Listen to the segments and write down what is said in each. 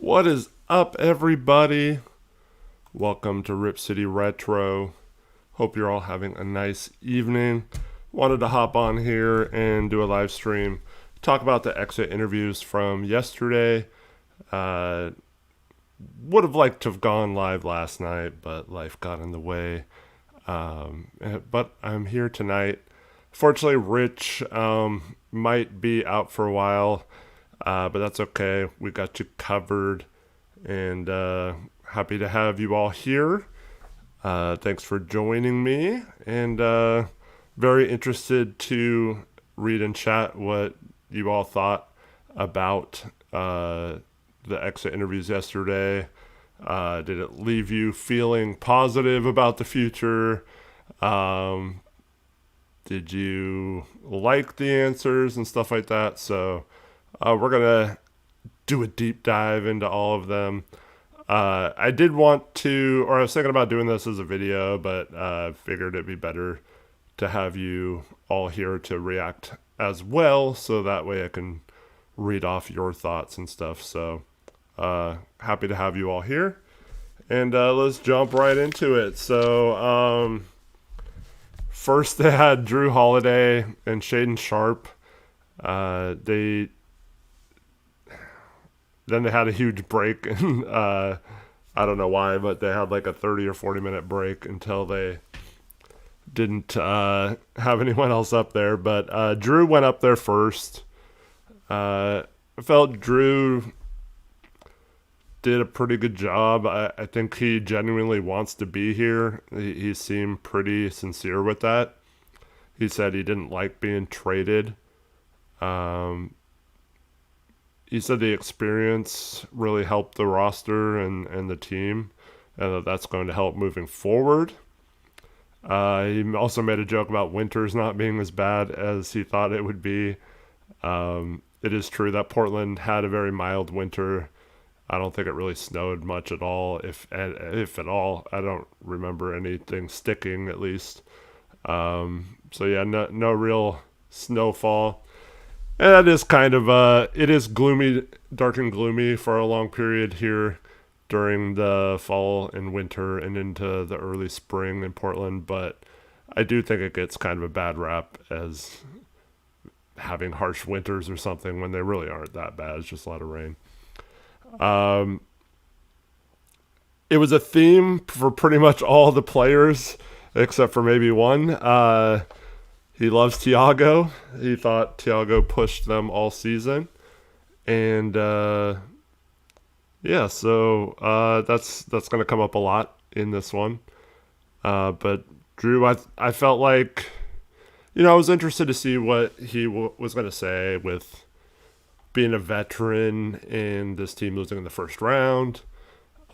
What is up, everybody? Welcome to Rip City Retro. Hope you're all having a nice evening. Wanted to hop on here and do a live stream, talk about the exit interviews from yesterday. Would have liked to have gone live last night, but life got in the way. But I'm here tonight. Fortunately, Rich might be out for a while, but that's okay. We got you covered, and happy to have you all here. Thanks for joining me, and very interested to read and chat what you all thought about the exit interviews yesterday. Did it leave you feeling positive about the future? Did you like the answers and stuff like that? So we're going to do a deep dive into all of them. I did want to, or I was thinking about doing this as a video, but figured it'd be better to have you all here to react as well, so that way I can read off your thoughts and stuff. So happy to have you all here. And let's jump right into it. So first they had Jrue Holiday and Shaedon Sharpe. Then they had a huge break, and I don't know why, but they had like a 30 or 40 minute break until they didn't have anyone else up there. But Jrue went up there first. I felt Jrue did a pretty good job. I think he genuinely wants to be here. He seemed pretty sincere with that. He said he didn't like being traded. He said the experience really helped the roster and the team, and that's going to help moving forward. He also made a joke about winters not being as bad as he thought it would be. It is true that Portland had a very mild winter. I don't think it really snowed much at all, if at all. I don't remember anything sticking, at least. So yeah, no real snowfall. And that is kind of, it is gloomy, dark and gloomy for a long period here during the fall and winter and into the early spring in Portland. But I do think it gets kind of a bad rap as having harsh winters or something when they really aren't that bad. It's just a lot of rain. It was a theme for pretty much all the players except for maybe one. He loves Thiago. He thought Thiago pushed them all season. And yeah, so that's going to come up a lot in this one. But Jrue, I felt like, I was interested to see what he was going to say with being a veteran and this team losing in the first round.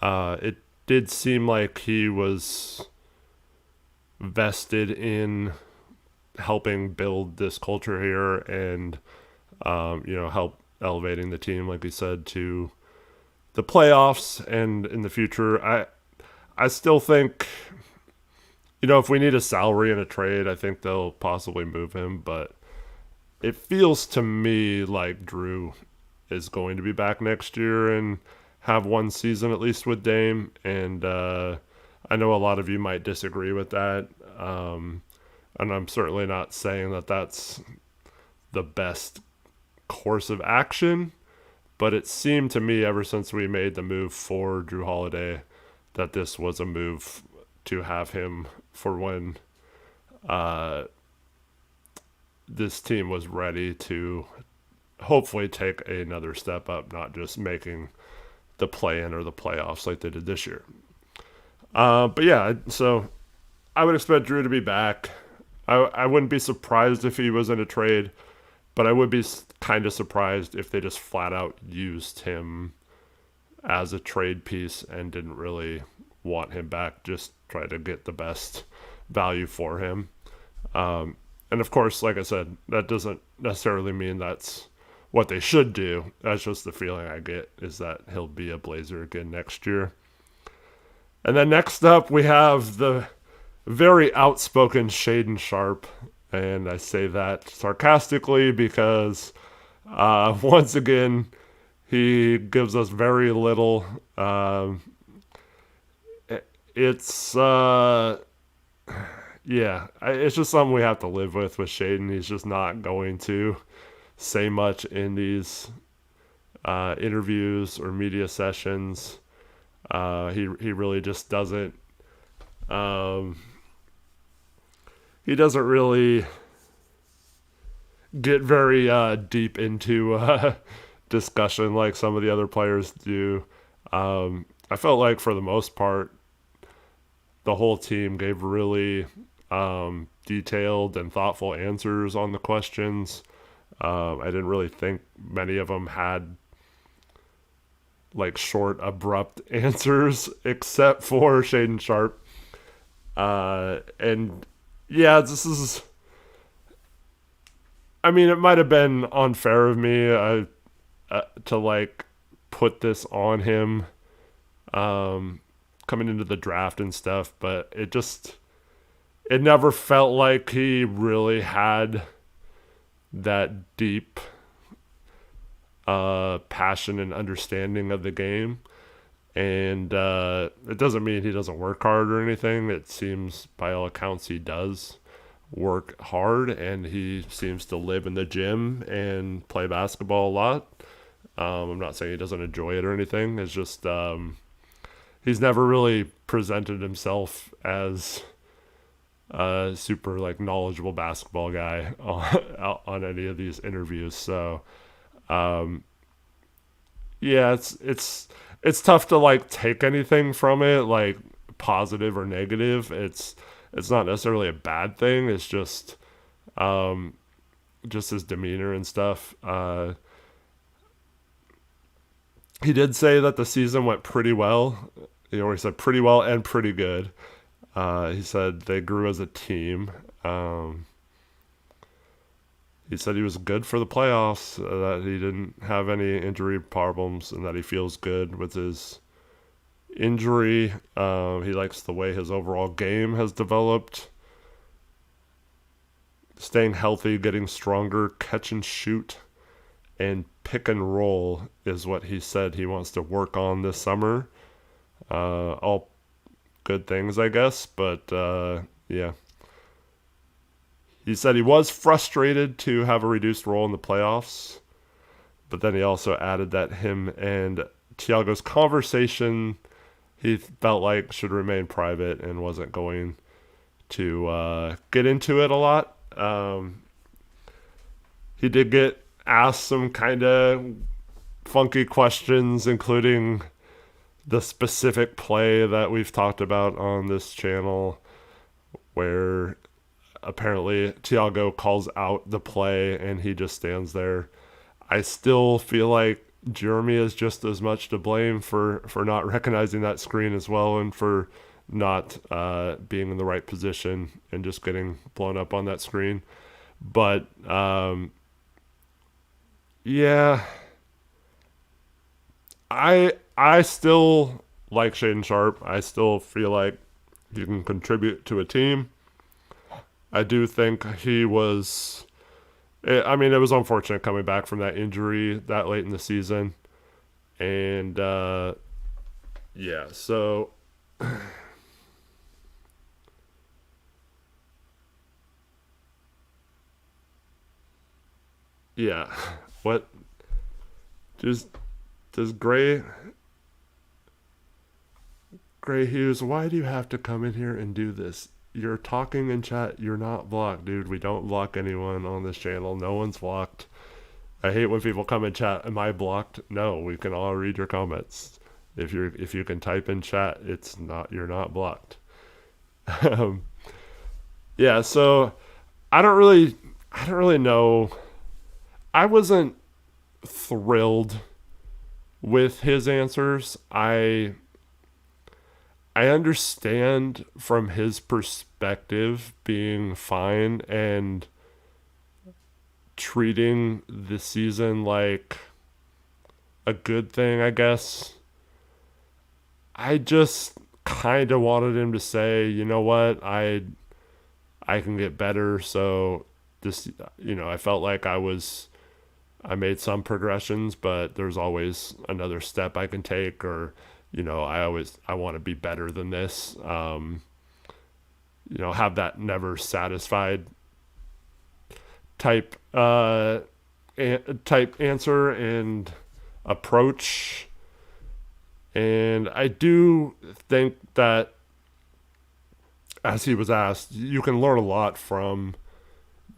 It did seem like he was vested in helping build this culture here and, help elevating the team, like he said, to the playoffs and in the future. I still think, if we need a salary in a trade, I think they'll possibly move him, but it feels to me like Jrue is going to be back next year and have one season at least with Dame. And I know a lot of you might disagree with that. And I'm certainly not saying that that's the best course of action, but it seemed to me ever since we made the move for Jrue Holiday that this was a move to have him for when this team was ready to hopefully take another step up, not just making the play-in or the playoffs like they did this year. But yeah, so I would expect Jrue to be back. I wouldn't be surprised if he was in a trade, but I would be kind of surprised if they just flat out used him as a trade piece and didn't really want him back, just try to get the best value for him. And of course, like I said, that doesn't necessarily mean that's what they should do. That's just the feeling I get, is that he'll be a Blazer again next year. And then next up, we have the very outspoken Shaedon Sharpe, and I say that sarcastically because once again He gives us very little. It's it's just something we have to live with Shaedon. He's just not going to say much in these interviews or media sessions. He really just doesn't. He doesn't really get very deep into discussion like some of the other players do. I felt like for the most part, the whole team gave really detailed and thoughtful answers on the questions. I didn't really think many of them had like short, abrupt answers, except for Shaedon Sharpe. And yeah, this is. I mean, it might have been unfair of me to like put this on him coming into the draft and stuff, but it never felt like he really had that deep passion and understanding of the game. And it doesn't mean he doesn't work hard or anything. It seems by all accounts he does work hard, and he seems to live in the gym and play basketball a lot. I'm not saying he doesn't enjoy it or anything. It's just he's never really presented himself as a super like knowledgeable basketball guy on any of these interviews. So it's tough to like take anything from it, like positive or negative. It's not necessarily a bad thing. It's just his demeanor and stuff. He did say that the season went pretty well. He said pretty well and pretty good. He said they grew as a team. He said he was good for the playoffs, that he didn't have any injury problems, and that he feels good with his injury. He likes the way his overall game has developed. Staying healthy, getting stronger, catch and shoot, and pick and roll is what he said he wants to work on this summer. All good things, I guess, but yeah. He said he was frustrated to have a reduced role in the playoffs, but then he also added that him and Thiago's conversation he felt like should remain private and wasn't going to get into it a lot. He did get asked some kind of funky questions, including the specific play that we've talked about on this channel, where apparently Thiago calls out the play and he just stands there. I still feel like Jerami is just as much to blame for not recognizing that screen as well, and for not being in the right position and just getting blown up on that screen. But yeah, I still like Shaedon Sharpe. I still feel like he can contribute to a team. I do think he was. I mean, it was unfortunate coming back from that injury that late in the season, and yeah. So yeah, what does Gray Hughes? Why do you have to come in here and do this? You're talking in chat. You're not blocked, dude. We don't block anyone on this channel. No one's blocked. I hate when people come in chat. Am I blocked? No, we can all read your comments. If you can type in chat, you're not blocked. Yeah. So I don't really know. I wasn't thrilled with his answers. I understand from his perspective being fine and treating the season like a good thing, I guess. I just kind of wanted him to say, you know what, I can get better. So this, I felt like I was I made some progressions, but there's always another step I can take, or I want to be better than this. Have that never satisfied type type answer and approach. And I do think that, as he was asked, you can learn a lot from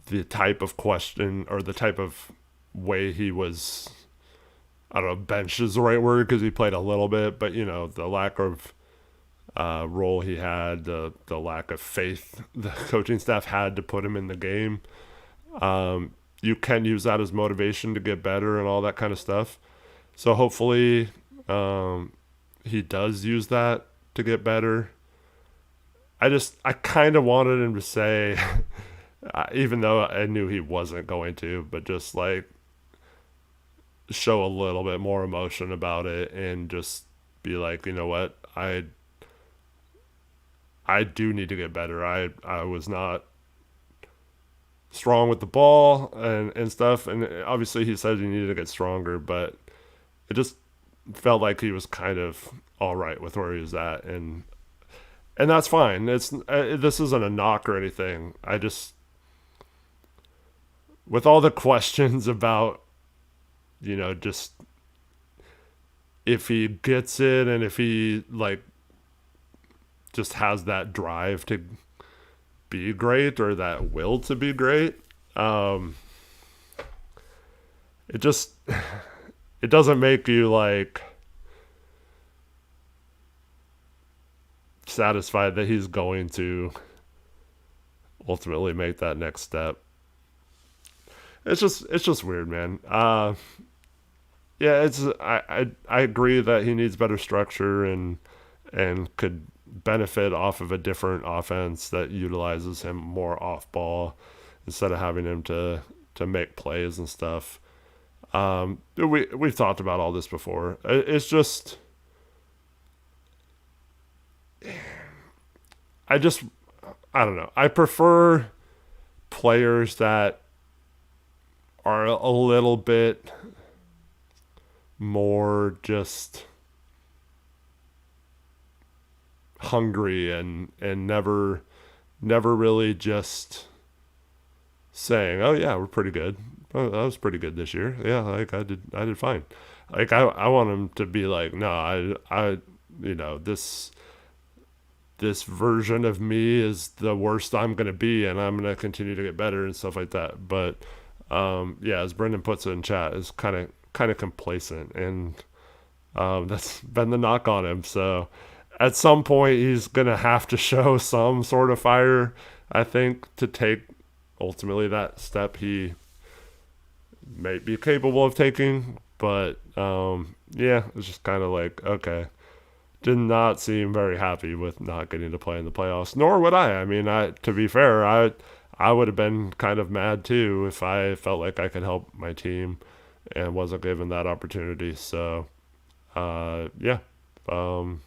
the type of question or the type of way he was. I don't know, bench is the right word because he played a little bit, but the lack of role he had, the lack of faith the coaching staff had to put him in the game. You can use that as motivation to get better and all that kind of stuff. So hopefully he does use that to get better. I kind of wanted him to say, even though I knew he wasn't going to, but just like show a little bit more emotion about it and just be like, you know what, I do need to get better. I was not strong with the ball and stuff, and obviously he said he needed to get stronger, but it just felt like he was kind of all right with where he was at, and that's fine. This isn't a knock or anything. I just, with all the questions about just if he gets it and if he like just has that drive to be great or that will to be great, it doesn't make you like satisfied that he's going to ultimately make that next step. It's just weird, man. Yeah, I agree that he needs better structure and could benefit off of a different offense that utilizes him more off ball instead of having him to make plays and stuff. We've talked about all this before. It's just I don't know. I prefer players that are a little bit more just hungry and never really just saying, "Oh yeah, we're pretty good. Oh, that was pretty good this year. Yeah, like I did fine." Like I want him to be like, "No, I this version of me is the worst I'm going to be, and I'm going to continue to get better and stuff like that." But yeah, as Brendan puts it in chat, is kind of complacent, and that's been the knock on him. So at some point, he's going to have to show some sort of fire, I think, to take ultimately that step he may be capable of taking. But yeah, it's just kind of like, okay. Did not seem very happy with not getting to play in the playoffs, nor would I. I mean, to be fair, I would have been kind of mad too if I felt like I could help my team and wasn't given that opportunity. So, yeah, don't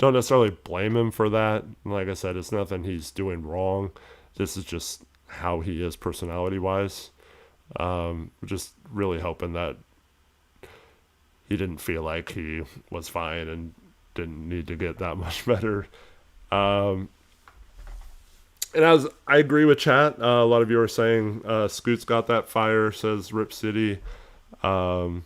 necessarily blame him for that. Like I said, it's nothing he's doing wrong. This is just how he is personality-wise. Just really hoping that he didn't feel like he was fine and didn't need to get that much better. And as I agree with chat, a lot of you are saying Scoot's got that fire, says Rip City. Ziano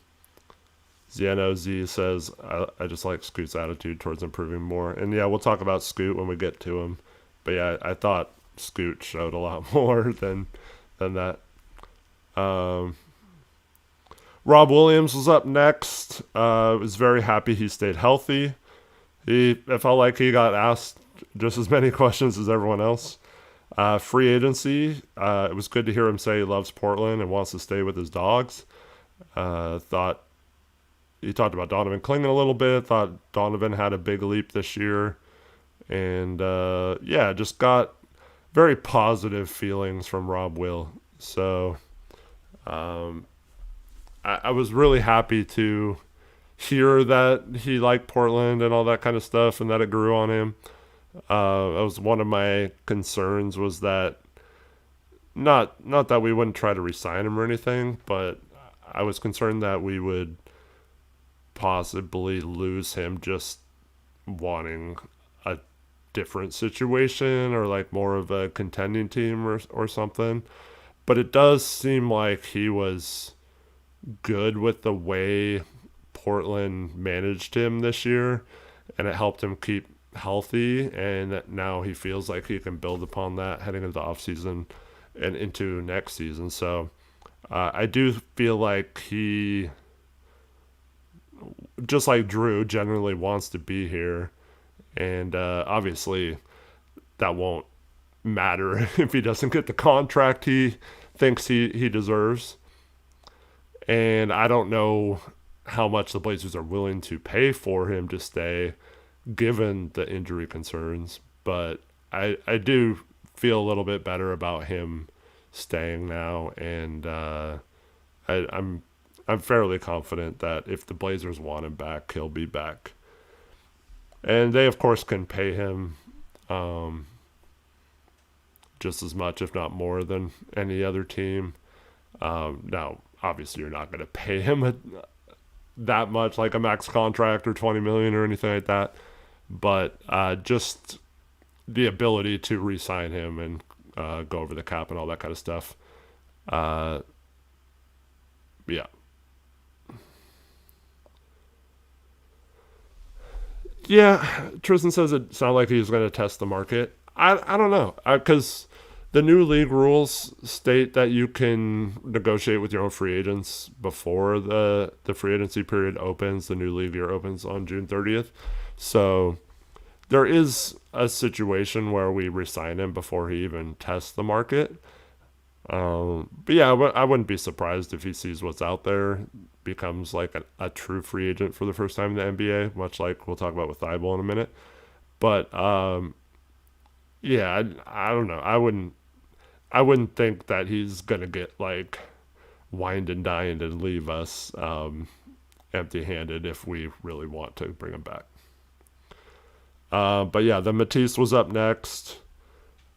Z says, I just like Scoot's attitude towards improving more. And yeah, we'll talk about Scoot when we get to him. But yeah, I thought Scoot showed a lot more than that. Rob Williams was up next. Was very happy he stayed healthy. It felt like he got asked just as many questions as everyone else. Free agency. It was good to hear him say he loves Portland and wants to stay with his dogs. Thought he talked about Donovan Clingan a little bit. Thought Donovan had a big leap this year. And yeah, just got very positive feelings from Rob Will. So I was really happy to hear that he liked Portland and all that kind of stuff and that it grew on him. That was one of my concerns, was that not that we wouldn't try to re-sign him or anything, but I was concerned that we would possibly lose him just wanting a different situation or like more of a contending team or something. But it does seem like he was good with the way Portland managed him this year, and it helped him keep healthy, and now he feels like he can build upon that heading into the offseason and into next season. So I do feel like he, just like Jrue, generally wants to be here, and obviously that won't matter if he doesn't get the contract he thinks he deserves. And I don't know how much the Blazers are willing to pay for him to stay given the injury concerns, but I do feel a little bit better about him staying now, and I'm fairly confident that if the Blazers want him back, he'll be back. And they, of course, can pay him just as much, if not more, than any other team. Now, obviously, you're not going to pay him that much, like a max contract or $20 million or anything like that. But just the ability to re-sign him and go over the cap and all that kind of stuff. Yeah. Yeah, Tristan says it sounded like he was going to test the market. I don't know, because the new league rules state that you can negotiate with your own free agents before the free agency period opens. The new league year opens on June 30th. So there is a situation where we re-sign him before he even tests the market. But yeah, I wouldn't be surprised if he sees what's out there, becomes like a true free agent for the first time in the NBA, much like we'll talk about with Thybulle in a minute. But yeah, I don't know. I wouldn't think that he's gonna get like wined and dined and leave us empty-handed if we really want to bring him back. But yeah, the Matisse was up next.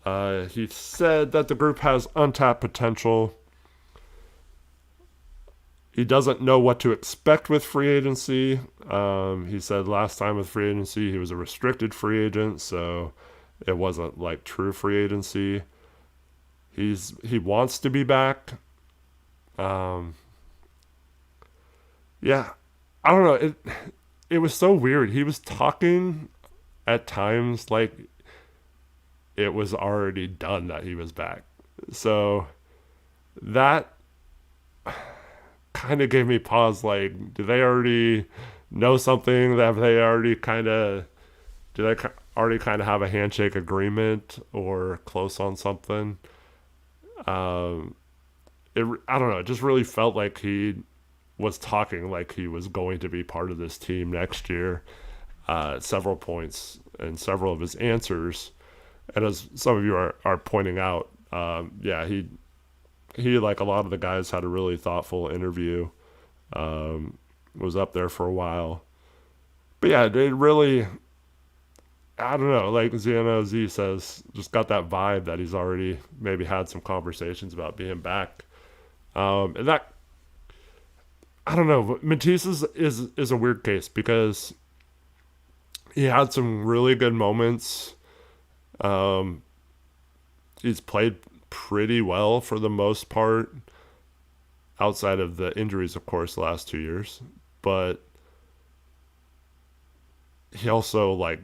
He said that the group has untapped potential. He doesn't know what to expect with free agency. He said last time with free agency, he was a restricted free agent, so it wasn't like true free agency. He wants to be back. Yeah, I don't know. It was so weird. He was talking at times like it was already done that he was back. So that kind of gave me pause. Like, do they already know something? Have they already kind of, do they already kind of have a handshake agreement or close on something? I don't know. It just really felt like he was talking like he was going to be part of this team next year at several points and several of his answers. And as some of you are pointing out, yeah, he like a lot of the guys had a really thoughtful interview, was up there for a while. But yeah, it really, I don't know, like Zeno Z says, just got that vibe that he's already maybe had some conversations about being back. And that, I don't know, Matisse is a weird case because he had some really good moments. He's played pretty well for the most part, outside of the injuries, of course, the last 2 years. But he also like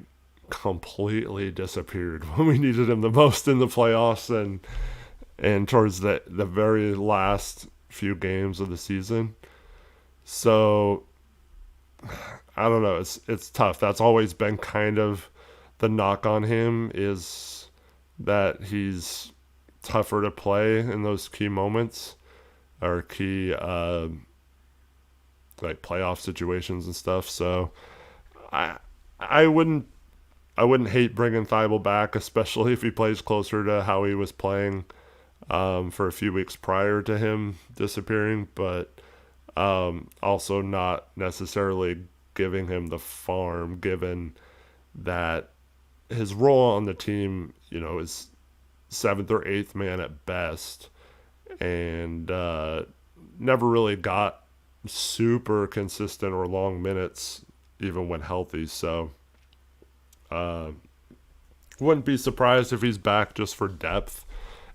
completely disappeared when we needed him the most in the playoffs and towards the very last few games of the season. So I don't know. It's tough. That's always been kind of the knock on him, is that he's tougher to play in those key moments or key like playoff situations and stuff. So I wouldn't hate bringing Thybulle back, especially if he plays closer to how he was playing for a few weeks prior to him disappearing, but also not necessarily giving him the farm, given that his role on the team, is 7th or 8th man at best, and never really got super consistent or long minutes even when healthy. So wouldn't be surprised if he's back just for depth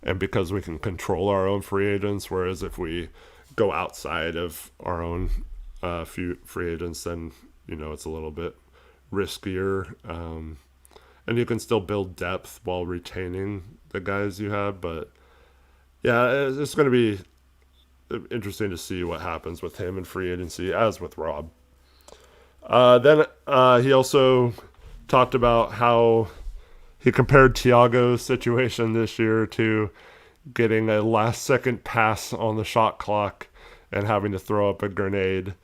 and because we can control our own free agents. Whereas if we go outside of our own few free agents, then it's a little bit riskier. And you can still build depth while retaining the guys you have. But yeah, it's going to be interesting to see what happens with him in free agency, as with Rob. Then he also talked about how he compared Thiago's situation this year to getting a last-second pass on the shot clock and having to throw up a grenade,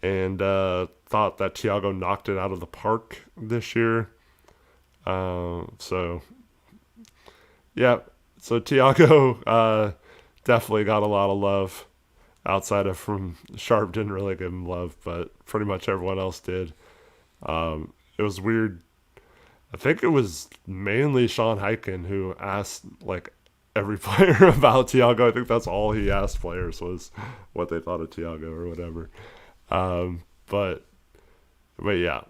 and thought that Thiago knocked it out of the park this year. So Thiago definitely got a lot of love. Outside of from Sharpe didn't really give him love, but pretty much everyone else did. It was weird. I think it was mainly Sean Hyken who asked like every player about Thiago. I think that's all he asked players was what they thought of Thiago or whatever. But yeah.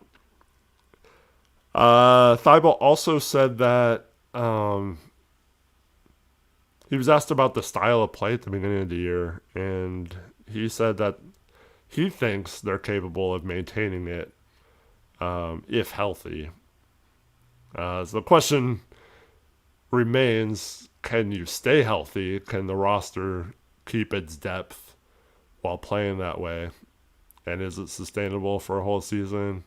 Thybulle also said that he was asked about the style of play at the beginning of the year, and he said that he thinks they're capable of maintaining it if healthy. So the question remains, can you stay healthy? Can the roster keep its depth while playing that way? And is it sustainable for a whole season?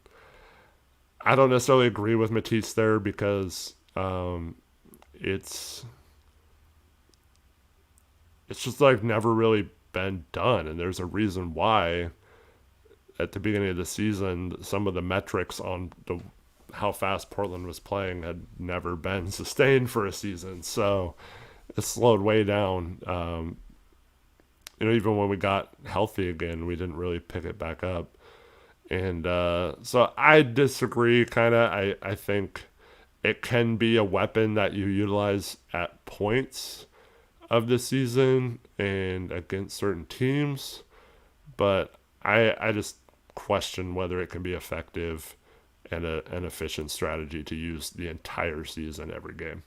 I don't necessarily agree with Matisse there because it's just like never really been done, and there's a reason why at the beginning of the season some of the metrics on how fast Portland was playing had never been sustained for a season, so it slowed way down. Even when we got healthy again, we didn't really pick it back up, and so I disagree kind of. I think it can be a weapon that you utilize at points of the season and against certain teams, but I just question whether it can be effective and an efficient strategy to use the entire season every game.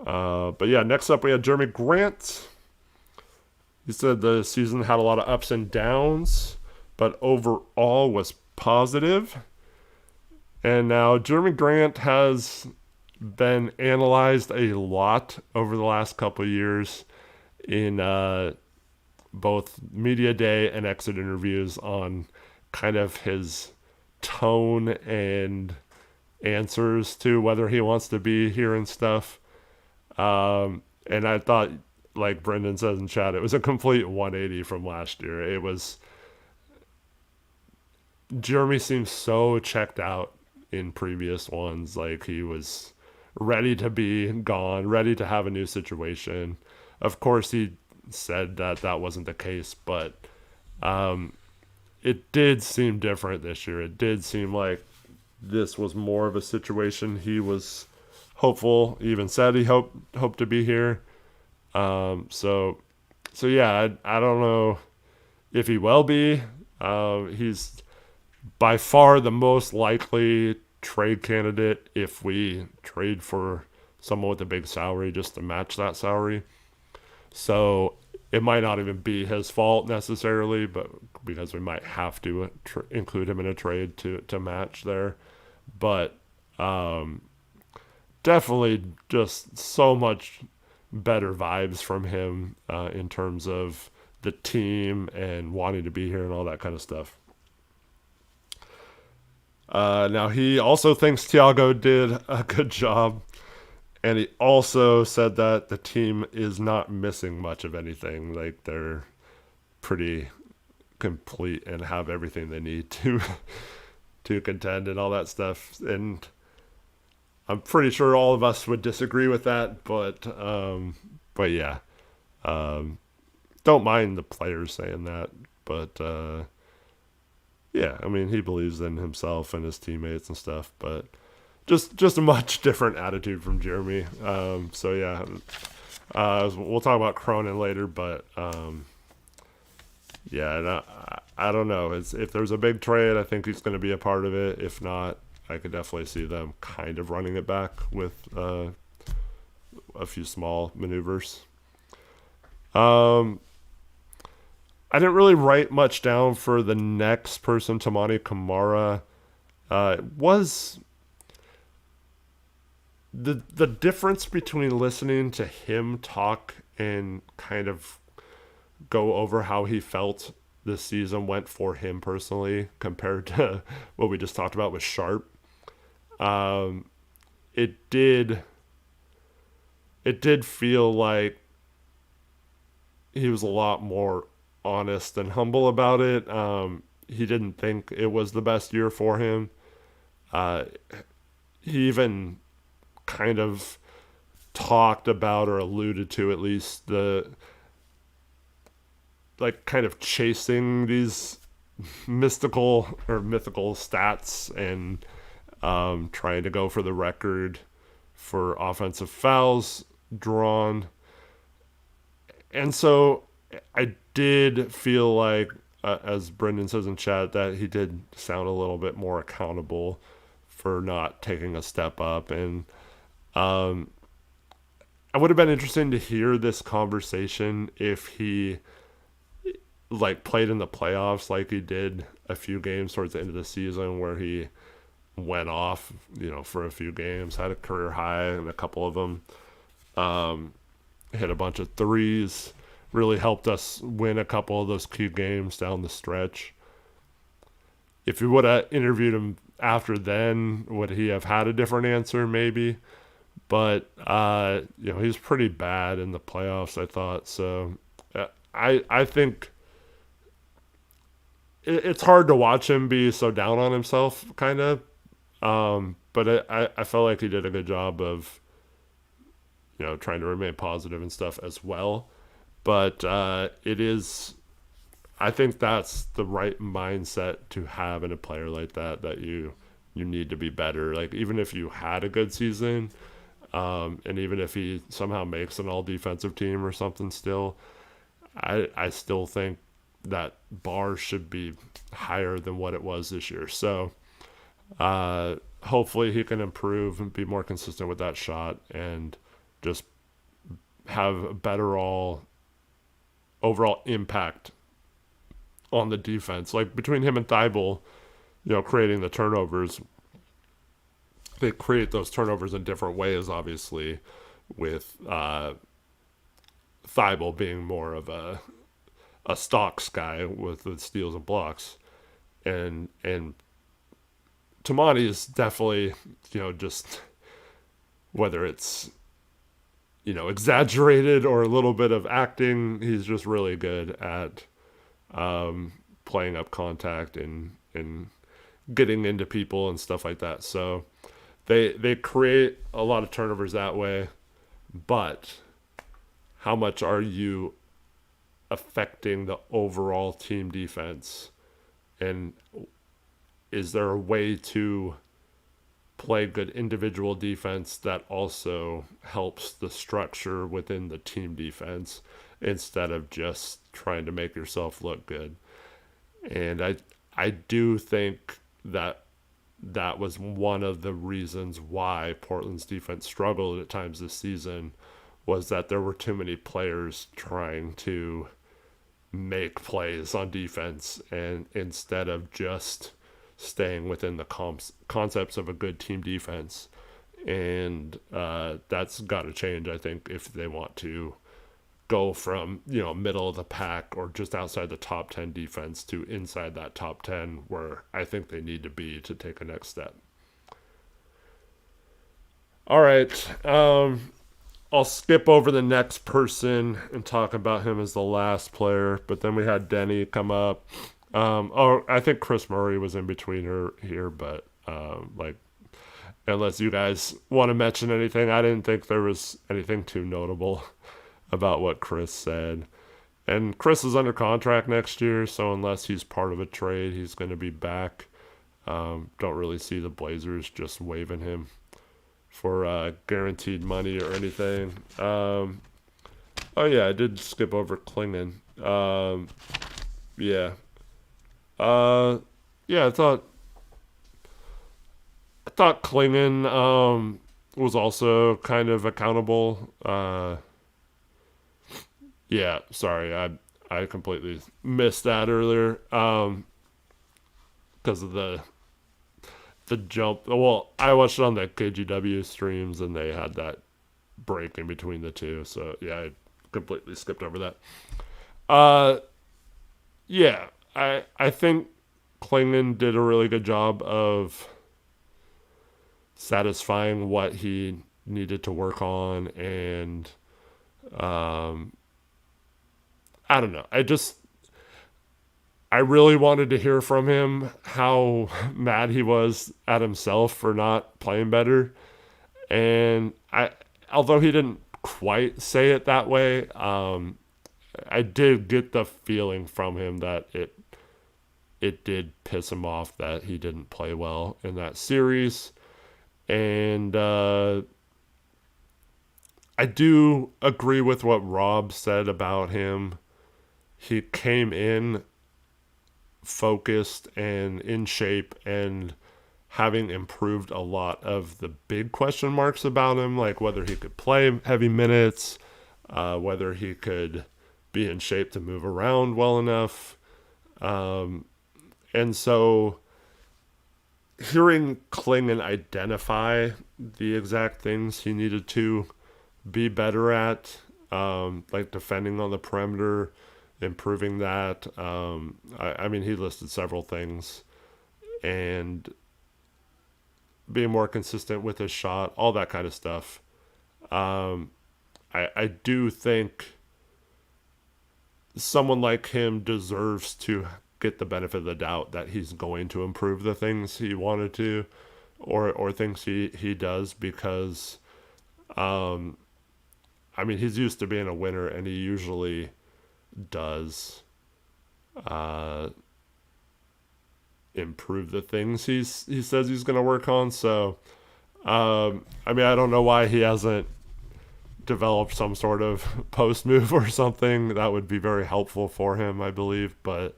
But yeah, next up we had Jerami Grant. He said the season had a lot of ups and downs, but overall was positive. And now Jerami Grant has been analyzed a lot over the last couple of years in both media day and exit interviews on kind of his tone and answers to whether he wants to be here and stuff. And I thought, like Brendan says in chat, it was a complete 180 from last year. It was Jerami seems so checked out in previous ones, like he was ready to be gone, ready to have a new situation. Of course, he said that wasn't the case, but it did seem different this year. It did seem like this was more of a situation he was hopeful. He even said he hoped to be here. So yeah, I don't know if he will be. He's by far the most likely trade candidate if we trade for someone with a big salary just to match that salary. So it might not even be his fault necessarily, but because we might have to include him in a trade to match there. But definitely just so much better vibes from him in terms of the team and wanting to be here and all that kind of stuff. Now, he also thinks Thiago did a good job, and he also said that the team is not missing much of anything. Like, they're pretty complete and have everything they need to contend and all that stuff. And I'm pretty sure all of us would disagree with that, but yeah. Don't mind the players saying that, but yeah, I mean, he believes in himself and his teammates and stuff, but just a much different attitude from Jerami. So yeah, we'll talk about Cronin later, but Yeah, and I don't know. If there's a big trade, I think he's going to be a part of it. If not, I could definitely see them kind of running it back with a few small maneuvers. I didn't really write much down for the next person, Toumani Camara. Was the difference between listening to him talk and kind of go over how he felt this season went for him personally compared to what we just talked about with Sharpe. It did feel like he was a lot more honest and humble about it. He didn't think it was the best year for him. He even kind of talked about or alluded to at least the like kind of chasing these mystical or mythical stats and trying to go for the record for offensive fouls drawn. And so I did feel like, as Brendan says in chat, that he did sound a little bit more accountable for not taking a step up. And I would have been interesting to hear this conversation if he like played in the playoffs like he did a few games towards the end of the season where he went off, for a few games, had a career high in a couple of them, hit a bunch of threes, really helped us win a couple of those key games down the stretch. If we would have interviewed him after then, would he have had a different answer? Maybe. But, he's pretty bad in the playoffs, I thought. So I think it's hard to watch him be so down on himself, kind of. But I felt like he did a good job of, trying to remain positive and stuff as well. But I think that's the right mindset to have in a player like that you need to be better. Like, even if you had a good season, and even if he somehow makes an all-defensive team or something still, I still think that bar should be higher than what it was this year. So hopefully he can improve and be more consistent with that shot and just have a better overall impact on the defense. Like, between him and Thybulle, creating the turnovers, they create those turnovers in different ways, obviously, with Thybulle being more of a stocks guy with the steals and blocks, and Toumani is definitely, just whether it's exaggerated or a little bit of acting, he's just really good at playing up contact and getting into people and stuff like that. So they create a lot of turnovers that way, but how much are you affecting the overall team defense? And is there a way to play good individual defense that also helps the structure within the team defense instead of just trying to make yourself look good? And I do think that was one of the reasons why Portland's defense struggled at times this season, was that there were too many players trying to make plays on defense, and instead of just staying within the concepts of a good team defense. And that's got to change, I think, if they want to go from middle of the pack or just outside the top 10 defense to inside that top 10, where I think they need to be to take a next step. All right, I'll skip over the next person and talk about him as the last player, but then we had Deni come up. I think Chris Murray was in between her here, but unless you guys want to mention anything, I didn't think there was anything too notable about what Chris said. And Chris is under contract next year, so unless he's part of a trade, he's going to be back. Don't really see the Blazers just waiving him for guaranteed money or anything. I did skip over Clingan. Yeah. Uh, yeah. I thought Clingan was also kind of accountable. Yeah. Sorry, I completely missed that earlier. Because of the jump. Well, I watched it on the KGW streams, and they had that break in between the two. So yeah, I completely skipped over that. Uh, yeah, I think Klingon did a really good job of satisfying what he needed to work on, and um, I don't know. I really wanted to hear from him how mad he was at himself for not playing better, and although he didn't quite say it that way, I did get the feeling from him that it did piss him off that he didn't play well in that series. And I do agree with what Rob said about him. He came in focused and in shape and having improved a lot of the big question marks about him, like whether he could play heavy minutes, whether he could be in shape to move around well enough. And so hearing Klingan identify the exact things he needed to be better at, like defending on the perimeter, improving that. I mean, he listed several things, and being more consistent with his shot, all that kind of stuff. I do think someone like him deserves to get the benefit of the doubt that he's going to improve the things he wanted to, or things he does, because I mean, he's used to being a winner, and he usually does improve the things he says he's going to work on. So I mean, I don't know why he hasn't developed some sort of post move or something that would be very helpful for him, I believe. But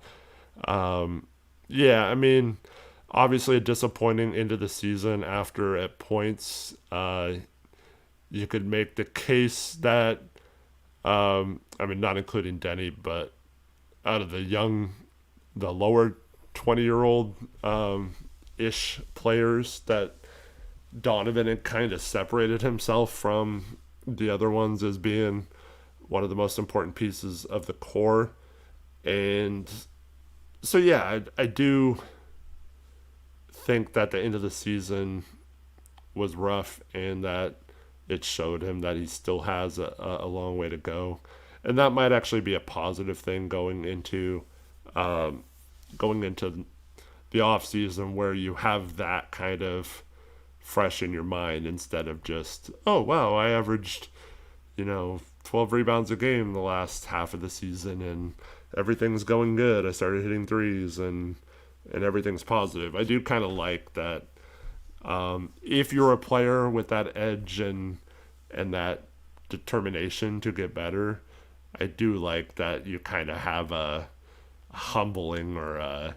yeah, I mean, obviously a disappointing end of the season after at points you could make the case that I mean, not including Deni, but out of the lower 20-year-old ish players, that Donovan had kind of separated himself from the other ones as being one of the most important pieces of the core. And so, yeah, I do think that the end of the season was rough, and that it showed him that he still has a long way to go. And that might actually be a positive thing going into the off season, where you have that kind of fresh in your mind, instead of just, oh wow, I averaged 12 rebounds a game the last half of the season, and everything's going good. I started hitting threes, and everything's positive. I do kind of like that. If you're a player with that edge and that determination to get better, I do like that you kind of have a humbling, or a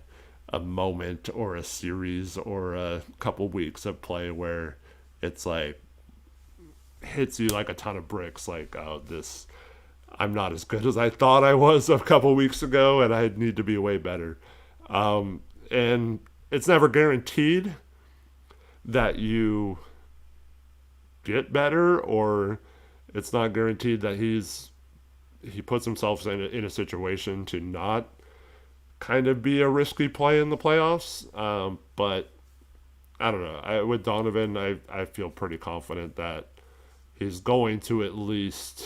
moment, or a series, or a couple weeks of play where it's like hits you like a ton of bricks, like, oh, this, I'm not as good as I thought I was a couple weeks ago, and I need to be way better. And it's never guaranteed that you get better, or it's not guaranteed that he puts himself in a situation to not kind of be a risky play in the playoffs. But I don't know. With Donovan, I feel pretty confident that he's going to at least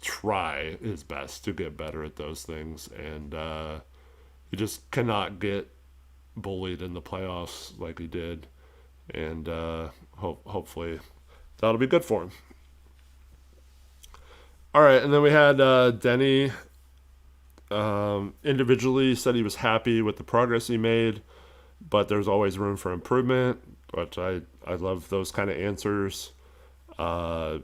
try his best to get better at those things, and he just cannot get bullied in the playoffs like he did, and hopefully that'll be good for him. All right, and then we had Deni. Individually said he was happy with the progress he made, but there's always room for improvement, which I love those kind of answers. Yeah,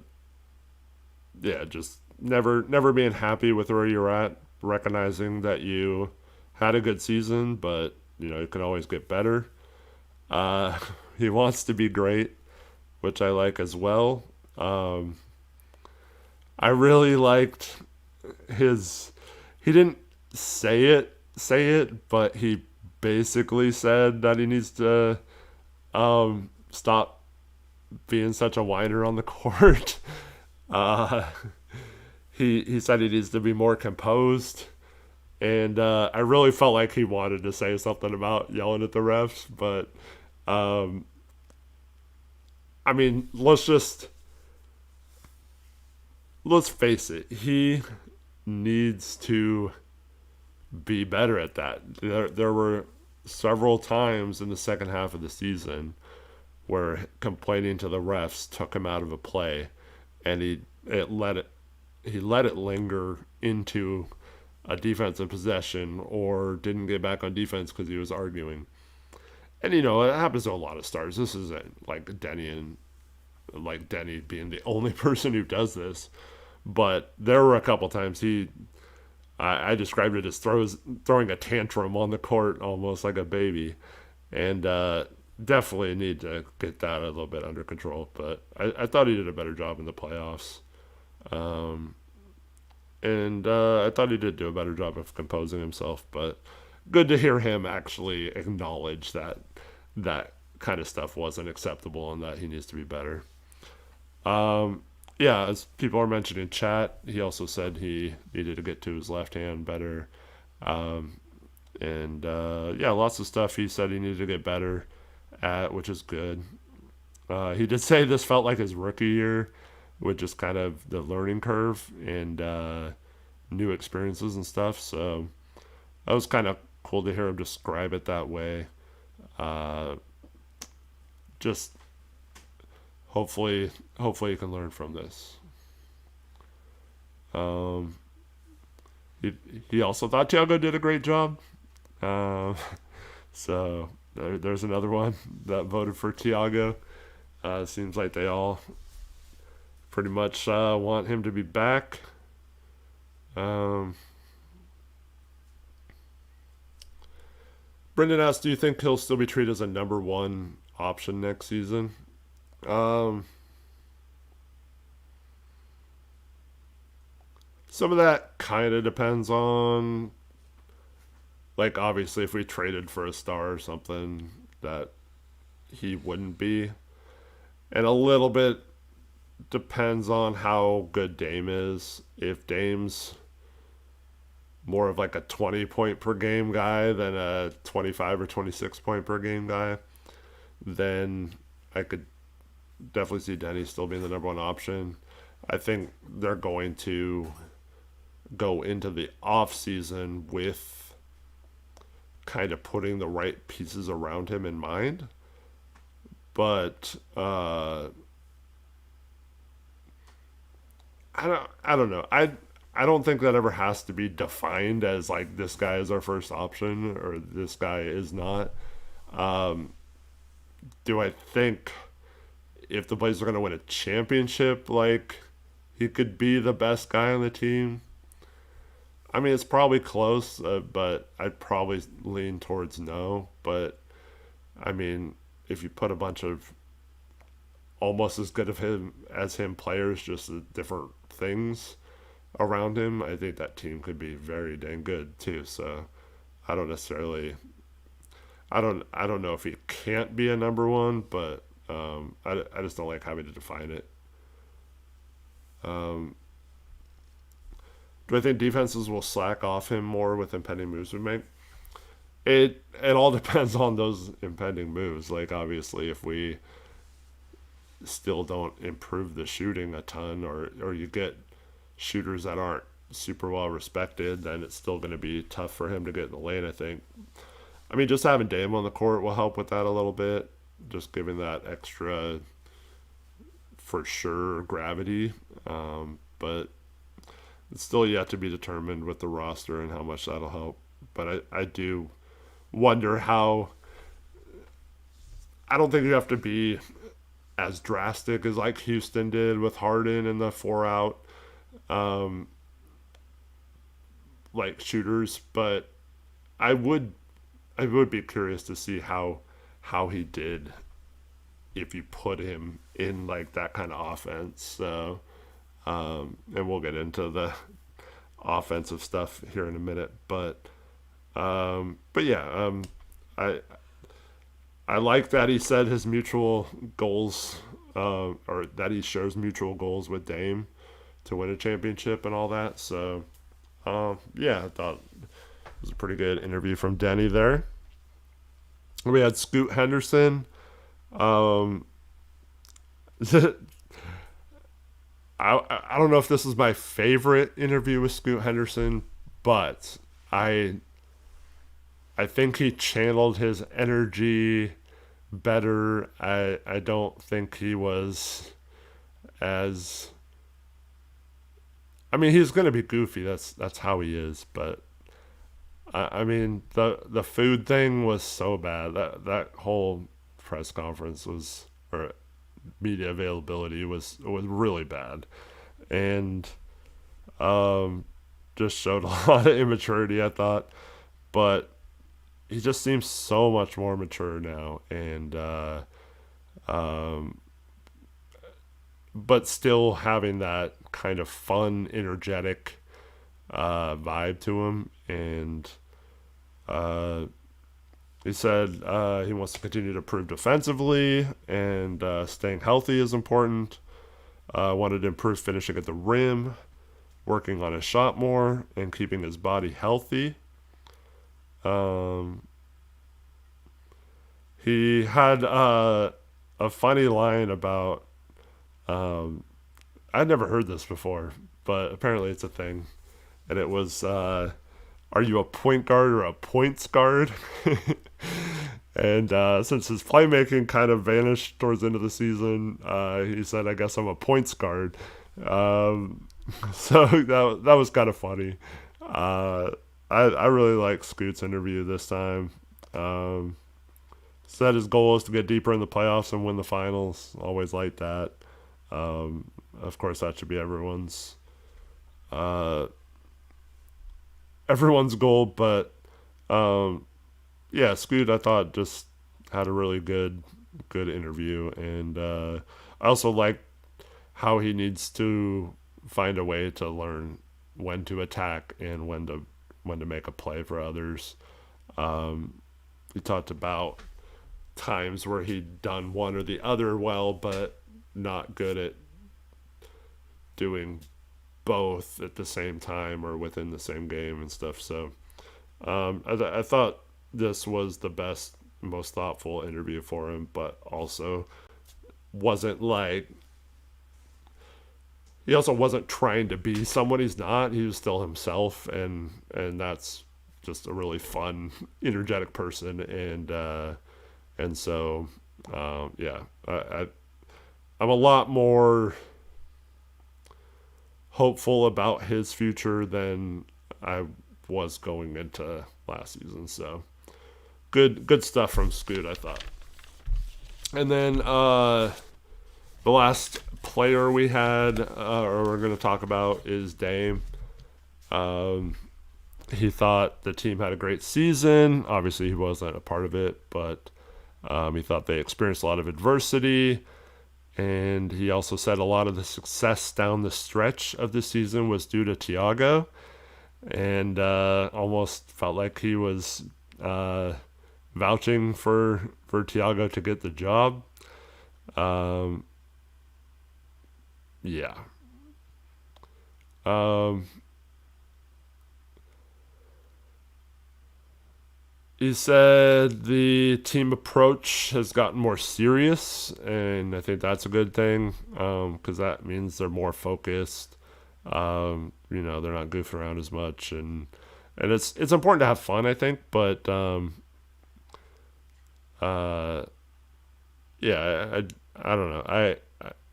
just never being happy with where you're at, recognizing that you had a good season, but you can always get better. Uh, he wants to be great, which I like as well. Um, I really liked his. He didn't say it, but he basically said that he needs to stop being such a whiner on the court. Uh, he said he needs to be more composed, and I really felt like he wanted to say something about yelling at the refs, but um, I mean, let's face it. He needs to be better at that. There were several times in the second half of the season where complaining to the refs took him out of a play, and he let it linger into a defensive possession or didn't get back on defense because he was arguing. And it happens to a lot of stars. This isn't like Deni being the only person who does this, but there were a couple times I described it as throwing a tantrum on the court almost like a baby, and definitely need to get that a little bit under control. But I thought he did a better job in the playoffs, and I thought he did do a better job of composing himself. But good to hear him actually acknowledge that kind of stuff wasn't acceptable and that he needs to be better. Yeah, as people are mentioning in chat, he also said he needed to get to his left hand better. And yeah, lots of stuff he said he needed to get better at, which is good. He did say this felt like his rookie year, with just kind of the learning curve and new experiences and stuff. So that was kind of cool to hear him describe it that way. Just hopefully you can learn from this. He also thought Thiago did a great job. So there's another one that voted for Thiago. Seems like they all pretty much want him to be back. Brendan asked, do you think he'll still be treated as a number one option next season? Some of that kind of depends on, like, obviously if we traded for a star or something, that he wouldn't be. And a little bit depends on how good Dame is. If Dame's more of like a 20 point per game guy than a 25 or 26 point per game guy, then I could definitely see Deni still being the number one option. I think they're going to go into the off season with kind of putting the right pieces around him in mind. But I don't know. I don't think that ever has to be defined as like this guy is our first option or this guy is not. Do I think if the Blazers are going to win a championship, like he could be the best guy on the team? I mean, it's probably close, but I'd probably lean towards no. But I mean, if you put a bunch of almost as good of him as him players, just different things around him, I think that team could be very dang good too. So I don't necessarily, I don't know if he can't be a number one, but I just don't like having to define it. Do I think defenses will slack off him more with impending moves we make? It all depends on those impending moves. Like, obviously, if we still don't improve the shooting a ton, or you get shooters that aren't super well respected, then it's still going to be tough for him to get in the lane, I think. I mean, just having Dame on the court will help with that a little bit. Just giving that extra, for sure, gravity. But it's still yet to be determined with the roster and how much that'll help. But I do wonder how. I don't think you have to be as drastic as like Houston did with Harden and the 4 out. like shooters, but I would I would be curious to see how he did if you put him in like that kind of offense. So and we'll get into the offensive stuff here in a minute, but yeah, I I like that he said his mutual goals, or that he shares mutual goals with Dame to win a championship and all that. So, yeah, I thought it was a pretty good interview from Deni there. We had Scoot Henderson. Um, I don't know if this is my favorite interview with Scoot Henderson, but I I think he channeled his energy better. I don't think he was as, I mean, he's going to be goofy. That's how he is, but I mean, the food thing was so bad. That whole press conference was, or media availability was really bad. And just showed a lot of immaturity, I thought. But he just seems so much more mature now, and um, but still having that kind of fun, energetic vibe to him. And uh, he said he wants to continue to improve defensively, and staying healthy is important. Wanted to improve finishing at the rim, working on his shot more, and keeping his body healthy. Um, he had a funny line about, um, I'd never heard this before, but apparently it's a thing. And it was, are you a point guard or a points guard? And since his playmaking kind of vanished towards the end of the season, he said, I guess I'm a points guard. Um, so that was kind of funny. Uh, I really like Scoot's interview this time. Um, Said his goal is to get deeper in the playoffs and win the finals. Always like that. Of course, that should be uh, everyone's goal. But um, yeah, Scoot, I thought, just had a really good interview, and I also like how he needs to find a way to learn when to attack and when to make a play for others. He talked about times where he'd done one or the other well, but not good at doing both at the same time or within the same game and stuff. So I thought this was the best, most thoughtful interview for him, but also wasn't like, he also wasn't trying to be someone he's not. He was still himself, and that's just a really fun, energetic person. And so yeah, I'm a lot more hopeful about his future than I was going into last season. So good stuff from Scoot, I thought. And then the last player we had, or we're going to talk about, is Dame. He thought the team had a great season. Obviously, he wasn't a part of it, but he thought they experienced a lot of adversity. And he also said a lot of the success down the stretch of the season was due to Thiago. And almost felt like he was vouching for Thiago to get the job. Yeah. Um, he said the team approach has gotten more serious, and I think that's a good thing, because that means they're more focused. They're not goofing around as much, and it's important to have fun, I think, but uh, yeah, I don't know.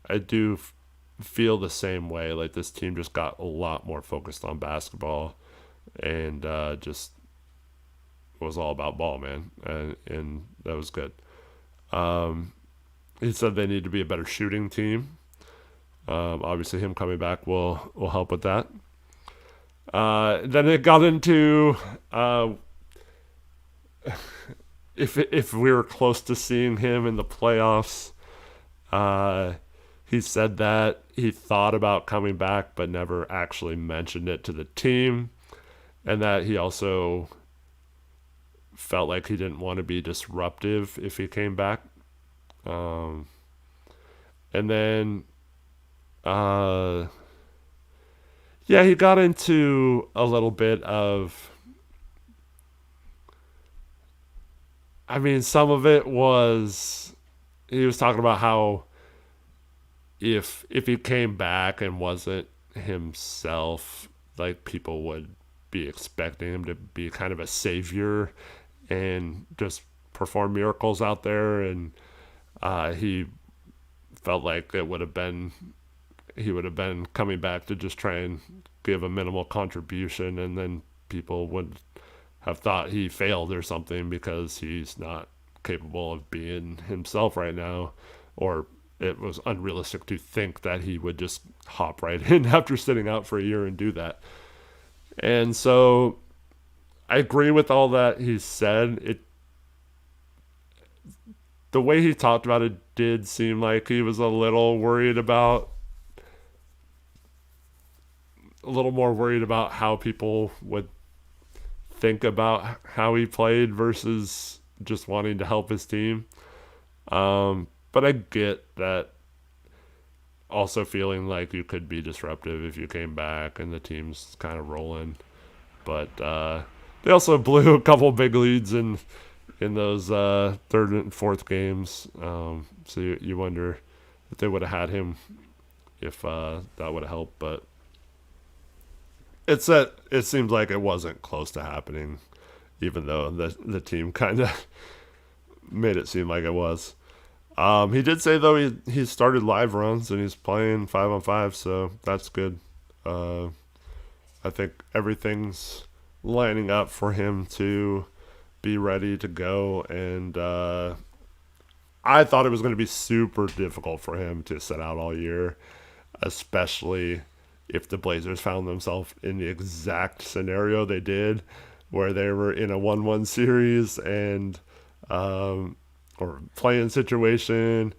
I do feel the same way. Like, this team just got a lot more focused on basketball, and just was all about ball, man, and that was good. Um, he said they need to be a better shooting team. Obviously, him coming back will help with that. Then it got into if we were close to seeing him in the playoffs. He said that he thought about coming back but never actually mentioned it to the team, and that he also felt like he didn't want to be disruptive if he came back. And then, yeah, he got into a little bit of. I mean, some of it was he was talking about how if he came back and wasn't himself, like people would be expecting him to be kind of a savior and just perform miracles out there, and he felt like it would have been he would have been coming back to just try and give a minimal contribution, and then people would have thought he failed or something because he's not capable of being himself right now, or it was unrealistic to think that he would just hop right in after sitting out for a year and do that. And so I agree with all that he said. The way he talked about it did seem like he was a little more worried about how people would think about how he played versus just wanting to help his team. But I get that also feeling like you could be disruptive if you came back and the team's kind of rolling. But they also blew a couple big leads in those third and fourth games. So you wonder if they would have had him, if that would have helped. But it seems like it wasn't close to happening, even though the team kind of made it seem like it was. He did say though he started live runs and he's playing 5-on-5, so that's good. I think everything's lining up for him to be ready to go, and I thought it was going to be super difficult for him to sit out all year, especially if the Blazers found themselves in the exact scenario they did, where they were in a 1-1 series and or playing situation,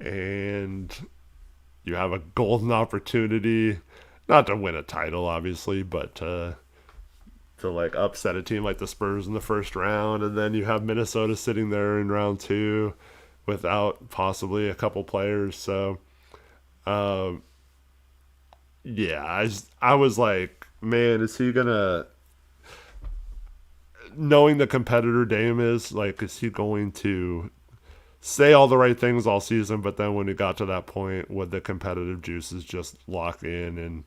and you have a golden opportunity, not to win a title, obviously, but to like upset a team like the Spurs in the first round, and then you have Minnesota sitting there in round 2 without possibly a couple players. So, yeah, I was like, man, is he gonna, knowing the competitor Dame is, like, is he going to say all the right things all season, but then when he got to that point, would the competitive juices just lock in and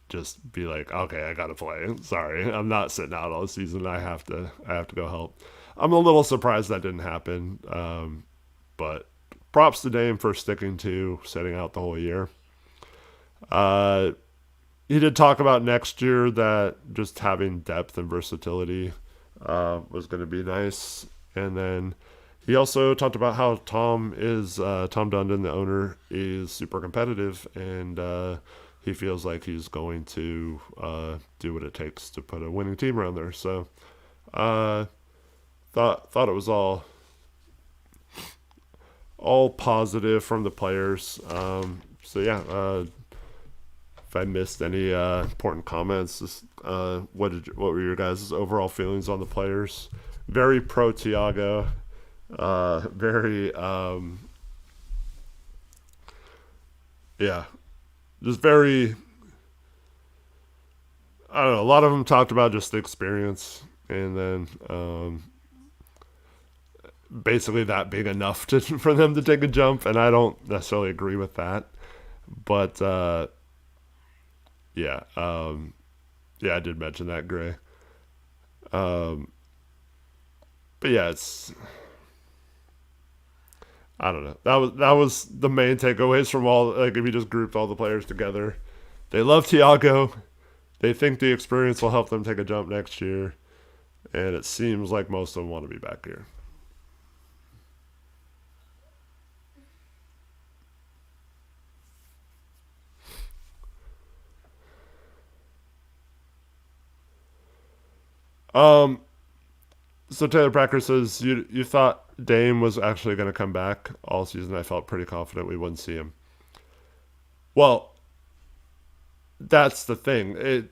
just be like, okay, I gotta play. Sorry, I'm not sitting out all season. I have to go help. I'm a little surprised that didn't happen, but props to Dame for sticking to sitting out the whole year. He did talk about next year that just having depth and versatility was going to be nice. And then he also talked about how Tom Dundon, the owner, is super competitive, and he feels like he's going to do what it takes to put a winning team around there. So thought it was all positive from the players. So yeah, if I missed any important comments, just, what were your guys' overall feelings on the players? Very pro Thiago, very yeah, just very. I don't know. A lot of them talked about just the experience, and then basically that being enough for them to take a jump. And I don't necessarily agree with that, but yeah, yeah, I did mention that, Gray. But yeah, it's, I don't know. That was the main takeaways from all, like, if you just grouped all the players together. They love Thiago. They think the experience will help them take a jump next year, and it seems like most of them want to be back here. Um, so Taylor Packer says you thought Dame was actually going to come back all season. I felt pretty confident we wouldn't see him. Well, that's the thing. It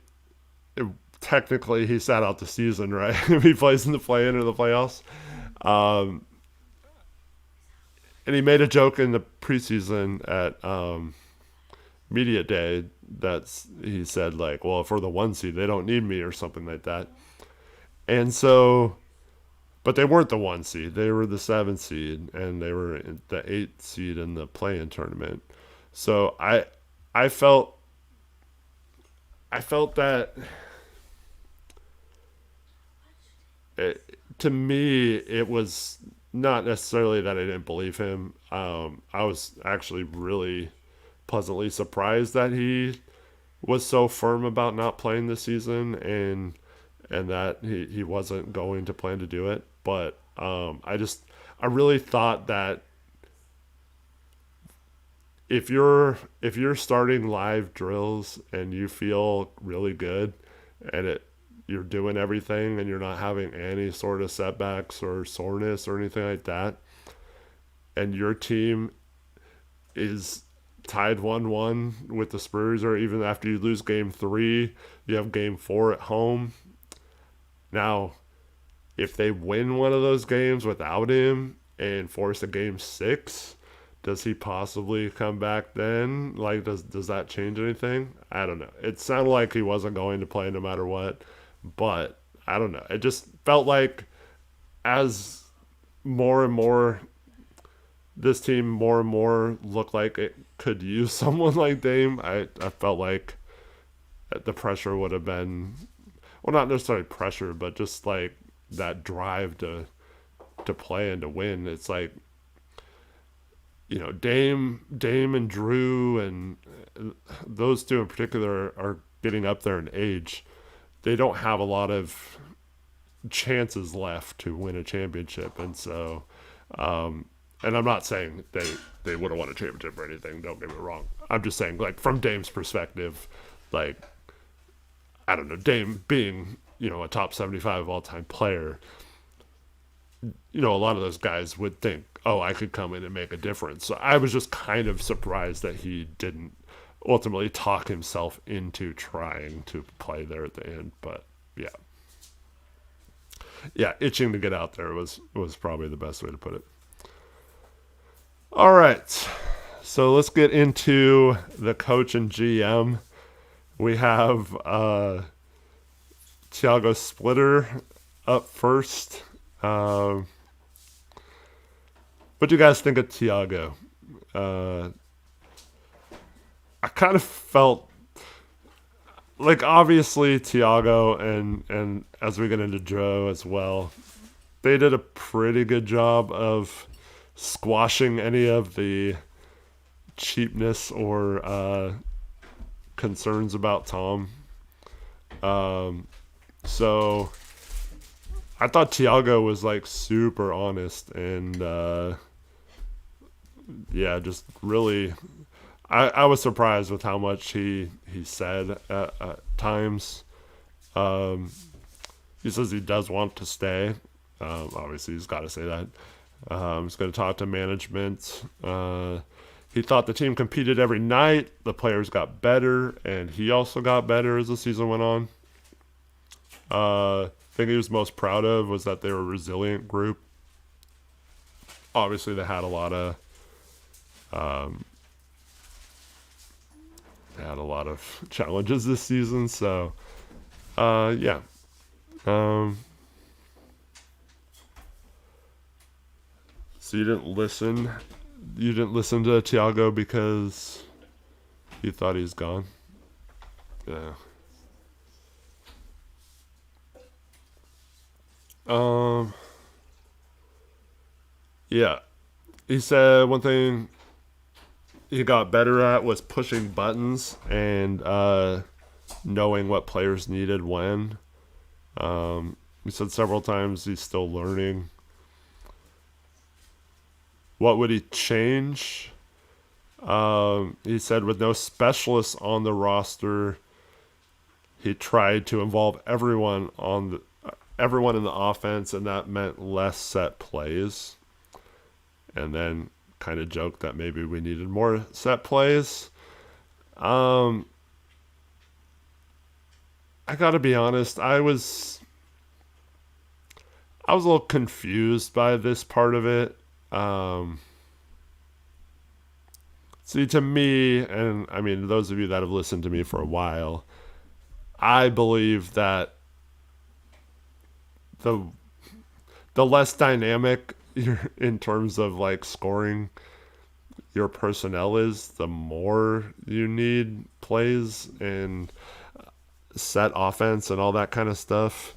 technically he sat out the season, right? If he plays in the play-in or the playoffs. Um, and he made a joke in the preseason at media day that's he said like, well, for the 1 seed they don't need me or something like that. And so, but they weren't the 1 seed. They were the 7 seed, and they were the 8 seed in the play-in tournament. So I felt that to me it was not necessarily that I didn't believe him. I was actually really pleasantly surprised that he was so firm about not playing this season, and that he wasn't going to plan to do it. But I really thought that if you're starting live drills and you feel really good and you're doing everything and you're not having any sort of setbacks or soreness or anything like that, and your team is tied 1-1 with the Spurs, or even after you lose game 3, you have game 4 at home. Now, if they win one of those games without him and force a game 6, does he possibly come back then? Like, does that change anything? I don't know. It sounded like he wasn't going to play no matter what, but I don't know. It just felt like as more and more this team more and more looked like it could use someone like Dame, I felt like the pressure would have been, well, not necessarily pressure, but just like that drive to play and to win. It's like, Dame and Jrue and those two in particular are getting up there in age. They don't have a lot of chances left to win a championship, and so, and I'm not saying they would have won a championship or anything. Don't get me wrong. I'm just saying, like, from Dame's perspective, like, I don't know, Dame being a top 75 all time player. A lot of those guys would think, oh, I could come in and make a difference. So I was just kind of surprised that he didn't ultimately talk himself into trying to play there at the end. But yeah. Yeah, itching to get out there was probably the best way to put it. All right. So let's get into the coach and GM. We have Thiago Splitter up first. What do you guys think of Thiago? I kind of felt like, obviously Thiago and as we get into Joe as well, they did a pretty good job of squashing any of the cheapness or concerns about Tom. So I thought Thiago was like super honest and just really, I was surprised with how much he said at times. He says he does want to stay. Obviously, he's got to say that. He's going to talk to management. He thought the team competed every night. The players got better, and he also got better as the season went on. Thing he was most proud of was that they were a resilient group. Obviously, they had a lot of challenges this season. So, yeah. So you didn't listen. You didn't listen to Thiago because you thought he's gone. Yeah. Yeah. He said one thing he got better at was pushing buttons and knowing what players needed when. He said several times he's still learning. What would he change? He said with no specialists on the roster, he tried to involve everyone on everyone in the offense, and that meant less set plays. And then kind of joked that maybe we needed more set plays. I gotta be honest, I was a little confused by this part of it. See, to me, and I mean, those of you that have listened to me for a while, I believe that the less dynamic you're in terms of like scoring your personnel is, the more you need plays and set offense and all that kind of stuff.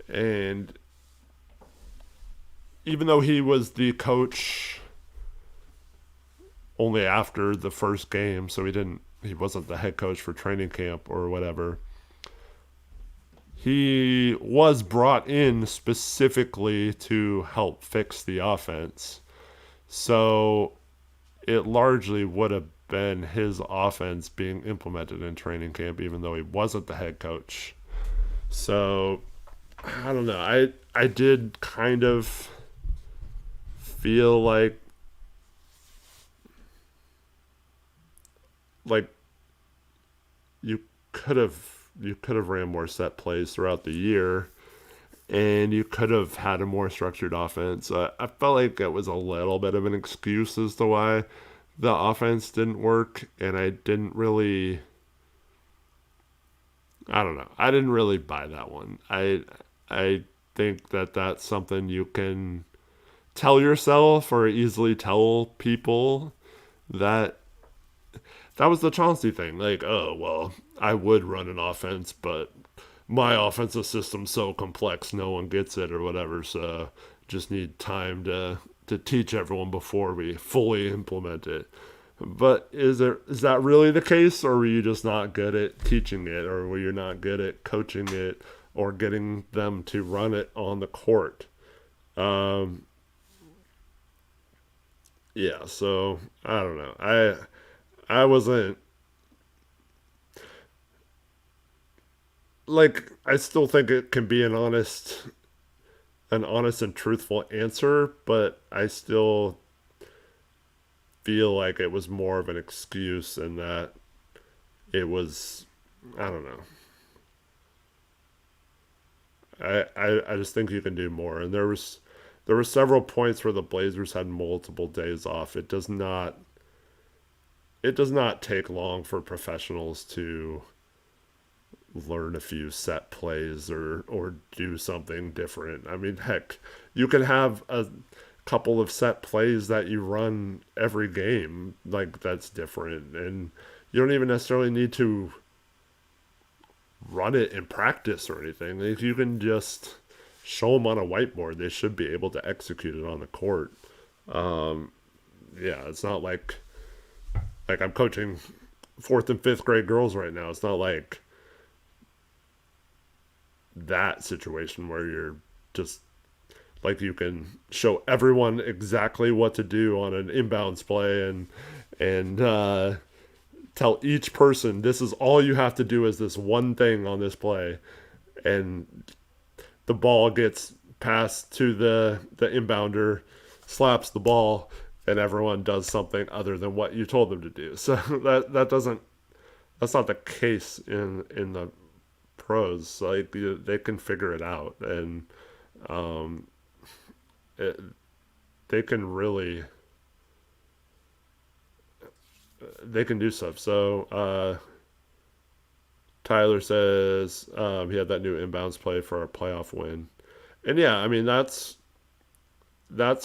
And even though he was the coach only after the first game, so he wasn't the head coach for training camp or whatever, he was brought in specifically to help fix the offense. So it largely would have been his offense being implemented in training camp, even though he wasn't the head coach. So I don't know. I did kind of feel like you could have ran more set plays throughout the year, and you could have had a more structured offense. I felt like it was a little bit of an excuse as to why the offense didn't work, and I didn't really buy that one. I think that that's something you can tell yourself or easily tell people that was the Chauncey thing. Like, oh, well, I would run an offense, but my offensive system's so complex, no one gets it or whatever, so just need time to teach everyone before we fully implement it. But is that really the case, or were you just not good at teaching it, or were you not good at coaching it or getting them to run it on the court? Yeah, so I don't know. I wasn't like, I still think it can be an honest and truthful answer, but I still feel like it was more of an excuse, and that it was, I don't know. I just think you can do more. And there were several points where the Blazers had multiple days off. It does not take long for professionals to learn a few set plays or do something different. I mean, heck, you can have a couple of set plays that you run every game, like, that's different, and you don't even necessarily need to run it in practice or anything. If you can just show them on a whiteboard, they should be able to execute it on the court. Yeah, it's not like I'm coaching 4th and 5th grade girls right now. It's not like that situation where you're just like, you can show everyone exactly what to do on an inbounds play and tell each person, this is all you have to do is this one thing on this play, and the ball gets passed to the inbounder, slaps the ball, and everyone does something other than what you told them to do. So that's not the case in the pros. Like, they can figure it out, and they can do stuff. So Tyler says he had that new inbounds play for our playoff win, and yeah, I mean, that's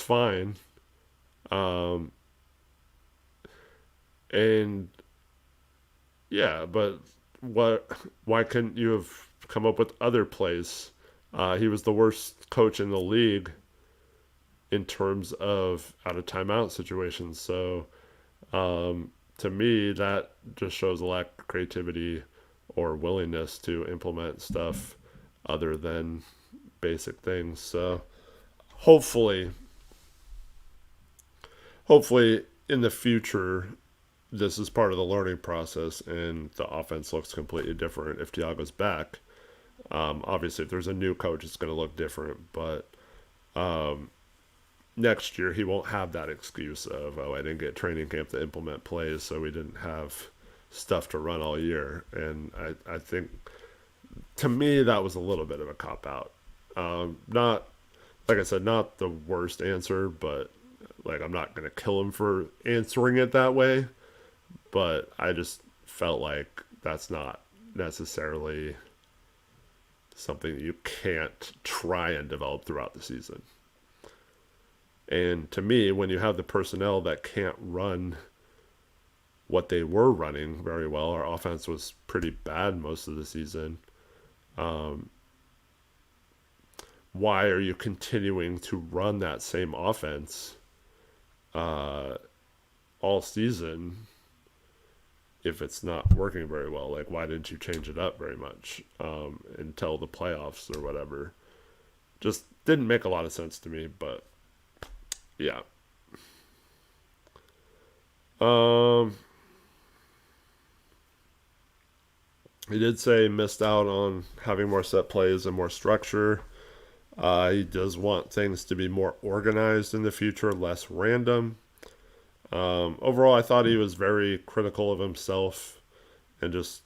fine. And yeah, but why couldn't you have come up with other plays? He was the worst coach in the league in terms of out of timeout situations. So to me, that just shows a lack of creativity or willingness to implement stuff other than basic things. So hopefully in the future, this is part of the learning process and the offense looks completely different if Thiago's back. Obviously, if there's a new coach, it's going to look different. But next year, he won't have that excuse of, oh, I didn't get training camp to implement plays, so we didn't have stuff to run all year. And I think, to me, that was a little bit of a cop-out. Not, like I said, not the worst answer, but like I'm not going to kill him for answering it that way. But I just felt like that's not necessarily something that you can't try and develop throughout the season. And to me, when you have the personnel that can't run what they were running very well, our offense was pretty bad most of the season. Why are you continuing to run that same offense all season if it's not working very well? Like, why didn't you change it up very much until the playoffs or whatever? Just didn't make a lot of sense to me, but yeah. He did say he missed out on having more set plays and more structure. He does want things to be more organized in the future, less random. Overall, I thought he was very critical of himself and just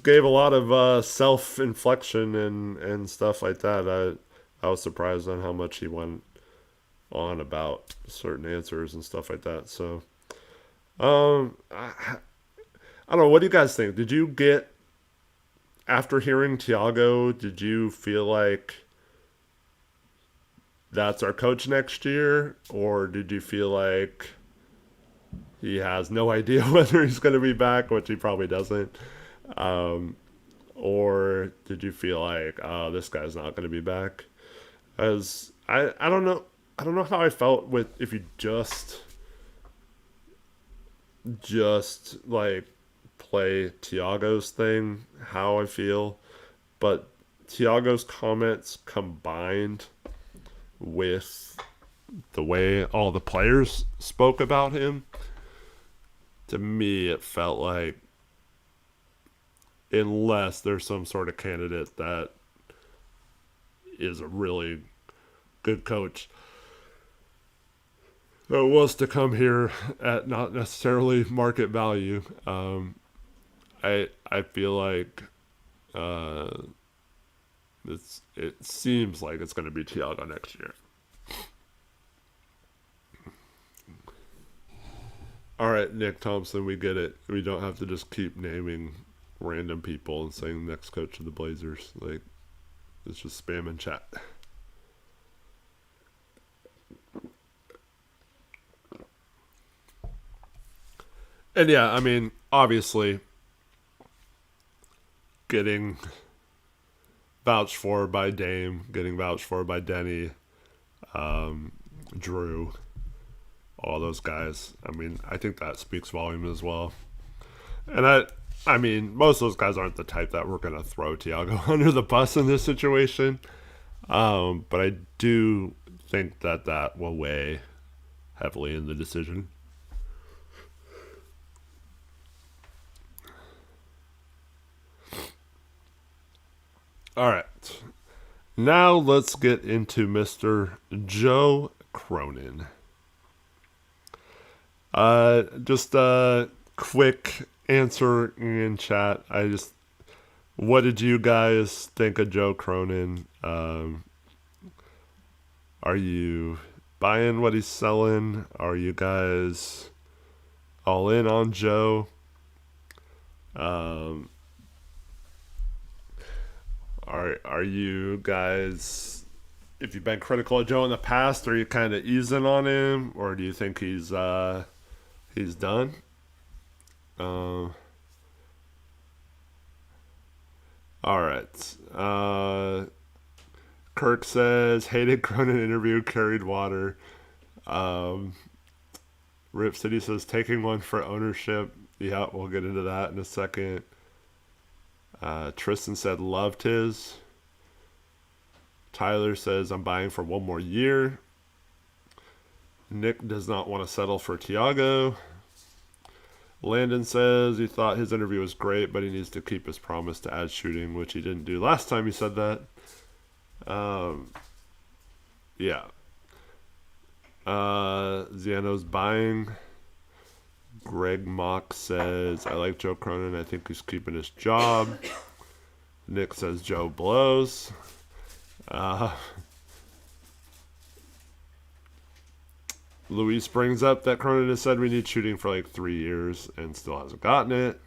gave a lot of self-inflection and stuff like that. I was surprised on how much he went on about certain answers and stuff like that. So, I don't know. What do you guys think? Did you get, after hearing Thiago, did you feel like that's our coach next year? Or did you feel like he has no idea whether he's going to be back, which he probably doesn't? Or did you feel like, oh, this guy's not going to be back? As I don't know. I don't know how I felt with if you just like play Thiago's thing, how I feel. But Thiago's comments combined with the way all the players spoke about him, to me it felt like, unless there's some sort of candidate that is a really good coach that was to come here at not necessarily market value, I feel like it seems like it's going to be Thiago next year. All right, Nick Thompson, we get it. We don't have to just keep naming random people and saying next coach of the Blazers. Like, it's just spam in chat. And yeah, I mean, obviously, getting vouched for by Dame, getting vouched for by Deni, Jrue, all those guys. I mean, I think that speaks volume as well. And I mean, most of those guys aren't the type that we're going to throw Thiago under the bus in this situation. But I do think that will weigh heavily in the decision. All right. Now let's get into Mr. Joe Cronin. Just a quick answer in chat. What did you guys think of Joe Cronin? Are you buying what he's selling? Are you guys all in on Joe? Are you guys, if you've been critical of Joe in the past, are you kind of easing on him, or do you think he's done? All right. Kirk says hated Cronin interview, carried water. Rip City says taking one for ownership. Yeah, we'll get into that in a second. Tristan said loved his. Tyler says I'm buying for one more year. Nick does not want to settle for Thiago. Landon says he thought his interview was great, but he needs to keep his promise to add shooting, which he didn't do last time he said that. Yeah. Ziano's buying. Greg Mock says, I like Joe Cronin. I think he's keeping his job. Nick says Joe blows. Luis brings up that Cronin has said we need shooting for like 3 years and still hasn't gotten it.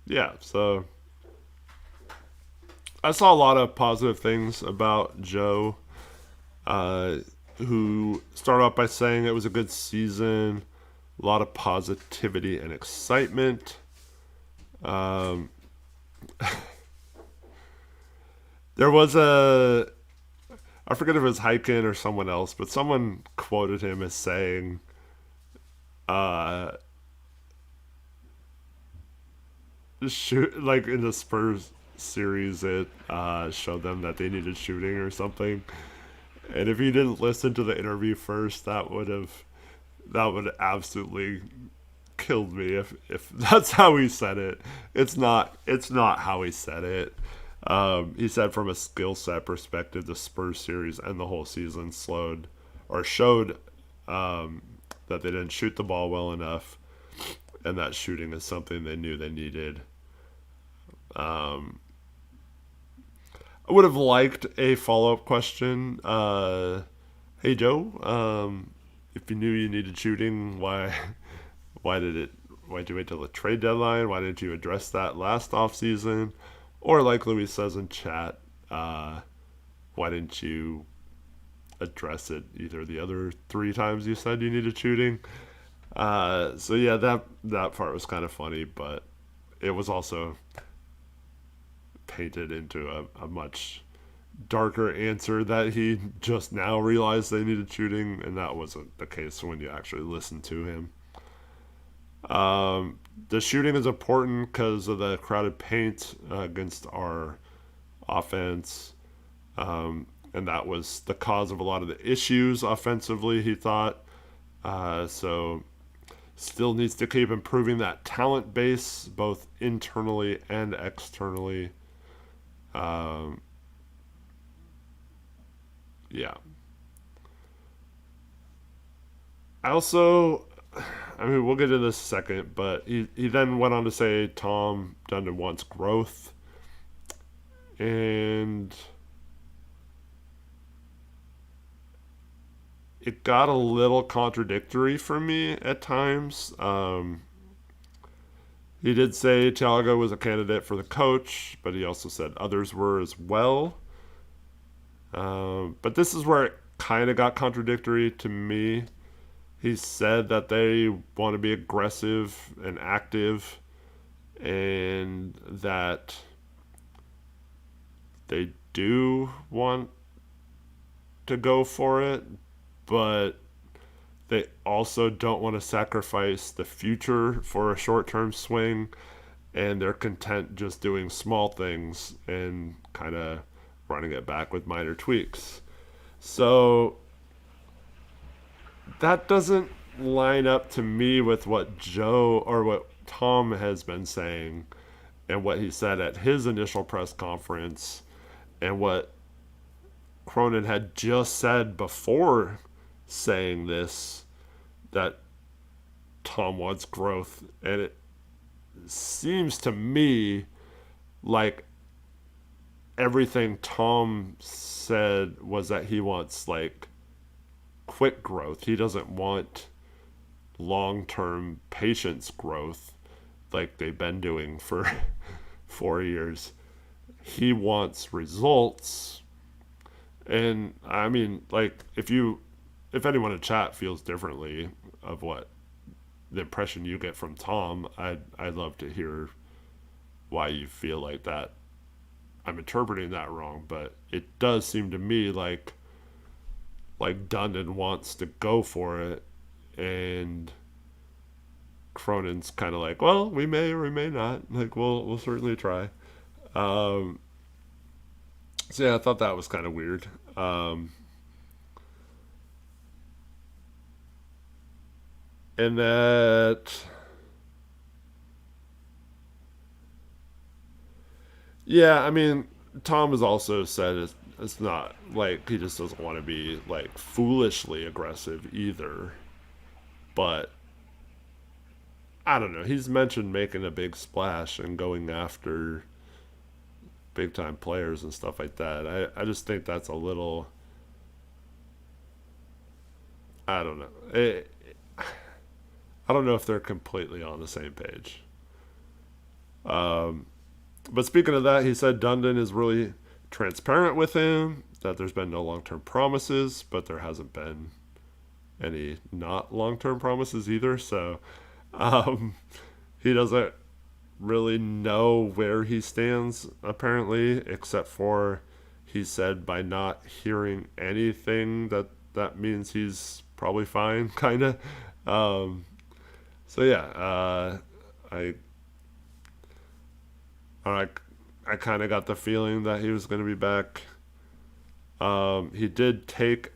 Yeah, so I saw a lot of positive things about Joe, who started off by saying it was a good season, a lot of positivity and excitement. There was I forget if it was Hyken or someone else, but someone quoted him as saying, shoot, like in the Spurs series, it showed them that they needed shooting or something. And if you didn't listen to the interview first, that would absolutely killed me if that's how he said it. It's not how he said it. He said from a skill set perspective, the Spurs series and the whole season showed that they didn't shoot the ball well enough, and that shooting is something they knew they needed. I would have liked a follow-up question. Hey Joe, if you knew you needed shooting, why did you wait till the trade deadline? Why didn't you address that last offseason? Or like Luis says in chat, why didn't you address it either the other 3 times you said you needed shooting? So yeah, that part was kind of funny, but it was also painted into a much darker answer that he just now realized they needed shooting, and that wasn't the case when you actually listened to him. The shooting is important because of the crowded paint against our offense, and that was the cause of a lot of the issues offensively, he thought. So still needs to keep improving that talent base, both internally and externally. Yeah. I mean, we'll get into this second, but he then went on to say Tom Dundon wants growth. And it got a little contradictory for me at times. He did say Thiago was a candidate for the coach, but he also said others were as well. But this is where it kind of got contradictory to me. He said that they want to be aggressive and active, and that they do want to go for it, but they also don't want to sacrifice the future for a short-term swing, and they're content just doing small things and kind of running it back with minor tweaks. So that doesn't line up to me with what Joe or what Tom has been saying and what he said at his initial press conference and what Cronin had just said before saying this, that Tom wants growth. And it seems to me like everything Tom said was that he wants like quick growth. He doesn't want long-term patience growth like they've been doing for 4 years. He wants results. And I mean, like, if anyone in chat feels differently of what the impression you get from Tom, I'd love to hear why you feel like that. I'm interpreting that wrong, but it does seem to me like Dundon wants to go for it, and Cronin's kind of like, well, we may or we may not. Like, we'll certainly try. So yeah, I thought that was kind of weird. And that, yeah, I mean, Tom has also said it's not like he just doesn't want to be like foolishly aggressive either. But I don't know. He's mentioned making a big splash and going after big time players and stuff like that. I just think that's a little. I don't know. I don't know if they're completely on the same page. Um, but speaking of that, he said Dundon is really transparent with him, that there's been no long term promises, but there hasn't been any not long term promises either. So um, he doesn't really know where he stands, apparently, except for he said by not hearing anything that means he's probably fine, kind of. Um, so yeah, I I I kind of got the feeling that he was going to be back. He did take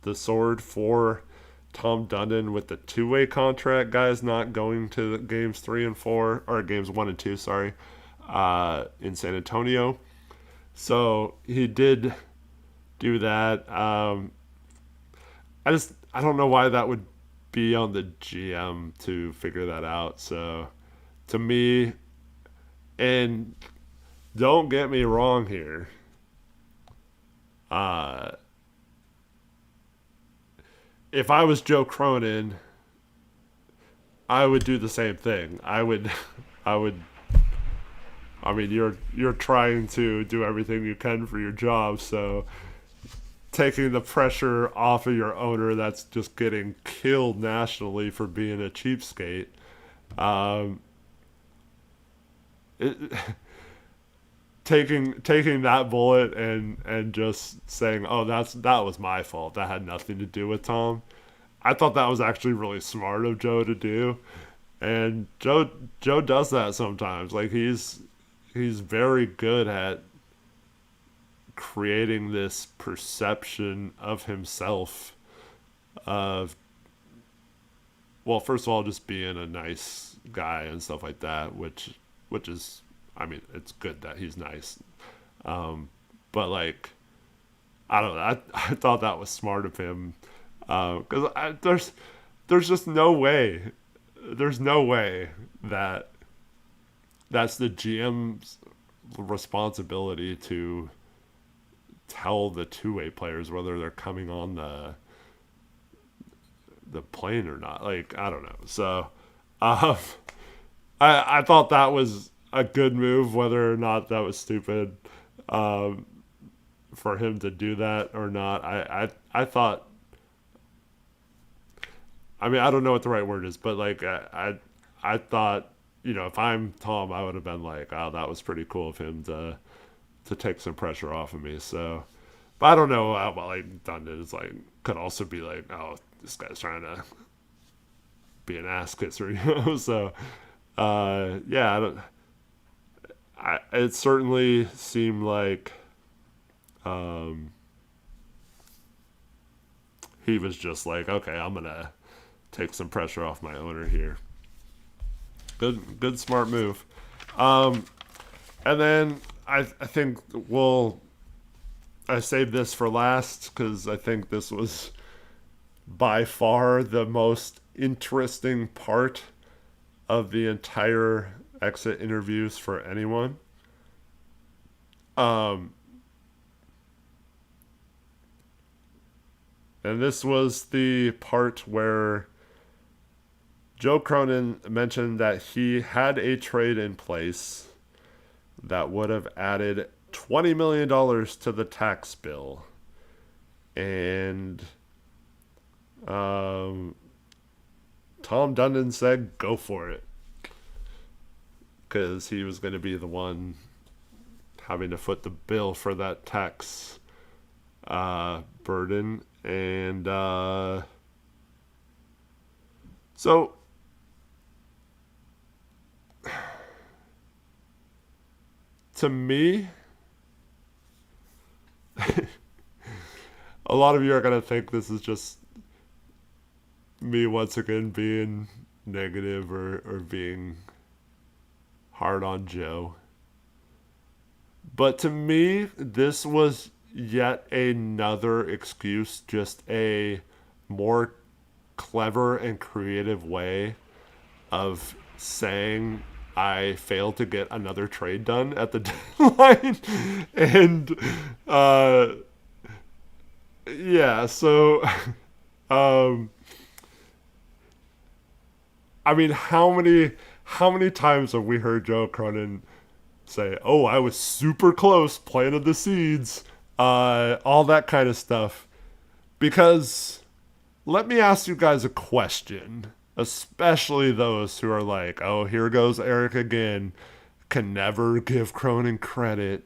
the sword for Tom Dundon with the two-way contract. Guys not going to games 3 and 4 or games 1 and 2, sorry, in San Antonio. So he did do that. I don't know why that would be on the GM to figure that out. So to me, and don't get me wrong here. Uh, if I was Joe Cronin, I would do the same thing. I would. I mean, you're trying to do everything you can for your job, so taking the pressure off of your owner that's just getting killed nationally for being a cheapskate. Um, it, taking that bullet and just saying, "Oh, that was my fault. That had nothing to do with Tom." I thought that was actually really smart of Joe to do, and Joe does that sometimes. Like he's very good at creating this perception of himself of, well, first of all, just being a nice guy and stuff like that, which is, I mean, it's good that he's nice. But like, I don't know. I thought that was smart of him, because there's just no way. There's no way that that's the GM's responsibility to tell the two-way players whether they're coming on the plane or not. Like, I don't know. So, um, I thought that was a good move, whether or not that was stupid, um, for him to do that or not. I thought. I mean, I don't know what the right word is, but like I thought, if I'm Tom, I would have been like, "Oh, that was pretty cool of him to take some pressure off of me." So, but I don't know how well like Dundon is like, could also be like, "Oh, this guy's trying to be an ass kisser," So, yeah, it certainly seemed like he was just like, "Okay, I'm gonna take some pressure off my owner here." Good, smart move. Um, and then I think I saved this for last because I think this was by far the most interesting part of the entire exit interviews for anyone. Um, and this was the part where Joe Cronin mentioned that he had a trade in place that would have added $20 million to the tax bill. And Tom Dundon said, go for it. Because he was going to be the one having to foot the bill for that tax burden. And so to me, a lot of you are going to think this is just me once again being negative or being hard on Joe. But to me, this was yet another excuse, just a more clever and creative way of saying I failed to get another trade done at the deadline. And yeah, so um I mean how many times have we heard Joe Cronin say, "Oh, I was super close, planted the seeds," all that kind of stuff. Because let me ask you guys a question, especially those who are like, "Oh, here goes Eric again," can never give Cronin credit.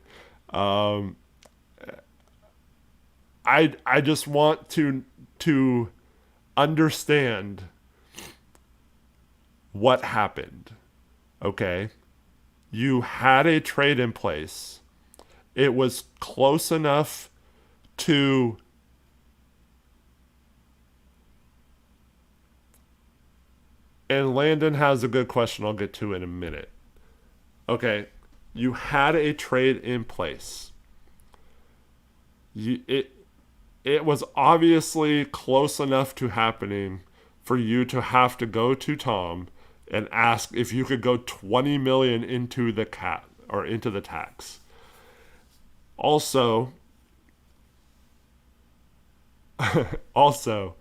Um, I just want to understand what happened. Okay, you had a trade in place. It was close enough to and Landon has a good question I'll get to in a minute. Okay, you had a trade in place. You, it was obviously close enough to happening for you to have to go to Tom and ask if you could go 20 million into the cap or into the tax. Also, also,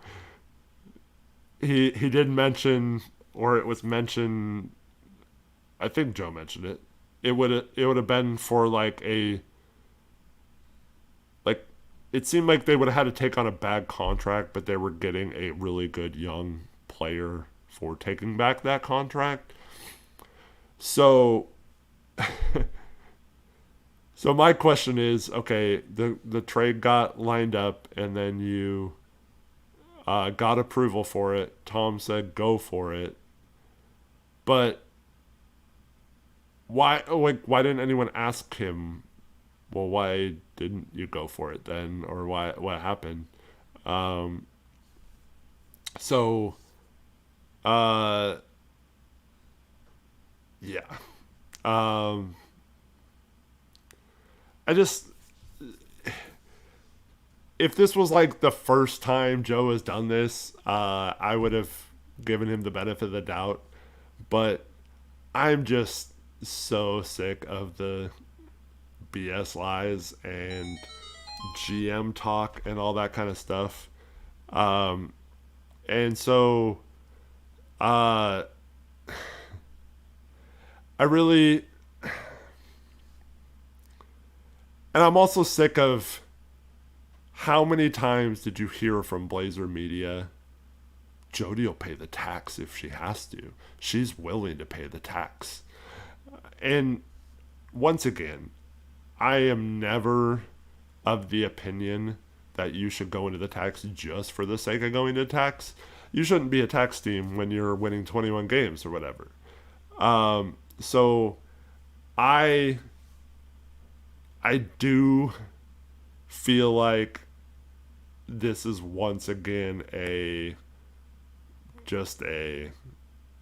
he did mention, or it was mentioned, I think Joe mentioned it. It would have been for like it seemed like they would have had to take on a bad contract, but they were getting a really good young player for taking back that contract. So so my question is, okay, the trade got lined up, and then you got approval for it. Tom said go for it, but why didn't anyone ask him? Well, why didn't you go for it then, or why what happened? Um, so uh, yeah, um, I just if this was like the first time Joe has done this, I would have given him the benefit of the doubt. But I'm just so sick of the BS lies and GM talk and all that kind of stuff. Um, and so uh, I really, and I'm also sick of how many times did you hear from Blazer Media? Jody will pay the tax if she has to. She's willing to pay the tax. And once again, I am never of the opinion that you should go into the tax just for the sake of going to tax. You shouldn't be a tax team when you're winning 21 games or whatever. So I do feel like this is once again just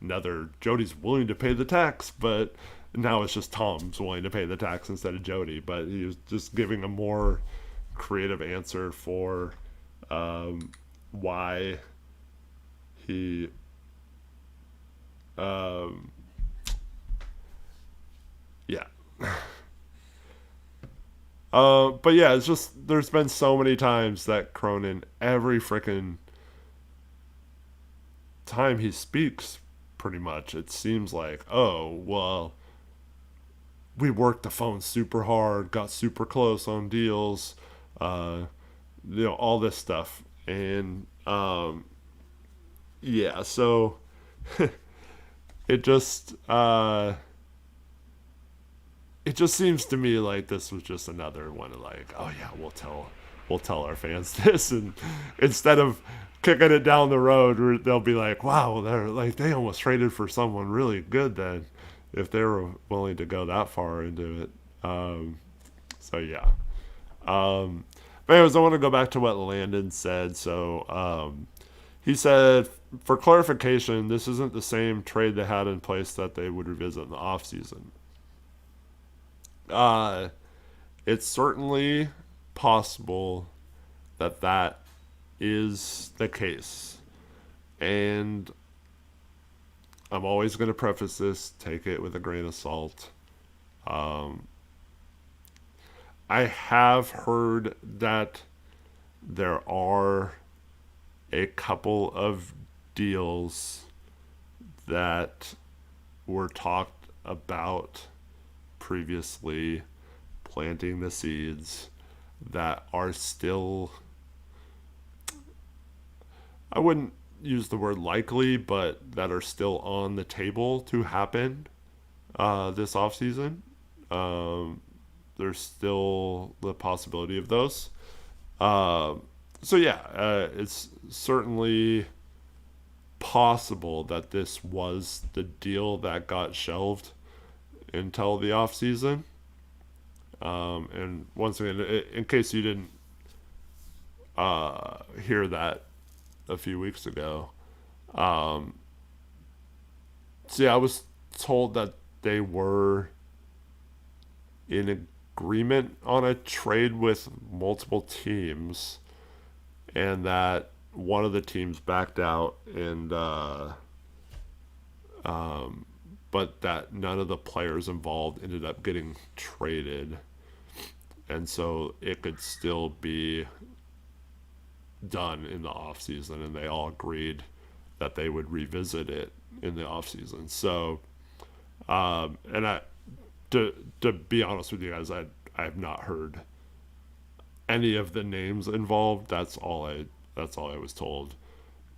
another Jody's willing to pay the tax, but now it's just Tom's willing to pay the tax instead of Jody. But he was just giving a more creative answer for why he yeah. But yeah, it's just there's been so many times that Cronin, every freaking time he speaks, pretty much it seems like, oh well, we worked the phone super hard, got super close on deals, uh, all this stuff, and yeah, so it just it just seems to me like this was just another one of like, oh yeah, we'll tell our fans this, and instead of kicking it down the road, they'll be like, wow, they're like they almost traded for someone really good then, if they were willing to go that far into it. So yeah. But anyways, I want to go back to what Landon said. So he said for clarification, this isn't the same trade they had in place that they would revisit in the offseason. It's certainly possible that that is the case. And I'm always going to preface this, take it with a grain of salt. I have heard that there are a couple of deals that were talked about previously, planting the seeds that are still, I wouldn't use the word likely, but that are still on the table to happen this offseason. There's still the possibility of those. So yeah, it's certainly possible that this was the deal that got shelved until the offseason. And once again, in case you didn't hear that a few weeks ago, so yeah, I was told that they were in agreement on a trade with multiple teams, and that one of the teams backed out, and but that none of the players involved ended up getting traded, and so it could still be done in the offseason, and they all agreed that they would revisit it in the offseason. So, and to be honest with you guys, I have not heard any of the names involved. That's all I was told,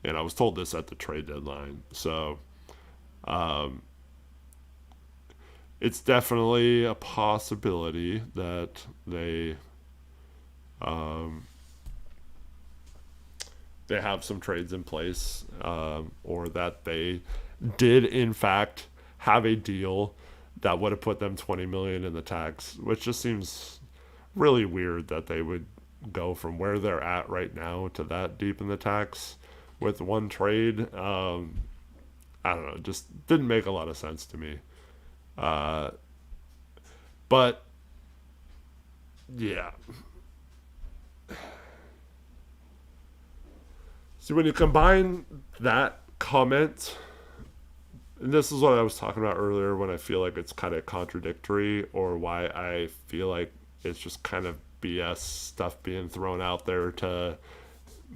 and I was told this at the trade deadline. So, it's definitely a possibility that they have some trades in place, or that they did in fact have a deal that would have put them $20 million in the tax, which just seems really weird that they would go from where they're at right now to that deep in the tax with one trade. I don't know, just didn't make a lot of sense to me. But yeah. See, when you combine that comment, and this is what I was talking about earlier, when I feel like it's kind of contradictory, or why I feel like it's just kind of BS stuff being thrown out there to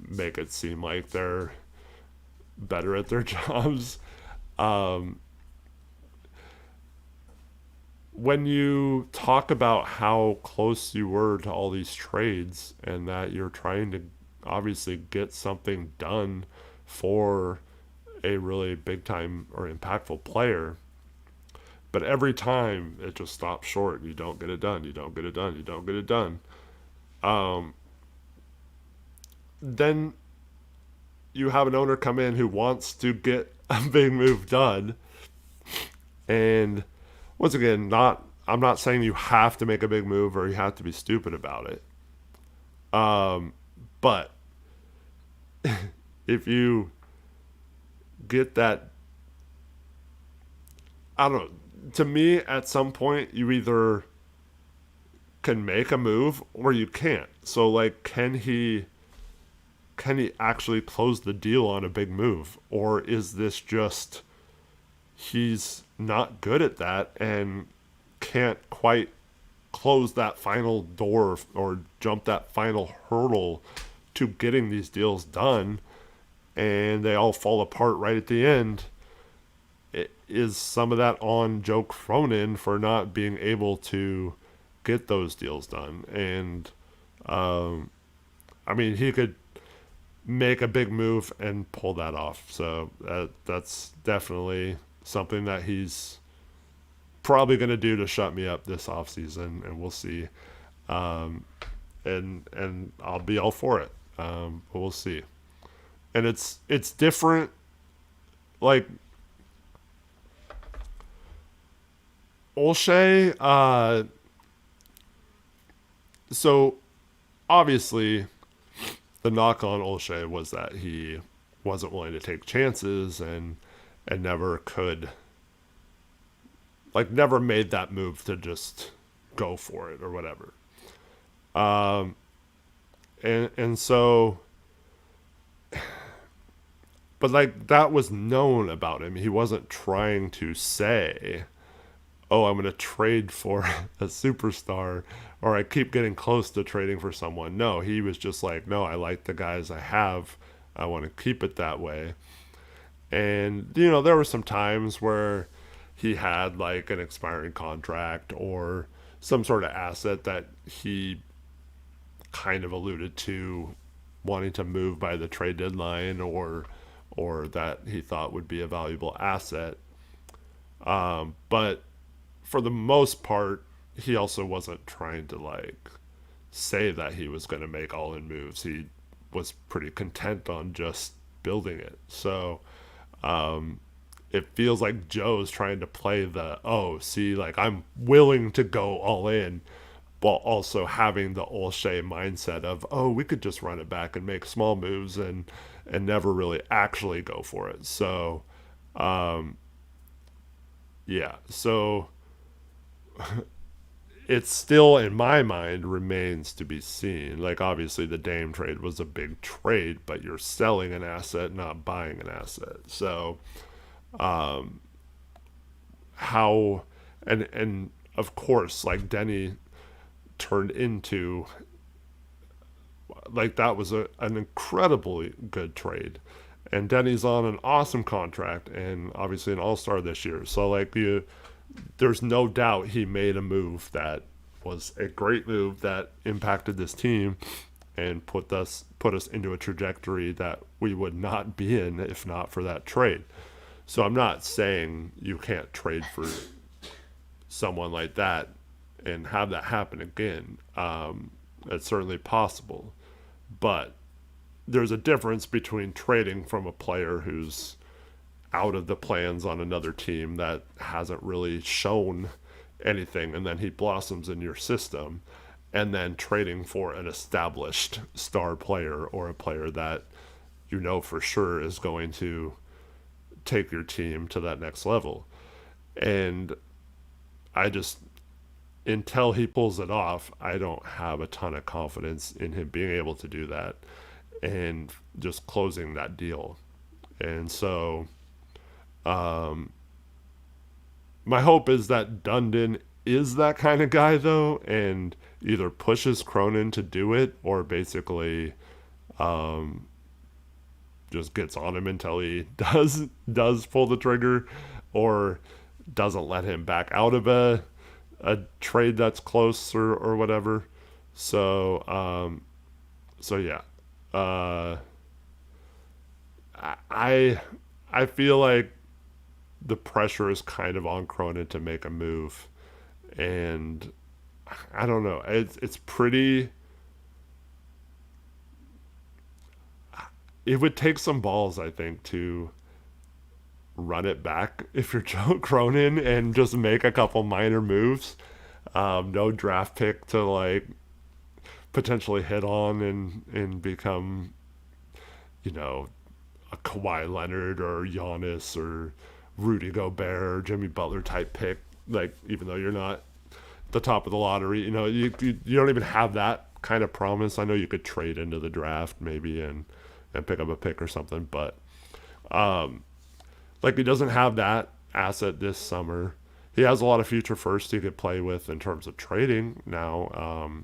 make it seem like they're better at their jobs. When you talk about how close you were to all these trades, and that you're trying to obviously get something done for a really big time or impactful player, but every time it just stops short. You don't get it done. You don't get it done. You don't get it done. Then you have an owner come in who wants to get a big move done. And once again, I'm not saying you have to make a big move or you have to be stupid about it. But if you get that, I don't know, to me, at some point, you either can make a move or you can't. So, like, can he actually close the deal on a big move? Or is this just he's not good at that and can't quite close that final door or jump that final hurdle to getting these deals done, and they all fall apart right at the end? Is some of that on Joe Cronin for not being able to get those deals done? And I mean, he could make a big move and pull that off. So that's definitely something that he's probably going to do to shut me up this offseason, and we'll see. And I'll be all for it. But we'll see. And it's different. Like, Olshey, so obviously the knock on Olshey was that he wasn't willing to take chances and never could, like, never made that move to just go for it or whatever. And so, but like, that was known about him. He wasn't trying to say, oh, I'm going to trade for a superstar, or I keep getting close to trading for someone. No, he was just like, no, I like the guys I have. I want to keep it that way. And, there were some times where he had like an expiring contract or some sort of asset that he kind of alluded to wanting to move by the trade deadline, or that he thought would be a valuable asset. But for the most part, he also wasn't trying to like say that he was going to make all in moves. He was pretty content on just building it. So it feels like Joe's trying to play the, oh, see, like, I'm willing to go all in, while also having the Olshey mindset of, oh, we could just run it back and make small moves and never really actually go for it. So, yeah. So it's still, in my mind, remains to be seen. Like, obviously, the Dame trade was a big trade, but you're selling an asset, not buying an asset. So, how, and of course, like, Deni turned into, like, that was an incredibly good trade, and Deni's on an awesome contract and obviously an all-star this year. So like, there's no doubt he made a move that was a great move that impacted this team and put us into a trajectory that we would not be in if not for that trade. So I'm not saying you can't trade for someone like that and have that happen again. It's certainly possible. But there's a difference between trading from a player who's out of the plans on another team that hasn't really shown anything, and then he blossoms in your system, and then trading for an established star player or a player that you know for sure is going to take your team to that next level. And I just, until he pulls it off, I don't have a ton of confidence in him being able to do that and just closing that deal. And so my hope is that Dundon is that kind of guy, though, and either pushes Cronin to do it or basically just gets on him until he does pull the trigger, or doesn't let him back out of a trade that's close or whatever. So yeah. I feel like the pressure is kind of on Cronin to make a move, and I don't know. It's pretty. It would take some balls, I think, to run it back if you're Joe Cronin and just make a couple minor moves. No draft pick to like potentially hit on and become, a Kawhi Leonard or Giannis or Rudy Gobert or Jimmy Butler type pick. Like, even though you're not the top of the lottery, you don't even have that kind of promise. I know you could trade into the draft maybe and pick up a pick or something, but like, he doesn't have that asset this summer. He has a lot of future firsts he could play with in terms of trading now,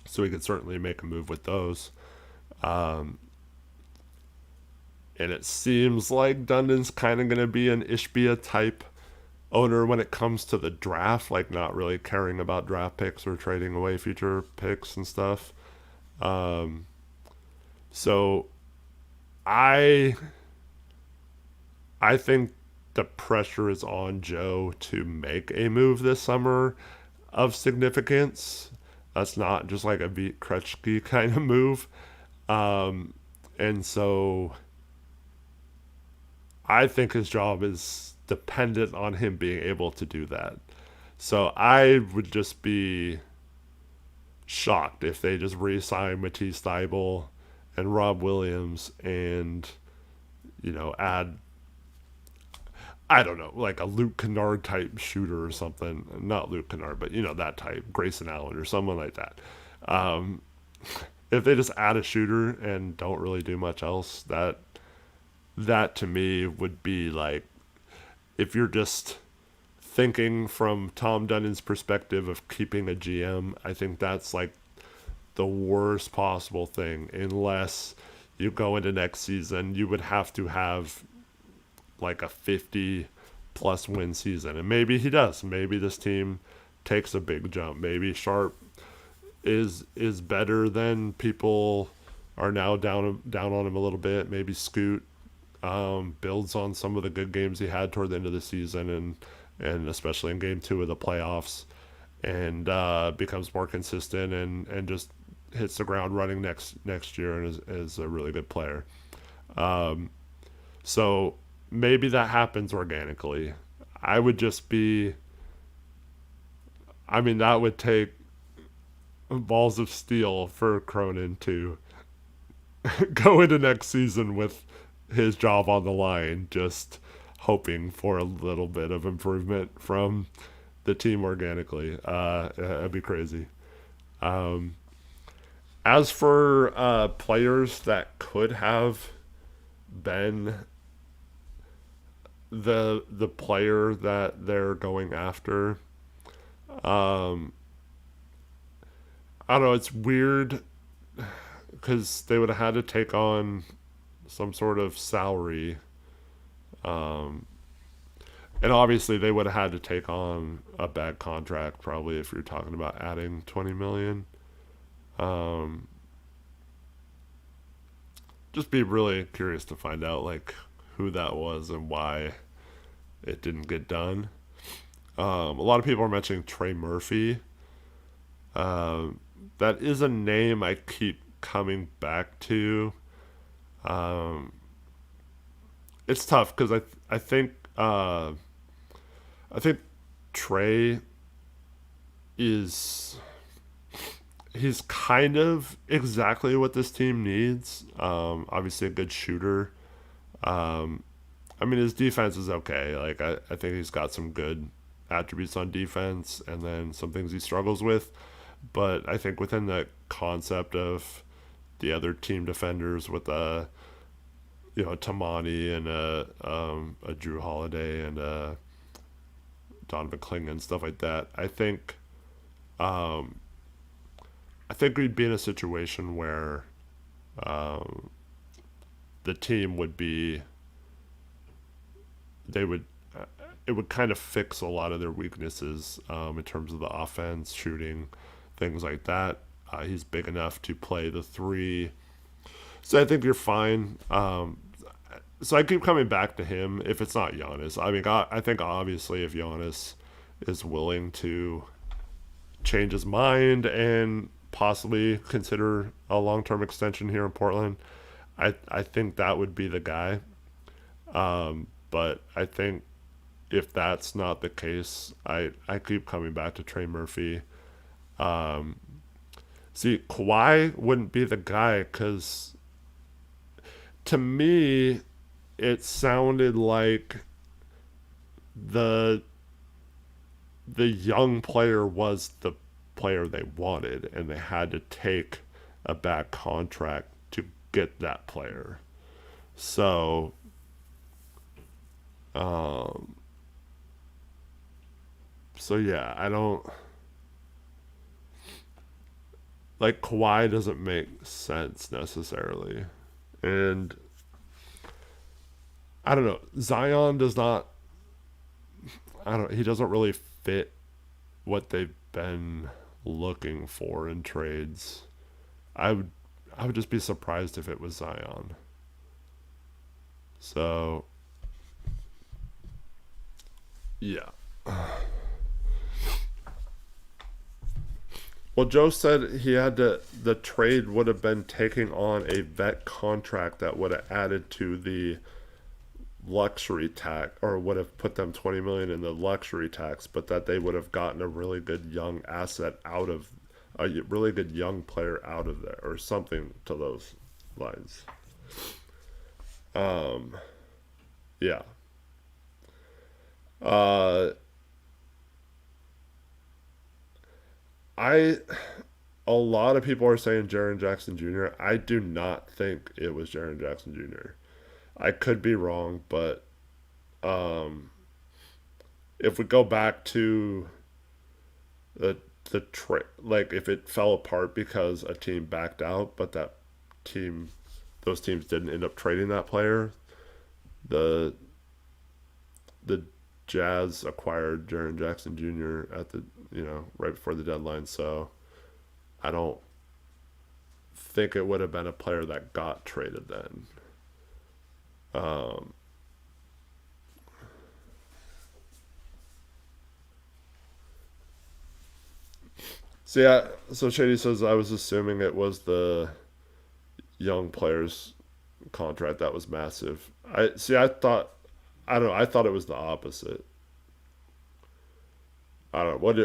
so he could certainly make a move with those. And it seems like Dundon's kind of going to be an Ishbia type owner when it comes to the draft, like not really caring about draft picks or trading away future picks and stuff. So I think the pressure is on Joe to make a move this summer of significance. That's not just like a beat Kretsky kind of move. And so I think his job is dependent on him being able to do that. So I would just be shocked if they just re-sign Matisse Thybulle and Rob Williams and, add, I don't know, like a Luke Kennard type shooter or something. Not Luke Kennard, but that type, Grayson Allen or someone like that. Um, if they just add a shooter and don't really do much else, that to me would be like, if you're just thinking from Tom Dunnan's perspective of keeping a GM, I think that's like the worst possible thing. Unless you go into next season, you would have to have like a 50 plus win season, and maybe he does. Maybe this team takes a big jump. Maybe Sharpe is better than people are now down on him a little bit. Maybe Scoot builds on some of the good games he had toward the end of the season, and especially in game 2 of the playoffs, and becomes more consistent and just hits the ground running next year and is a really good player. So maybe that happens organically. I would just be, I mean, that would take balls of steel for Cronin to go into next season with his job on the line, just hoping for a little bit of improvement from the team organically. That'd be crazy. As for players that could have been the player that they're going after, I don't know, it's weird because they would have had to take on some sort of salary. And obviously they would have had to take on a bad contract probably if you're talking about adding 20 million. Just be really curious to find out like who that was and why it didn't get done. A lot of people are mentioning Trey Murphy. That is a name I keep coming back to. It's tough because I think Trey he's kind of exactly what this team needs. Obviously a good shooter. I mean, his defense is okay. Like I think he's got some good attributes on defense, and then some things he struggles with. But I think within the concept of the other team defenders with Toumani and a Jrue Holiday and Donovan Clingan and stuff like that, I think we'd be in a situation where the team would be, it would kind of fix a lot of their weaknesses in terms of the offense, shooting, things like that. He's big enough to play the 3. So I think you're fine. So I keep coming back to him if it's not Giannis. I mean, I think obviously if Giannis is willing to change his mind and possibly consider a long-term extension here in Portland, I think that would be the guy. But I think if that's not the case, I keep coming back to Trey Murphy. See, Kawhi wouldn't be the guy because to me, it sounded like the young player was the player they wanted, and they had to take a bad contract to get that player. So, yeah, I don't like Kawhi doesn't make sense necessarily, and I don't know. Zion does not. He doesn't really fit what they've been looking for in trades. I would just be surprised if it was Zion. So, yeah. Well, Joe said the trade would have been taking on a vet contract that would have added to the luxury tax, or would have put them 20 million in the luxury tax, but that they would have gotten a really good young asset out of a really good young player out of there, or something to those deadlines. Yeah. Uh, I a lot of people are saying Jaren Jackson Jr. I do not think it was Jaren Jackson Jr. I could be wrong, but um, if we go back to the like if it fell apart because a team backed out, but team those teams didn't end up trading that player, the the Jazz acquired Jaren Jackson Jr. at the right before the deadline, so I don't think it would have been a player that got traded then. Um, so Shady says I was assuming it was the young players contract that was massive. I don't know. I thought it was the opposite. I don't know. What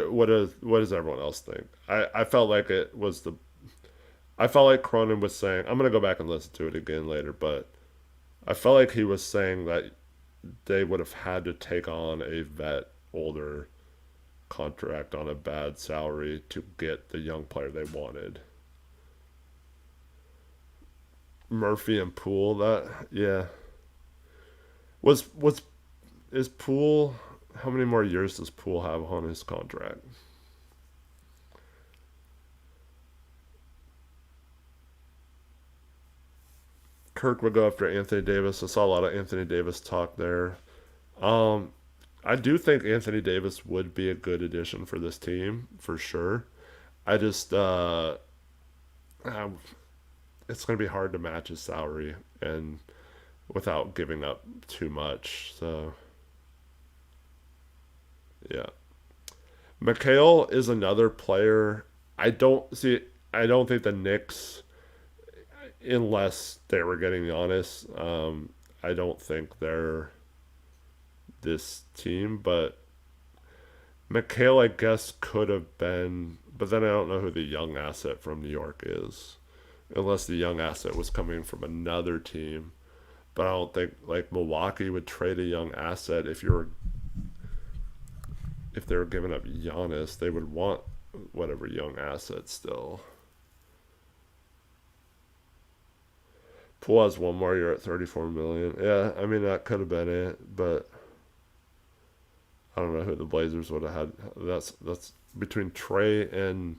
does everyone else think? I felt like it was the. I felt like Cronin was saying. I'm gonna go back and listen to it again later, but I felt like he was saying that they would have had to take on a older contract on a bad salary to get the young player they wanted. Murphy and Poole, that yeah. Was is Poole? How many more years does Poole have on his contract? Kirk would go after Anthony Davis. I saw a lot of Anthony Davis talk there. Um, I do think Anthony Davis would be a good addition for this team for sure. I just it's going to be hard to match his salary and without giving up too much. So yeah, McHale is another player. I don't see. I don't think the Knicks, unless they were getting honest, I don't think they're this team. But McHale, I guess, could have been. But then I don't know who the young asset from New York is, unless the young asset was coming from another team. But I don't think like Milwaukee would trade a young asset if they were giving up Giannis. They would want whatever young asset still. Poole has one more year at 34 million. Yeah, I mean that could have been it, but I don't know who the Blazers would have had. That's between Trey and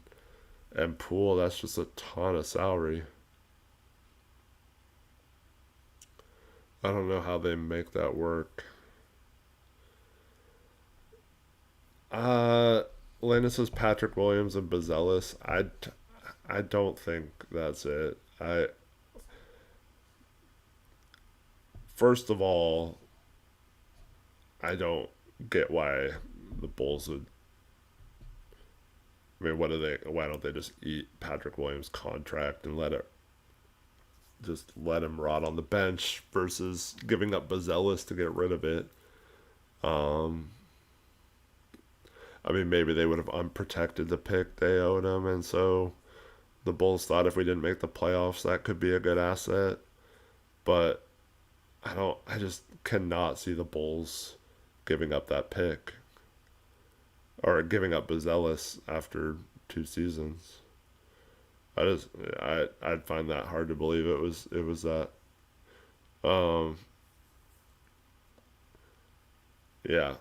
Poole. That's just a ton of salary. I don't know how they make that work. Uh, Landon says Patrick Williams and Bazelis. I don't think that's it. First of all, I don't get why the Bulls would. I mean, what do they? Why don't they just eat Patrick Williams' contract and let him rot on the bench versus giving up Bazelis to get rid of it? Um, I mean, maybe they would have unprotected the pick they owed him, and so the Bulls thought if we didn't make the playoffs, that could be a good asset. But I don't. I just cannot see the Bulls giving up that pick or giving up Bazelis after 2 seasons. I'd find that hard to believe it was that. Um, yeah,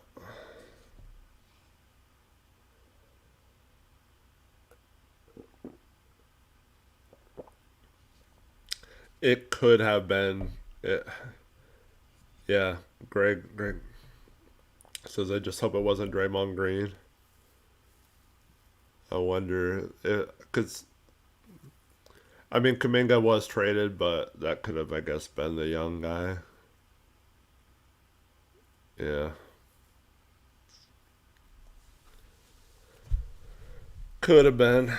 it could have been. Yeah, Greg says I just hope it wasn't Draymond Green. I wonder because I mean Kuminga was traded, but that could have I guess been the young guy. Yeah, could have been.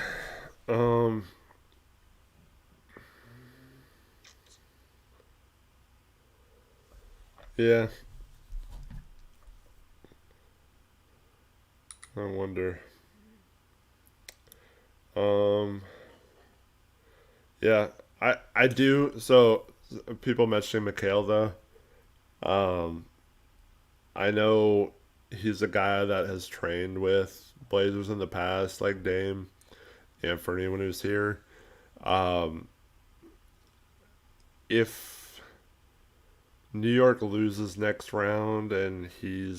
Um, yeah, I wonder. Um, yeah, I do. So people mentioning Mikhail though. Um, I know he's a guy that has trained with Blazers in the past, like Dame Anthony when he was here. Um, if New York loses next round and he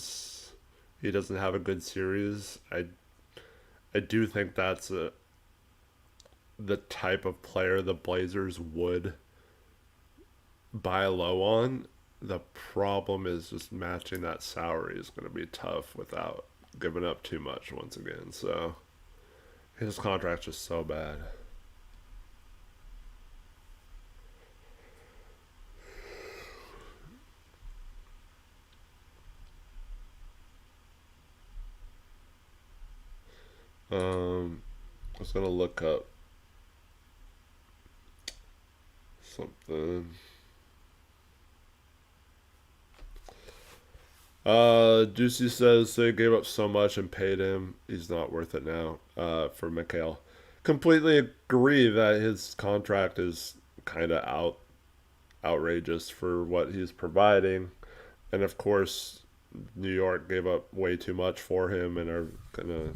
doesn't have a good series, I do think that's the type of player the Blazers would buy low on. The problem is just matching that salary is going to be tough without giving up too much once again. So his contract's just so bad. I was gonna look up something. Juicy says they gave up so much and paid him. He's not worth it now. For Mikhail, completely agree that his contract is kind of outrageous for what he's providing, and of course, New York gave up way too much for him and are gonna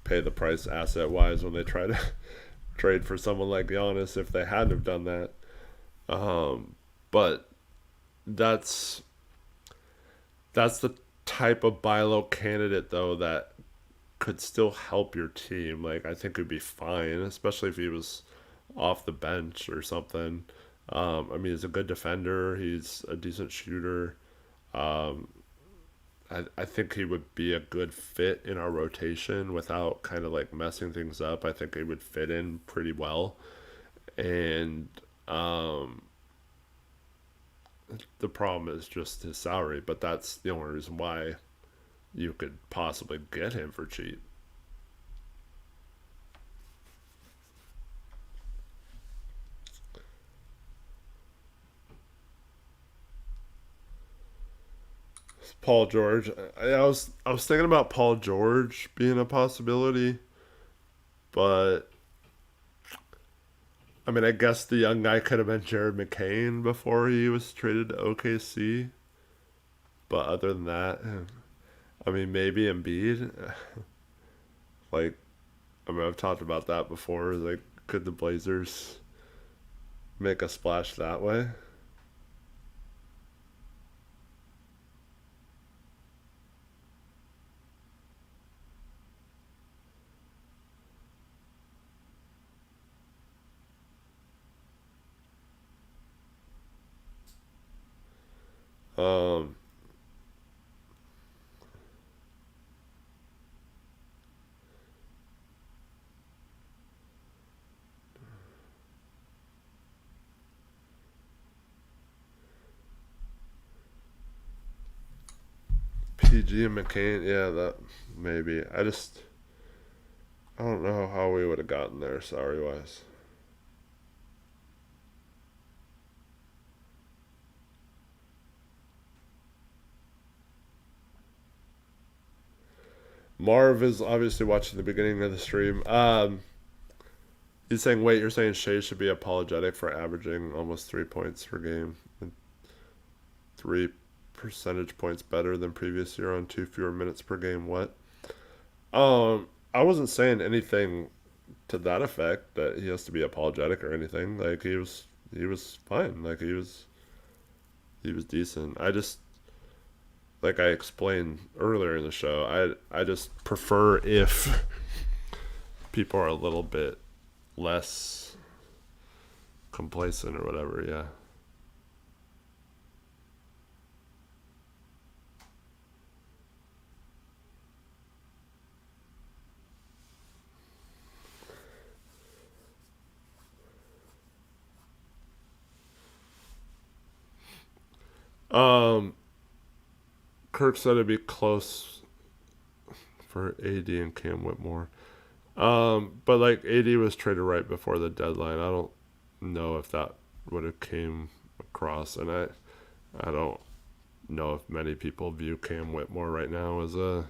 pay the price asset wise when they try to trade for someone like Giannis if they hadn't have done that. But that's that's the type of buy low candidate though that could still help your team. Like I think it'd be fine, especially if he was off the bench or something. I mean, he's a good defender. He's a decent shooter. Um, I think he would be a good fit in our rotation without kind of like messing things up. I think he would fit in pretty well. And um, the problem is just his salary, but that's the only reason why you could possibly get him for cheap. Paul George. I was thinking about Paul George being a possibility, but I mean, I guess the young guy could have been Jared McCain before he was traded to OKC. But other than that, I mean, maybe Embiid. Like, I mean, I've talked about that before. Like, could the Blazers make a splash that way? Um, PG and McCain, yeah, that maybe. I don't know how we would have gotten there, sorry wise. Marv is obviously watching the beginning of the stream. He's saying, wait, you're saying Shea should be apologetic for averaging almost 3 points per game, and 3 percentage points better than previous year on two fewer minutes per game. What? I wasn't saying anything to that effect that he has to be apologetic or anything. Like he was fine. Like he was decent. I just like I explained earlier in the show. I just prefer if people are a little bit less complacent or whatever. Yeah. Um, Kirk said it'd be close for AD and Cam Whitmore. But like AD was traded right before the deadline. I don't know if that would have came across, and I don't know if many people view Cam Whitmore right now as a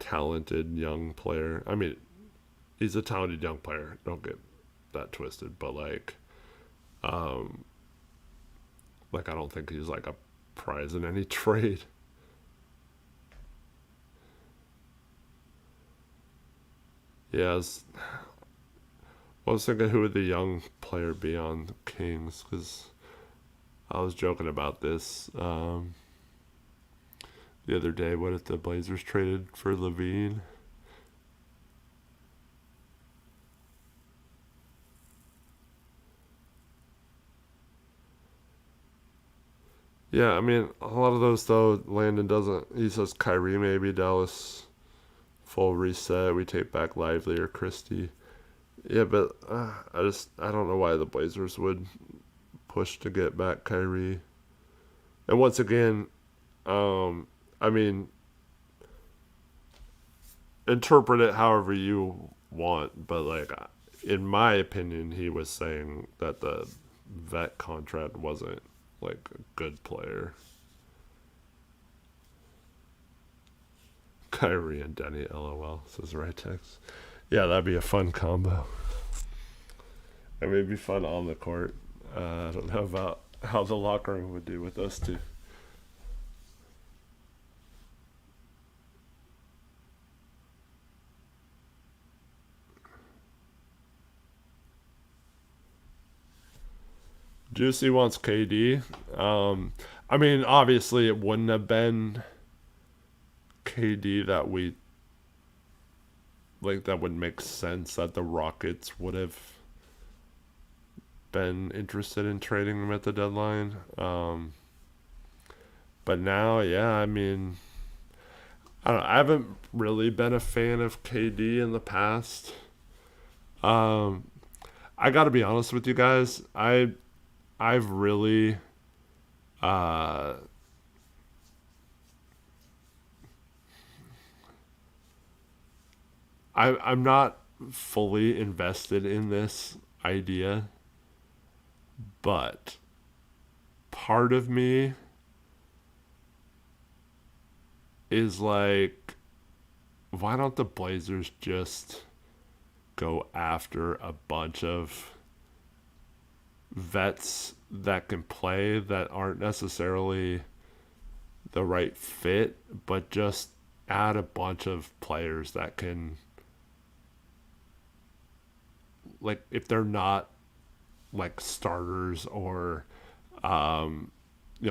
talented young player. I mean, he's a talented young player. Don't get that twisted, but like Um, like I don't think he's like a prize in any trade. Yes, I was thinking who would the young player be on the Kings because I was joking about this the other day. What if the Blazers traded for Levine? Yeah, I mean, a lot of those though, Landon doesn't. He says Kyrie maybe, Dallas full reset. We take back Lively or Christie. Yeah, but I don't know why the Blazers would push to get back Kyrie. And once again, I mean, interpret it however you want, but like, in my opinion, he was saying that the vet contract wasn't like a good player. Kyrie and Deni, lol, says Ritex. Yeah, that'd be a fun combo. It would be fun on the court. I don't know about how the locker room would do with those two. Juicy wants KD. I mean, obviously, it wouldn't have been KD that we like. That would make sense that the Rockets would have been interested in trading him at the deadline. But now, yeah, I mean, I don't know, I haven't really been a fan of KD in the past. Um, I got to be honest with you guys. I've really uh, I'm not fully invested in this idea, but part of me is like, why don't the Blazers just go after a bunch of vets that can play that aren't necessarily the right fit, but just add a bunch of players that can, like, if they're not like starters or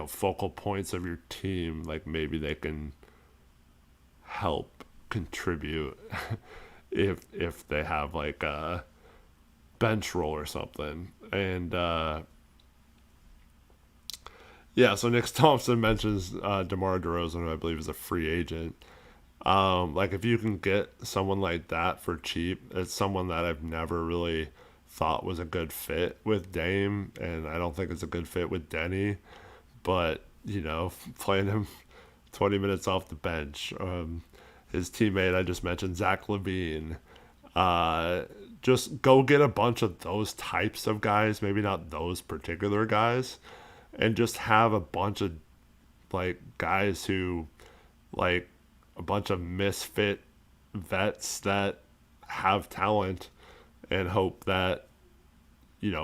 focal points of your team, like maybe they can help contribute if they have like a bench role or something. And yeah, so Nick Thompson mentions DeMar DeRozan, who I believe is a free agent. Like if you can get someone like that for cheap, it's someone that I've never really thought was a good fit with Dame, and I don't think it's a good fit with Deni. But playing him 20 minutes off the bench, his teammate I just mentioned, Zach LaVine. Uh, just go get a bunch of those types of guys, maybe not those particular guys, and just have a bunch of like guys who like a bunch of misfit vets that have talent and hope that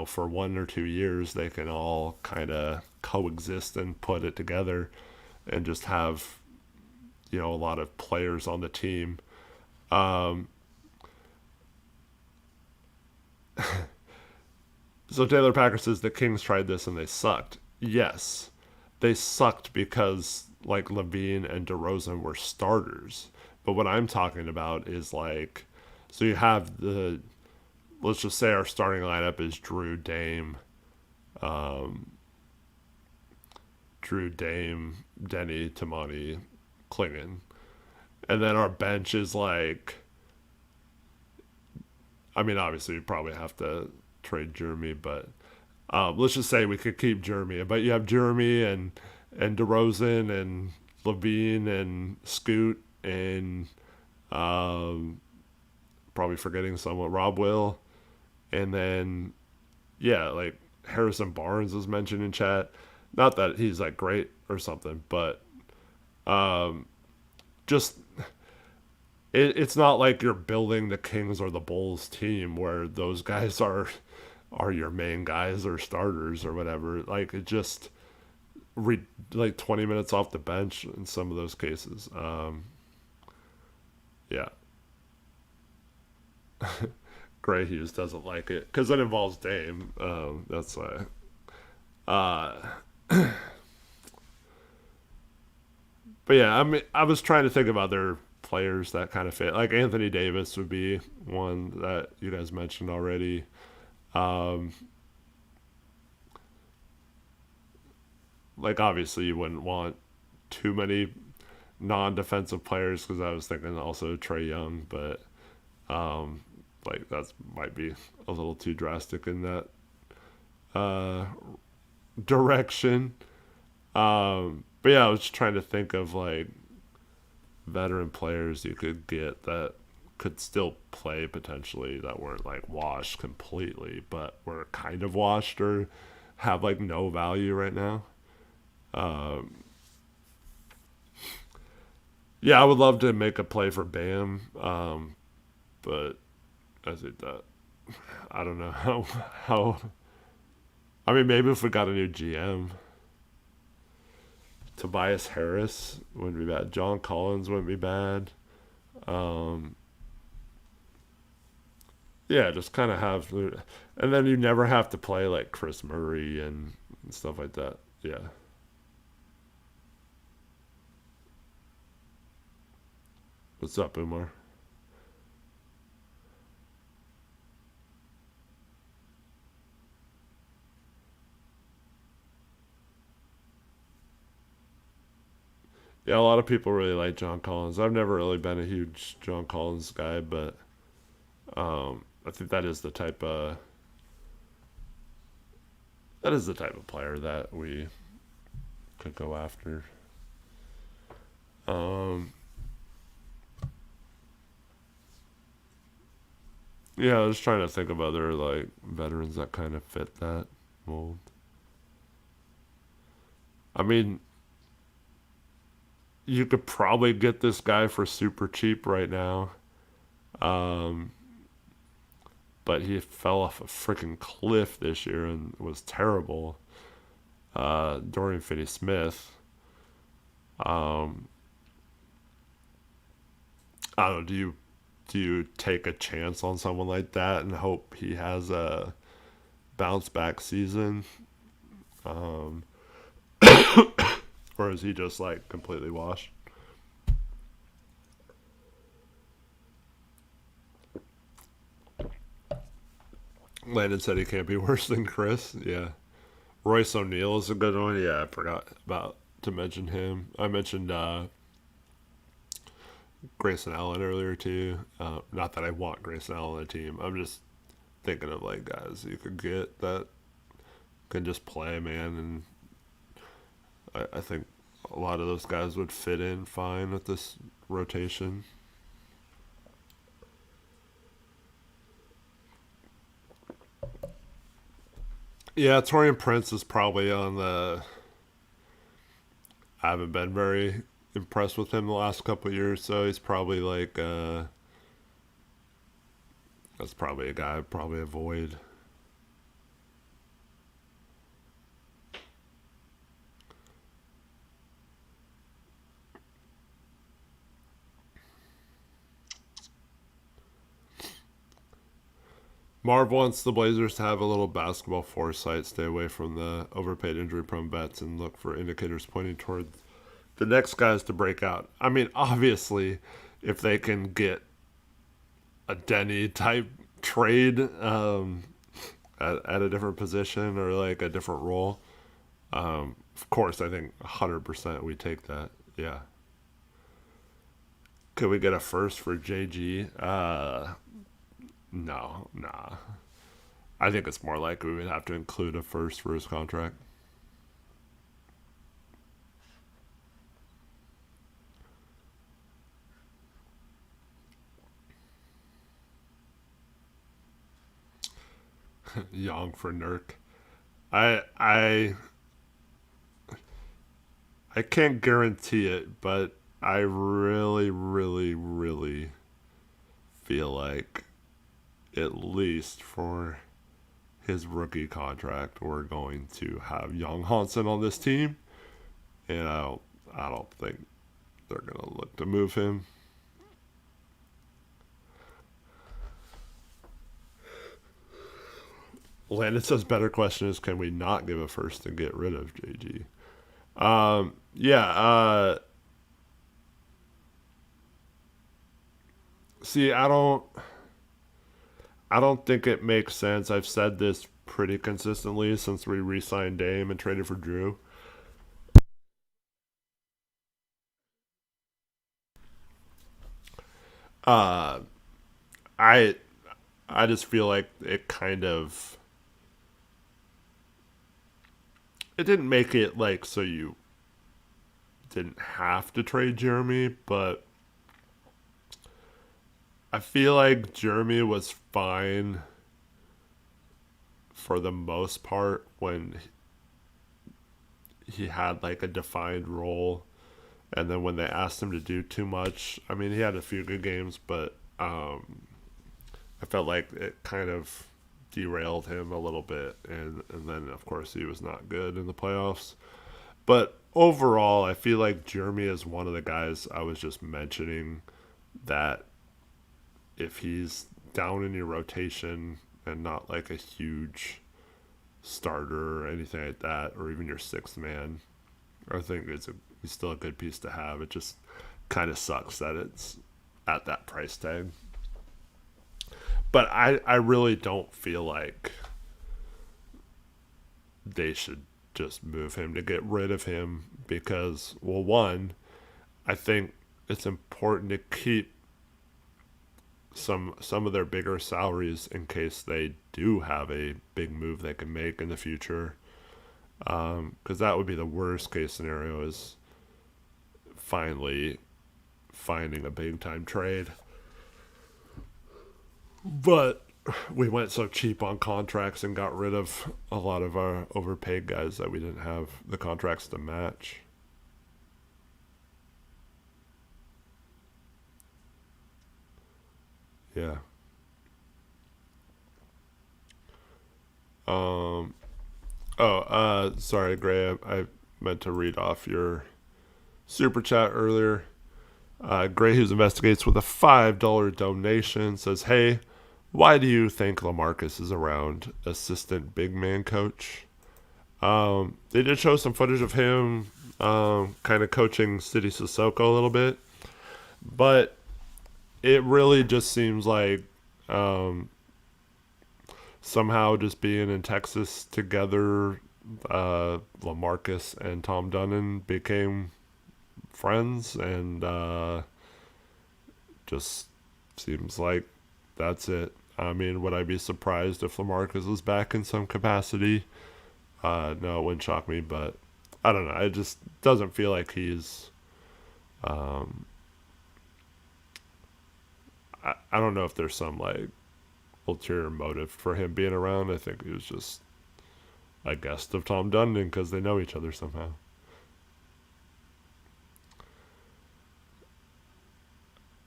for 1 or 2 years they can all kind of coexist and put it together and just have a lot of players on the team. um so Taylor Packer says the Kings tried this and they sucked. Yes, they sucked because like Levine and DeRozan were starters. But what I'm talking about is like, so you have let's just say our starting lineup is um, Deni, Toumani, Clingan, and then our bench is like, I mean, obviously you probably have to trade Jerami, but let's just say we could keep Jerami. But you have Jerami and DeRozan and Levine and Scoot and probably forgetting someone, Rob Will, and then yeah, like Harrison Barnes was mentioned in chat. Not that he's like great or something, but um, just it's not like you're building the Kings or the Bulls team where those guys are are your main guys or starters or whatever. Like it just like 20 minutes off the bench in some of those cases. Yeah. Gray Hughes doesn't like it because it involves Dame. That's why. Uh, but yeah, I mean, I was trying to think of other players that kind of fit. Like Anthony Davis would be one that you guys mentioned already. Um, like obviously you wouldn't want too many non-defensive players because I was thinking also Trae Young, but um, like that might be a little too drastic in that uh, direction. But yeah, I was just trying to think of like veteran players you could get that could still play potentially that weren't like washed completely, but were kind of washed or have like no value right now. Um, yeah, I would love to make a play for Bam, but I think that I don't know how. I mean, maybe if we got a new GM, Tobias Harris wouldn't be bad. John Collins wouldn't be bad. Um, yeah, just kind of have, and then you never have to play like Chris Murray and stuff like that. Yeah, what's up, Umar? Yeah, a lot of people really like John Collins. I've never really been a huge John Collins guy, but I think that is the type of player that we could go after. Um, yeah, I was trying to think of other like veterans that kind of fit that mold. I mean, you could probably get this guy for super cheap right now. Um, but he fell off a freaking cliff this year and was terrible. Dorian Finney-Smith. Um, I don't know. Do you take a chance on someone like that and hope he has a bounce back season, um, or is he just like completely washed? Landon said he can't be worse than Chris. Yeah, Royce O'Neal is a good one. Yeah, I forgot about to mention him. I mentioned Grayson Allen earlier too. Not that I want Grayson Allen on the team. I'm just thinking of like guys you could get that can just play, man, and I think a lot of those guys would fit in fine with this rotation. Yeah, Torian Prince is probably on the. I haven't been very impressed with him the last couple of years, so he's probably like that's probably a guy I'd probably avoid. Marv wants the Blazers to have a little basketball foresight, stay away from the overpaid injury prone bets, and look for indicators pointing toward the next guys to break out. I mean, obviously, if they can get a Deni type trade at a different position or like a different role, of course, I think 100% we take that. Yeah. Could we get a first for JG? No, nah. I think it's more likely we would have to include a first for his contract. Young for Nurk. I I can't guarantee it, but I really, really, really feel like at least for his rookie contract, we're going to have Young Hansen on this team, and I don't think they're gonna look to move him. Landon says better question is, can we not give a first and get rid of JG? Yeah. See, I don't think it makes sense. I've said this pretty consistently since we re-signed Dame and traded for Jrue. Uh, I I just feel like it didn't make it like so you didn't have to trade Jerami, but I feel like Jerami was fine for the most part when he had like a defined role, and then when they asked him to do too much, I mean, he had a few good games, but I felt like it kind of derailed him a little bit, and then of course he was not good in the playoffs. But overall, I feel like Jeremy is one of the guys I was just mentioning that if he's down in your rotation and not like a huge starter or anything like that, or even your sixth man, I think he's still a good piece to have. It just kind of sucks that it's at that price tag. But I really don't feel like they should just move him to get rid of him because, well, one, I think it's important to keep some of their bigger salaries in case they do have a big move they can make in the future. Because that would be the worst case scenario, is finally finding a big time trade. But we went so cheap on contracts and got rid of a lot of our overpaid guys that we didn't have the contracts to match. Yeah. Um. Oh. Sorry, Gray. I meant to read off your super chat earlier. Gray, who investigates with a $5 donation, says, "Hey, why do you think LaMarcus is around assistant big man coach?" They did show some footage of him kind of coaching City Sissoko a little bit, but it really just seems like somehow just being in Texas together, LaMarcus and Tom Dunnan became friends, and just seems like that's it. I mean, would I be surprised if LaMarcus was back in some capacity? No, it wouldn't shock me, but I don't know. It just doesn't feel like he's. Um, I don't know if there's some like ulterior motive for him being around. I think he was just a guest of Tom Dundon because they know each other somehow.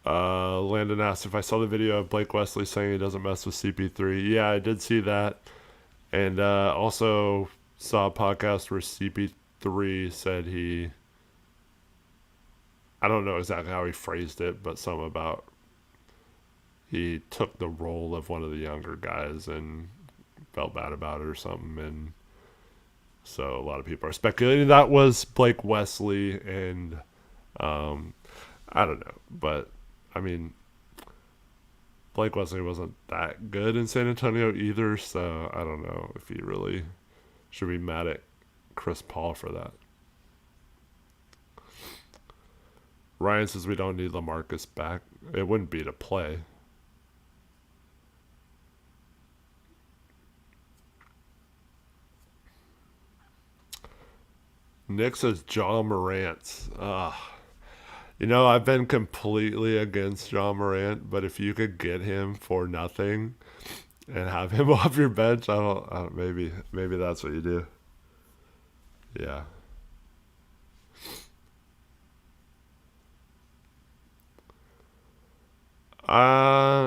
Landon asked if I saw the video of Blake Wesley saying he doesn't mess with CP3. Yeah, I did see that. And also saw a podcast where CP3 said I don't know exactly how he phrased it, but something about he took the role of one of the younger guys and felt bad about it or something. And so a lot of people are speculating that was Blake Wesley, and I don't know. But, I mean, Blake Wesley wasn't that good in San Antonio either, so I don't know if he really should be mad at Chris Paul for that. Ryan says we don't need LaMarcus back. It wouldn't be to play. Nick says John Morant. I've been completely against John Morant, but if you could get him for nothing and have him off your bench, I don't maybe that's what you do. Yeah.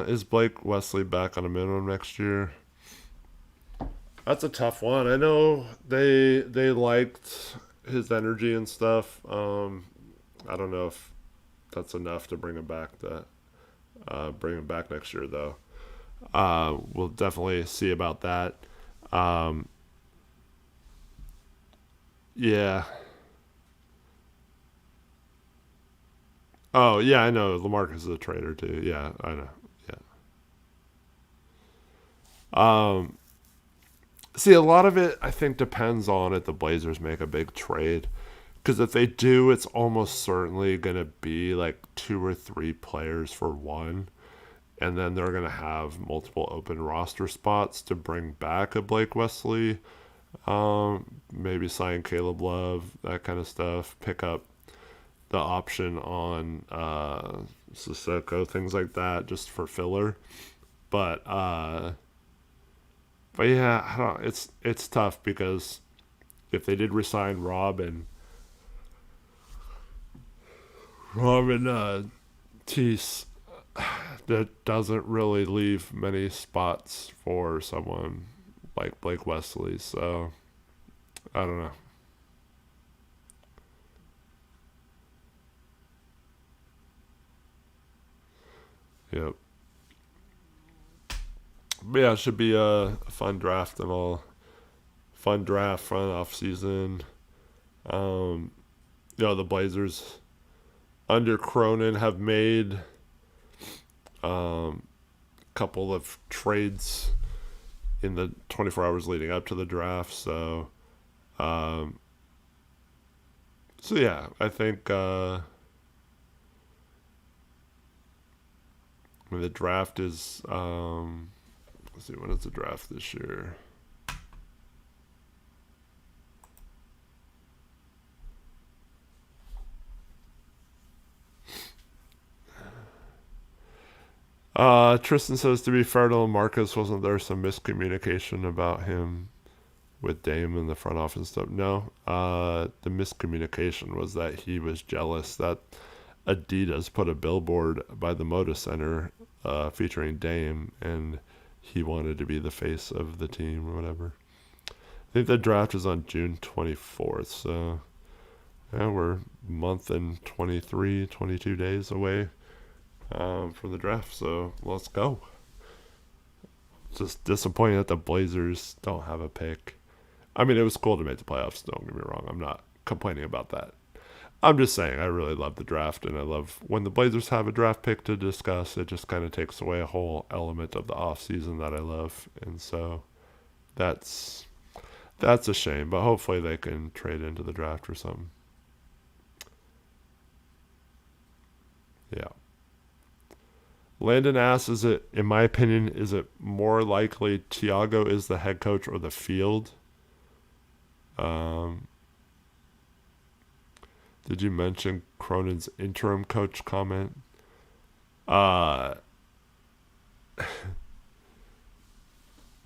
Is Blake Wesley back on a minimum next year? That's a tough one. I know they liked his energy and stuff. I don't know if that's enough to bring him back. Bring him back next year though. We'll definitely see about that. Um, yeah. Oh yeah, I know. Lamarcus is a traitor too. Yeah, I know. Yeah. See, a lot of it I think depends on if the Blazers make a big trade. Because if they do, it's almost certainly going to be like two or three players for one. And then they're going to have multiple open roster spots to bring back a Blake Wesley. Maybe sign Caleb Love, that kind of stuff. Pick up the option on Sissoko, things like that, just for filler. But yeah, I don't, it's tough because if they did resign Robin Tease, that doesn't really leave many spots for someone like Blake Wesley. So I don't know. Yep. But yeah, it should be a fun draft and all. Fun draft, fun off season. Um, the Blazers under Cronin have made couple of trades in the 24 hours leading up to the draft. Um, so yeah, I think when the draft is, let's see, when is the draft this year? Tristan says, to be fair to Marcus, wasn't there some miscommunication about him with Dame in the front office and stuff? No. The miscommunication was that he was jealous that Adidas put a billboard by the Moda Center featuring Dame, and he wanted to be the face of the team or whatever. I think the draft is on June 24th, so yeah, we're a month and 23, 22 days away from the draft, so let's go. It's just disappointing that the Blazers don't have a pick. I mean, it was cool to make the playoffs, don't get me wrong. I'm not complaining about that. I'm just saying I really love the draft, and I love when the Blazers have a draft pick to discuss. It just kind of takes away a whole element of the offseason that I love, and so that's a shame. But hopefully they can trade into the draft or something. Yeah. Landon asks, is it, in my opinion, is it more likely Thiago is the head coach or the field? Um, did you mention Cronin's interim coach comment? Uh,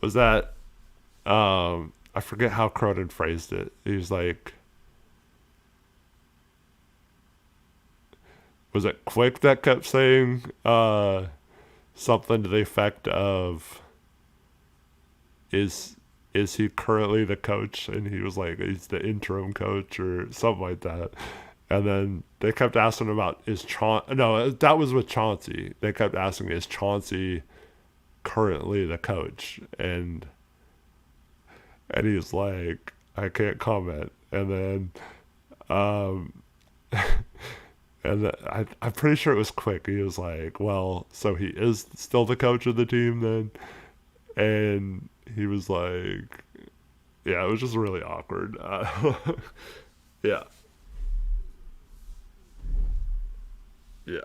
was that, I forget how Cronin phrased it. He was like, was it Quick that kept saying something to the effect of, is is he currently the coach? And he was like, he's the interim coach or something like that. And then they kept asking about, is Chauncey, no, that was with Chauncey. They kept asking, is Chauncey currently the coach? And he was like, I can't comment. And then um and I'm pretty sure it was Quick. He was like, well, so he is still the coach of the team then? And he was like, yeah, it was just really awkward. Yeah, yeah.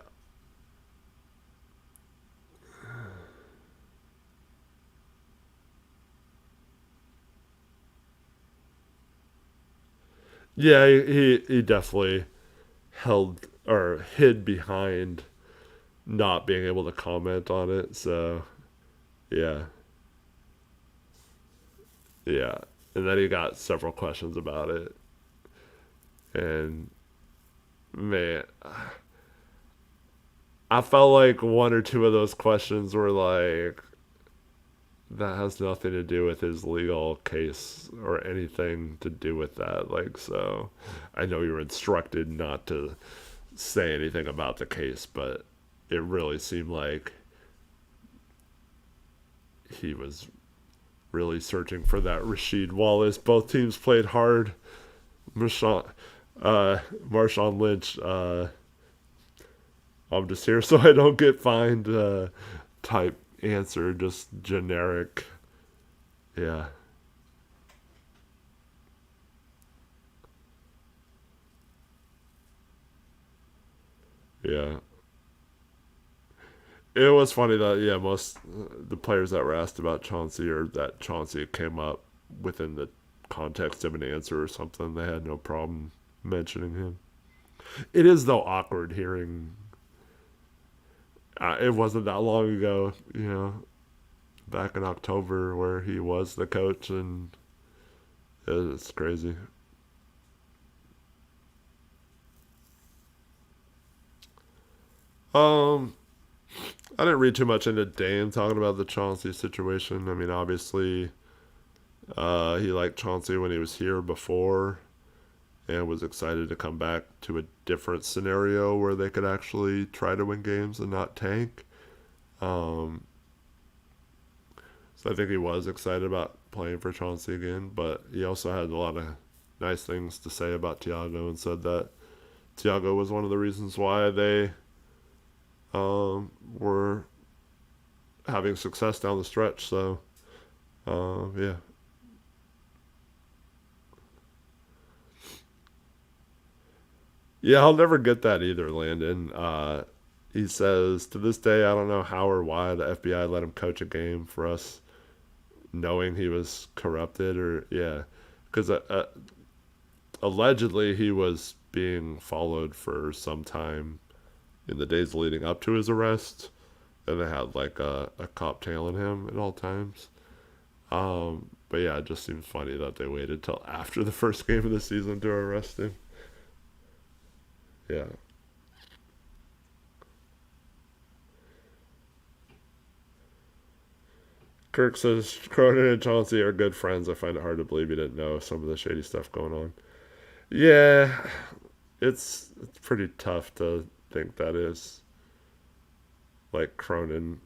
Yeah, he definitely held or hid behind not being able to comment on it. So, yeah, yeah. And then he got several questions about it. And man, I felt like one or two of those questions were like, that has nothing to do with his legal case or anything to do with that. Like, so I know you were instructed not to say anything about the case, but it really seemed like he was really searching for that Rasheed Wallace. Both teams played hard. Marshawn Lynch, I'm just here so I don't get fined type answer, just generic. Yeah. Yeah. It was funny that, yeah, most the players that were asked about Chauncey, or that Chauncey came up within the context of an answer or something, they had no problem mentioning him. It is, though, awkward hearing. It wasn't that long ago, back in October, where he was the coach, and it's crazy. Um, I didn't read too much into Dame talking about the Chauncey situation. I mean, obviously, he liked Chauncey when he was here before, and was excited to come back to a different scenario where they could actually try to win games and not tank. Um, so I think he was excited about playing for Chauncey again, but he also had a lot of nice things to say about Thiago, and said that Thiago was one of the reasons why they were having success down the stretch. So, yeah. Yeah, I'll never get that either, Landon. He says, to this day, I don't know how or why the FBI let him coach a game for us, knowing he was corrupted, or, yeah. Because allegedly he was being followed for some time in the days leading up to his arrest, and they had like a cop tailing him at all times. But yeah, it just seems funny that they waited till after the first game of the season to arrest him. Yeah. Kirk says Cronin and Chauncey are good friends. I find it hard to believe you didn't know some of the shady stuff going on. Yeah, it's pretty tough to think that is, like, Cronin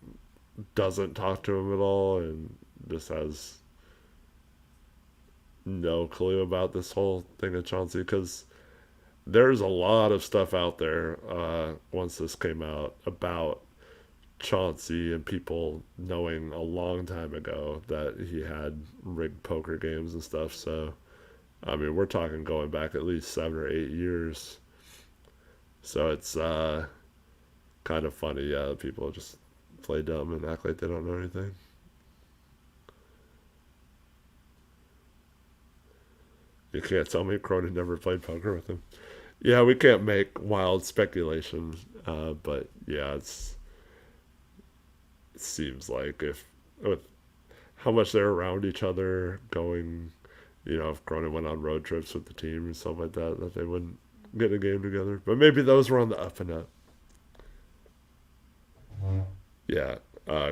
doesn't talk to him at all and just has no clue about this whole thing of Chauncey, because there's a lot of stuff out there once this came out about Chauncey, and people knowing a long time ago that he had rigged poker games and stuff. So, I mean, we're talking going back at least 7 or 8 years. So it's kind of funny. Yeah, people just play dumb and act like they don't know anything. You can't tell me Cronin never played poker with him. Yeah, we can't make wild speculation, but yeah, it seems like, if with how much they're around each other, going, if Cronin went on road trips with the team and stuff like that, that they wouldn't get a game together. But maybe those were on the up and up. Yeah,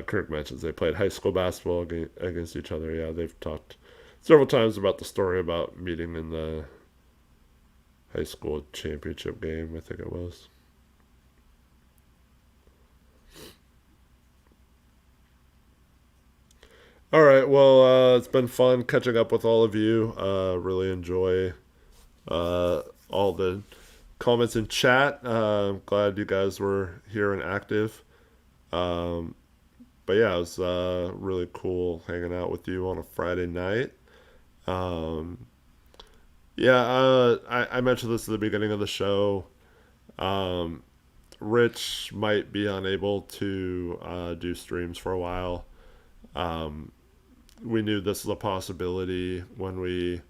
Kirk mentions they played high school basketball against each other. Yeah, they've talked several times about the story about meeting in the high school championship game, I think it was. All right, well, it's been fun catching up with all of you. Really enjoy all the comments in chat. I'm glad you guys were here and active. Um, but yeah, it was really cool hanging out with you on a Friday night. Um, yeah, I mentioned this at the beginning of the show. Um, Rich might be unable to do streams for a while. Um, we knew this was a possibility when we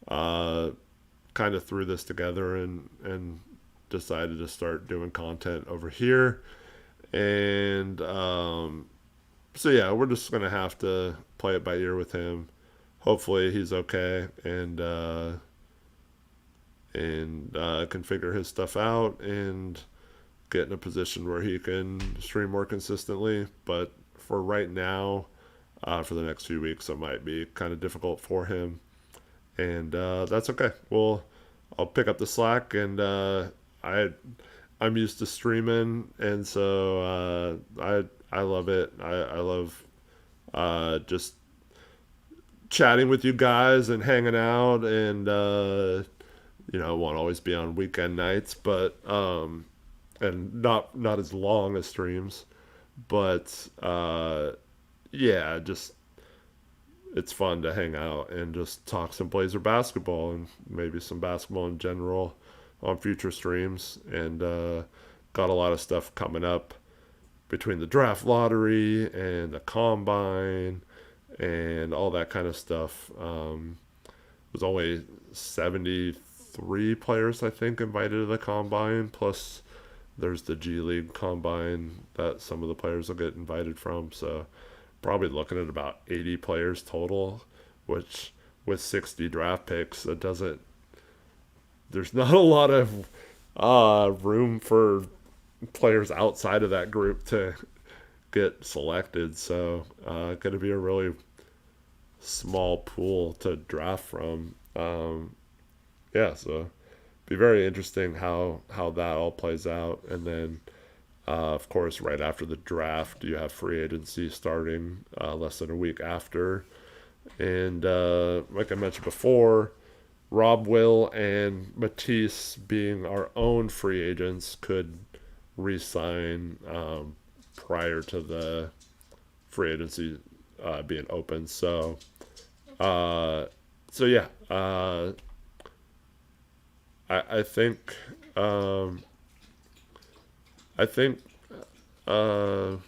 uh, kind of threw this together, and decided to start doing content over here. And so yeah, we're just gonna have to play it by ear with him. Hopefully he's okay, and can figure his stuff out and get in a position where he can stream more consistently. But for right now, for the next few weeks. So it might be kind of difficult for him, and that's okay. I'll pick up the slack, and I'm used to streaming, and so I love it. I love just chatting with you guys and hanging out, and it won't always be on weekend nights, but and not as long as streams, but yeah, just it's fun to hang out and just talk some Blazer basketball and maybe some basketball in general on future streams. And got a lot of stuff coming up between the draft lottery and the combine and all that kind of stuff. There's only 73 players, I think, invited to the combine, plus there's the G League combine that some of the players will get invited from. So probably looking at about 80 players total, which with 60 draft picks, there's not a lot of room for players outside of that group to get selected. So going to be a really small pool to draft from. Yeah, so be very interesting how that all plays out. And then of course, right after the draft, you have free agency starting less than a week after. And like I mentioned before, Rob Will and Matisse, being our own free agents, could re-sign prior to the free agency being open. So yeah, I think it'll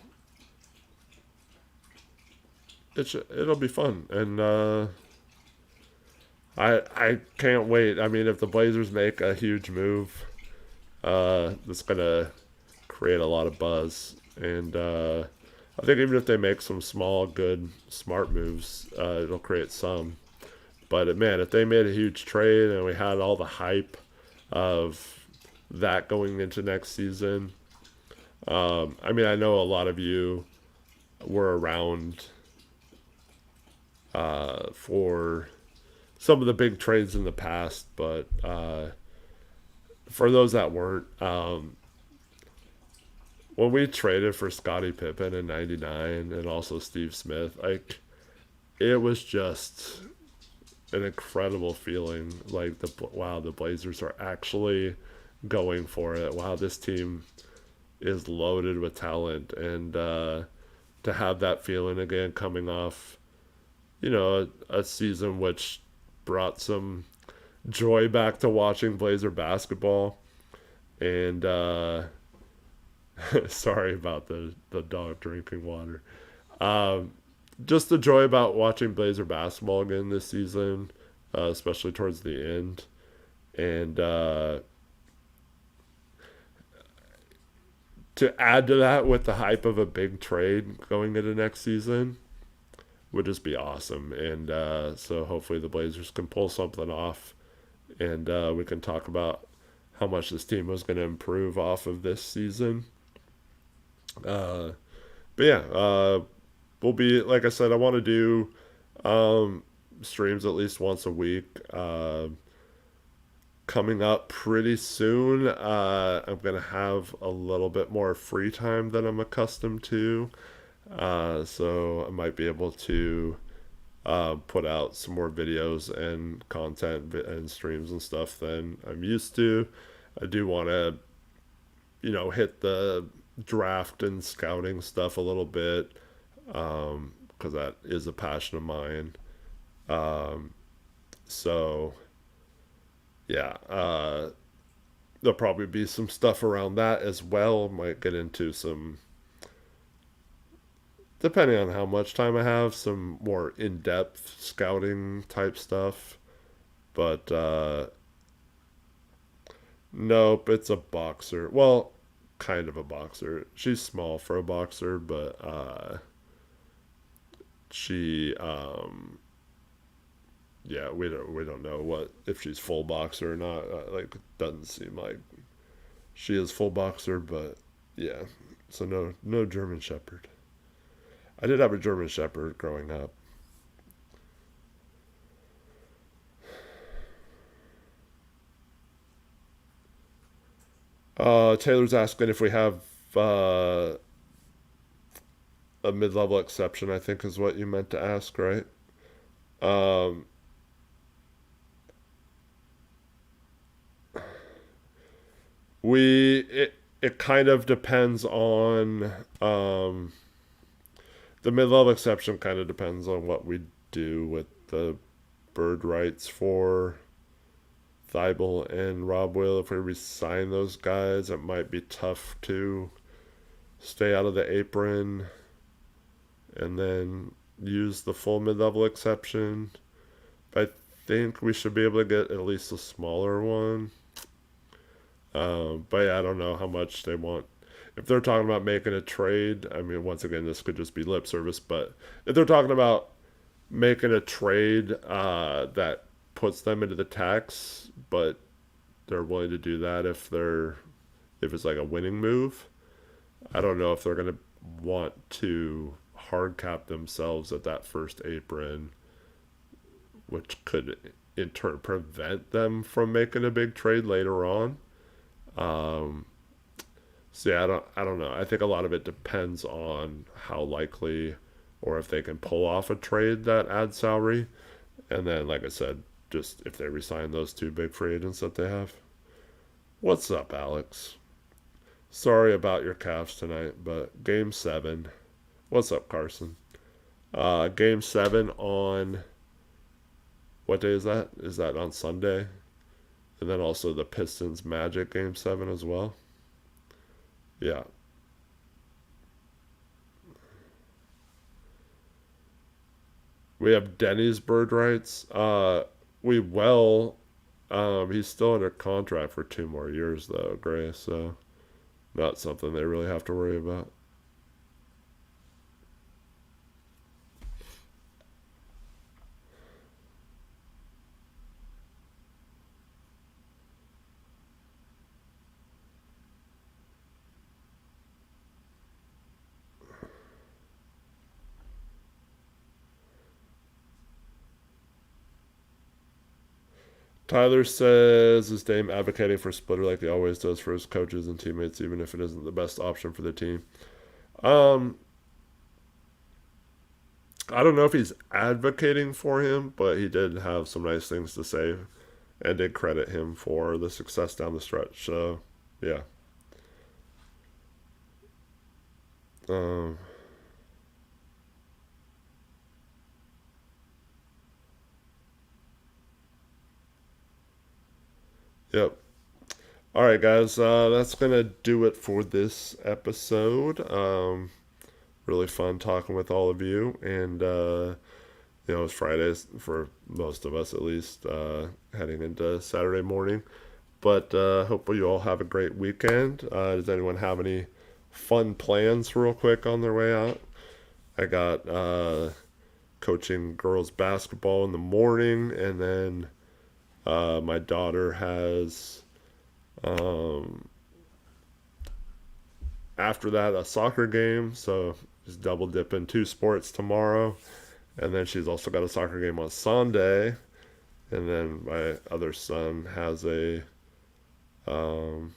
be fun, and I can't wait. I mean, if the Blazers make a huge move, that's gonna create a lot of buzz, and I think even if they make some small, good, smart moves, it'll create some. But man, if they made a huge trade and we had all the hype of that going into next season, I mean, I know a lot of you were around for some of the big trades in the past, but for those that weren't, when we traded for Scottie Pippen in '99 and also Steve Smith, like, it was just an incredible feeling. Like, wow, the Blazers are actually going for it. Wow, this team is loaded with talent, and to have that feeling again coming off, a season which brought some joy back to watching Blazer basketball. And sorry about the dog drinking water. Just the joy about watching Blazer basketball again this season, especially towards the end. And to add to that with the hype of a big trade going into next season would just be awesome. And so hopefully the Blazers can pull something off, and we can talk about how much this team was going to improve off of this season. But yeah, we'll be, like I said, I want to do streams at least once a week. Coming up pretty soon, I'm going to have a little bit more free time than I'm accustomed to. So I might be able to put out some more videos and content and streams and stuff than I'm used to. I do want to, hit the draft and scouting stuff a little bit, because that is a passion of mine. So yeah, there'll probably be some stuff around that as well. Might get into some, depending on how much time I have, some more in-depth scouting type stuff. But nope, it's a boxer. Well, kind of a boxer. She's small for a boxer, but she yeah, we don't know if she's full boxer or not. Like, it doesn't seem like she is full boxer, but yeah. So no German Shepherd. I did have a German Shepherd growing up. Taylor's asking if we have uh, a mid-level exception, I think is what you meant to ask, right? Um, it kind of depends on the mid-level exception kind of depends on what we do with the bird rights for Thybulle and Rob Will. If we resign those guys, it might be tough to stay out of the apron and then use the full mid-level exception. But I think we should be able to get at least a smaller one. But yeah, I don't know how much they want. If they're talking about making a trade, I mean, once again, this could just be lip service. But if they're talking about making a trade that puts them into the tax, but they're willing to do that if it's like a winning move, I don't know if they're gonna want to hard cap themselves at that first apron, which could in turn prevent them from making a big trade later on. Um, so yeah, I don't know. I think a lot of it depends on how likely or if they can pull off a trade that adds salary. And then, like I said, just if they resign those two big free agents that they have. What's up, Alex? Sorry about your Cavs tonight, but game 7. What's up, Carson? Game 7 on what day is that? Is that on Sunday? And then also the Pistons Magic game 7 as well. Yeah. We have Deni's bird rights. We will. He's still under contract for 2 more years though, Gray. So not something they really have to worry about. Tyler says, is Dame advocating for Splitter like he always does for his coaches and teammates, even if it isn't the best option for the team? Um, I don't know if he's advocating for him, but he did have some nice things to say and did credit him for the success down the stretch. So, yeah. Um, yep. All right, guys. That's going to do it for this episode. Really fun talking with all of you. And, it's Fridays for most of us, at least, heading into Saturday morning. But hopefully you all have a great weekend. Does anyone have any fun plans real quick on their way out? I got coaching girls basketball in the morning, and then my daughter has after that a soccer game, so just double dipping 2 sports tomorrow, and then she's also got a soccer game on Sunday, and then my other son um,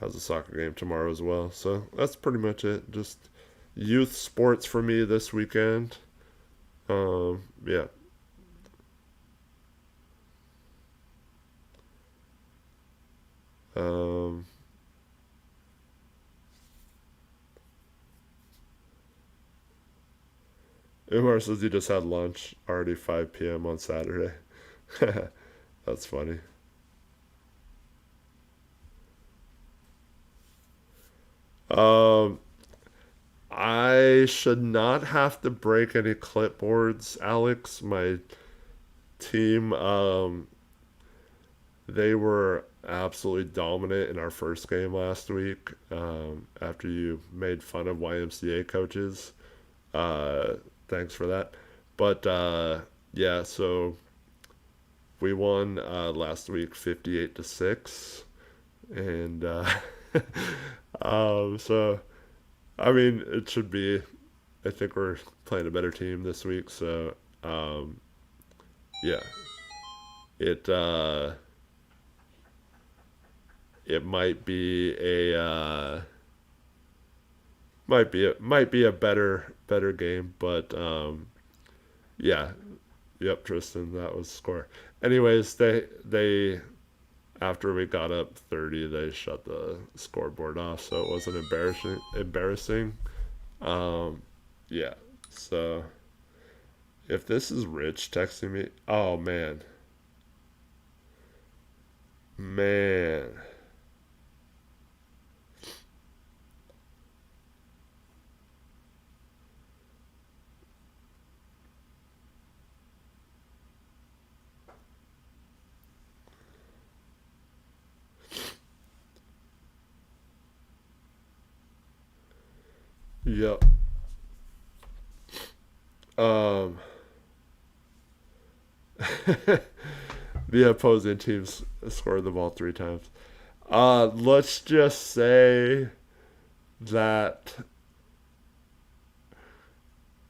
has a soccer game tomorrow as well. So that's pretty much it. Just youth sports for me this weekend. Yeah. Um, Umar says he just had lunch, already 5 p.m. on Saturday. That's funny. Um, I should not have to break any clipboards, Alex. My team, they were absolutely dominant in our first game last week. After you made fun of YMCA coaches, uh, thanks for that. But yeah, so we won last week 58-6, and so I mean, it should be. I think we're playing a better team this week, so yeah, it it might be a better game, but yeah, yep, Tristan, that was the score. Anyways, they after we got up 30, they shut the scoreboard off, so it wasn't embarrassing. Um, yeah. So if this is Rich texting me, oh man, man, yep. Um, the opposing teams scored the ball 3 times. Let's just say that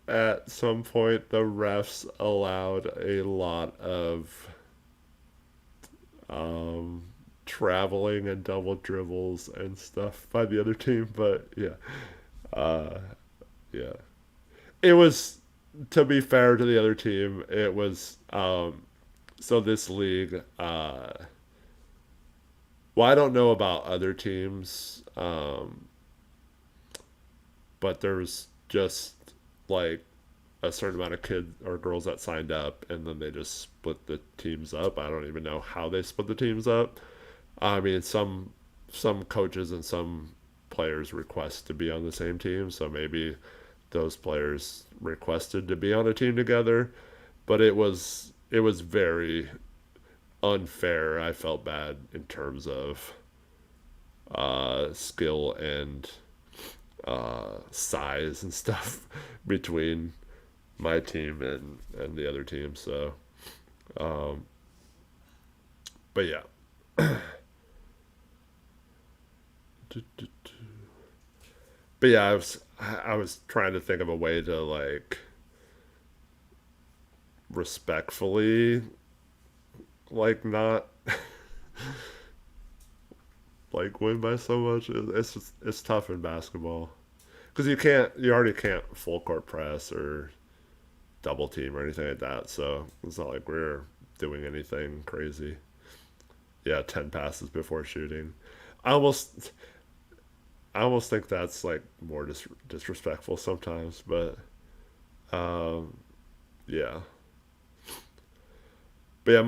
at some point the refs allowed a lot of um, traveling and double dribbles and stuff by the other team, but yeah, uh, yeah. It was, to be fair to the other team, it was so this league. Well, I don't know about other teams, but there was just like a certain amount of kids or girls that signed up, and then they just split the teams up. I don't even know how they split the teams up. I mean, some coaches and some players request to be on the same team, so maybe those players requested to be on a team together, but it was very unfair. I felt bad in terms of skill and size and stuff between my team and the other team. So, um, but yeah. But yeah, I was trying to think of a way to like respectfully like not like win by so much. It's tough in basketball because you already can't full court press or double team or anything like that. So it's not like we're doing anything crazy. Yeah, 10 passes before shooting. I almost I almost think that's like more disrespectful sometimes, but um, yeah. But yeah,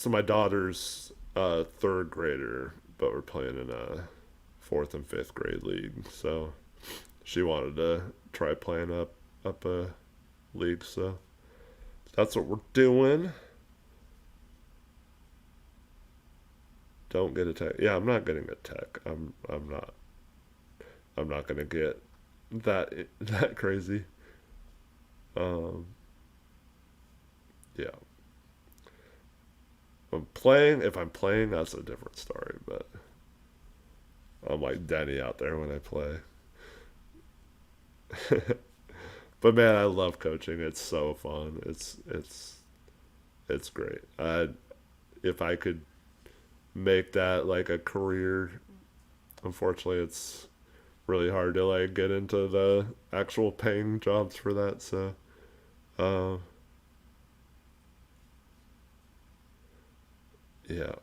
my daughter's a third grader, but we're playing in a fourth and fifth grade league, so she wanted to try playing up a league, so that's what we're doing. Don't get a tech. Yeah, I'm not getting a tech. I'm not gonna get that crazy. Um, yeah, if I'm playing, that's a different story. But I'm like Deni out there when I play. But man, I love coaching. It's so fun. It's great. If I could make that like a career, unfortunately, it's really hard to like get into the actual paying jobs for that. So, uh, yeah.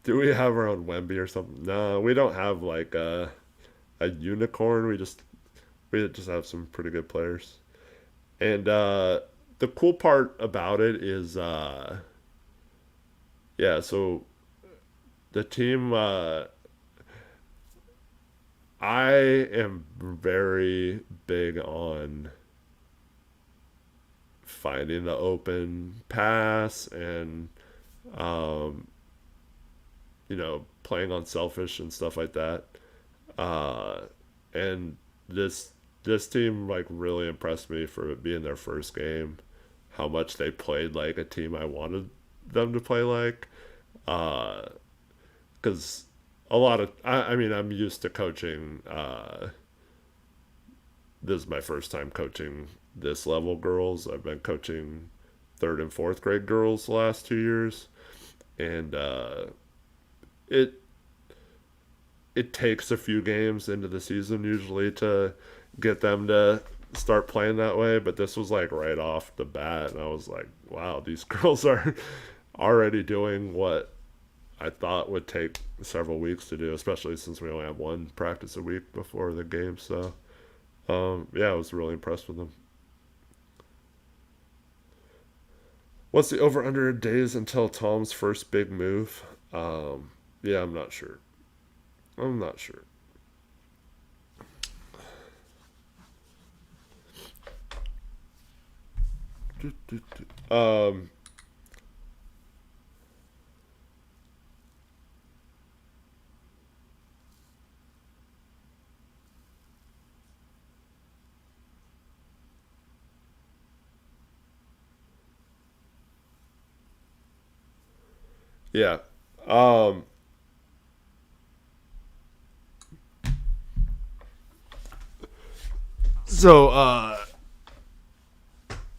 Do we have our own Wemby or something? No, we don't have like a unicorn. We just have some pretty good players. And the cool part about it is, yeah. So the team, I am very big on finding the open pass and um, playing on selfish and stuff like that. Uh, and this team like really impressed me for it being their first game. How much they played like a team I wanted them to play like. Because a lot of, I mean, I'm used to coaching. This is my first time coaching this level girls. I've been coaching third and fourth grade girls the last 2 years, and it it takes a few games into the season usually to get them to start playing that way. But this was like right off the bat, and I was like, wow, these girls are already doing what I thought would take several weeks to do, especially since we only have one practice a week before the game. So, yeah, I was really impressed with them. What's the over under days until Tom's first big move? Yeah, I'm not sure. I'm not sure. Um, yeah. Um, so,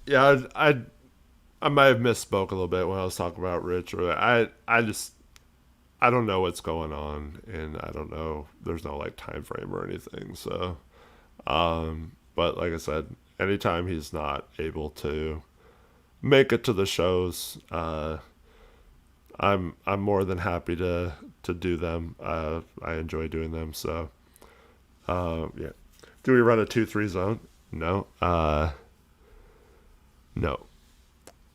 yeah, I might have misspoke a little bit when I was talking about Rich. Or I don't know what's going on, and I don't know. There's no like time frame or anything. So, but like I said, anytime he's not able to make it to the shows, I'm more than happy to do them. I enjoy doing them. So, yeah. Do we run a 2-3 zone? No. No.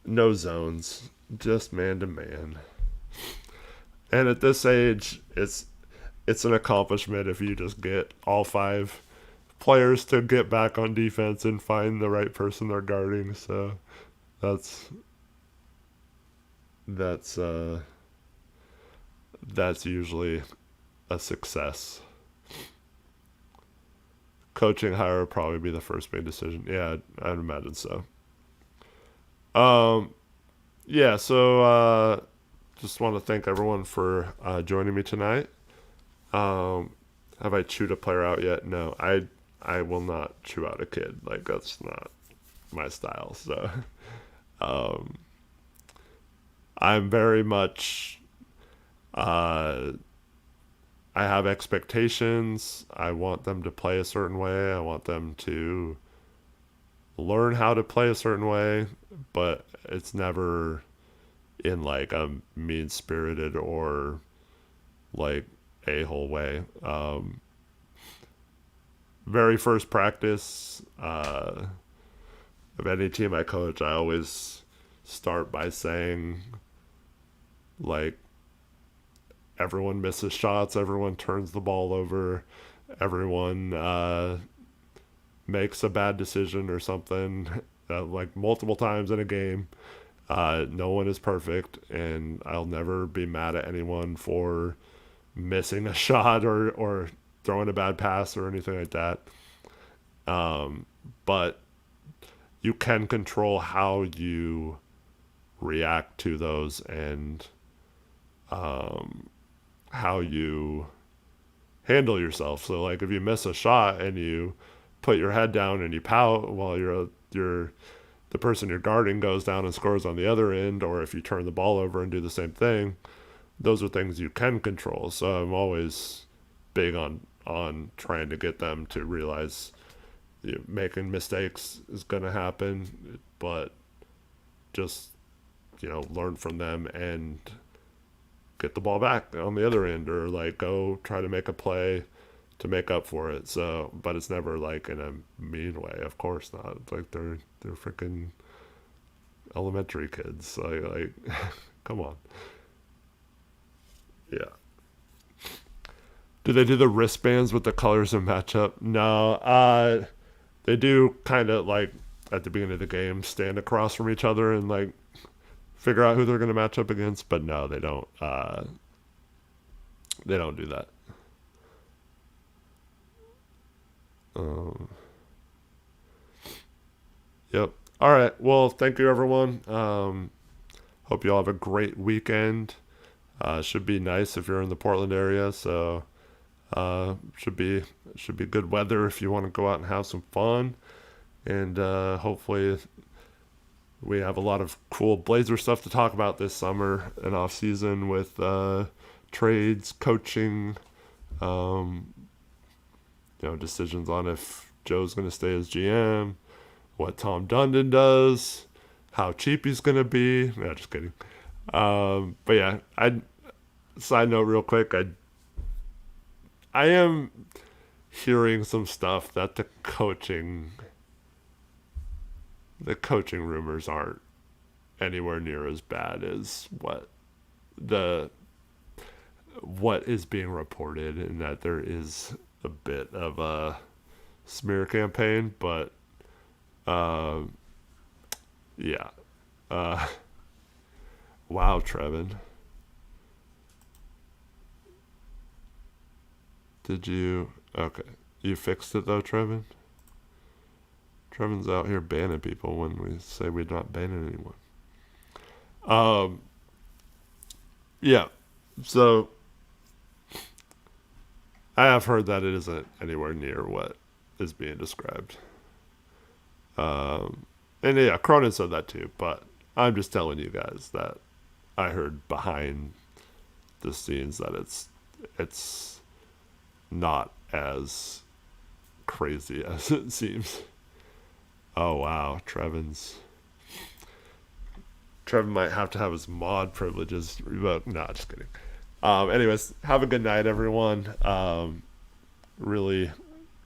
No zones. Just man to man. And at this age, it's an accomplishment if you just get all five players to get back on defense and find the right person they're guarding. So that's that's uh that's usually a success. Coaching hire would probably be the first big decision. Yeah, I'd imagine so. Um, yeah, so just want to thank everyone for joining me tonight. Um, have I chewed a player out yet? No, I will not chew out a kid. Like that's not my style. So um, I'm very much. I have expectations. I want them to play a certain way. I want them to learn how to play a certain way, but it's never in like a mean spirited or like a hole way. Very first practice of any team I coach, I always start by saying like everyone misses shots, everyone turns the ball over, everyone makes a bad decision or something like multiple times in a game. No one is perfect, and I'll never be mad at anyone for missing a shot or throwing a bad pass or anything like that. But you can control how you react to those and how you handle yourself. So like if you miss a shot and you put your head down and you pout while you're the person you're guarding goes down and scores on the other end, or if you turn the ball over and do the same thing, those are things you can control. So I'm always big on trying to get them to realize making mistakes is going to happen, but just learn from them and get the ball back on the other end, or like go try to make a play to make up for it. So, but it's never like in a mean way. Of course not. It's like they're freaking elementary kids. Like come on. Yeah. Do they do the wristbands with the colors and matchup? No. They do kind of like at the beginning of the game stand across from each other and like figure out who they're going to match up against. But no, they don't. They don't do that. Um, yep. All right. Well, thank you, everyone. Hope you all have a great weekend. Should be nice if you're in the Portland area. So should be good weather if you want to go out and have some fun. And hopefully we have a lot of cool Blazer stuff to talk about this summer and off season with trades, coaching, decisions on if Joe's going to stay as GM, what Tom Dundon does, how cheap he's going to be. No, just kidding. But yeah, side note real quick, I am hearing some stuff that the coaching rumors aren't anywhere near as bad as what is being reported, and that there is a bit of a smear campaign. But yeah, wow, Trevin, okay, you fixed it though, Trevin? Trevin's out here banning people when we say we're not banning anyone. Yeah, so I have heard that it isn't anywhere near what is being described. And yeah, Cronin said that too, but I'm just telling you guys that I heard behind the scenes that it's not as crazy as it seems. Oh wow, Trevin might have to have his mod privileges revoked. No, just kidding. Anyways, have a good night, everyone. Really,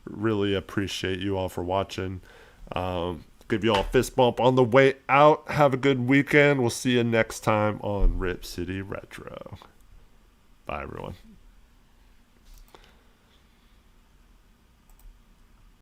really appreciate you all for watching. Give you all a fist bump on the way out. Have a good weekend. We'll see you next time on Rip City Retro. Bye, everyone.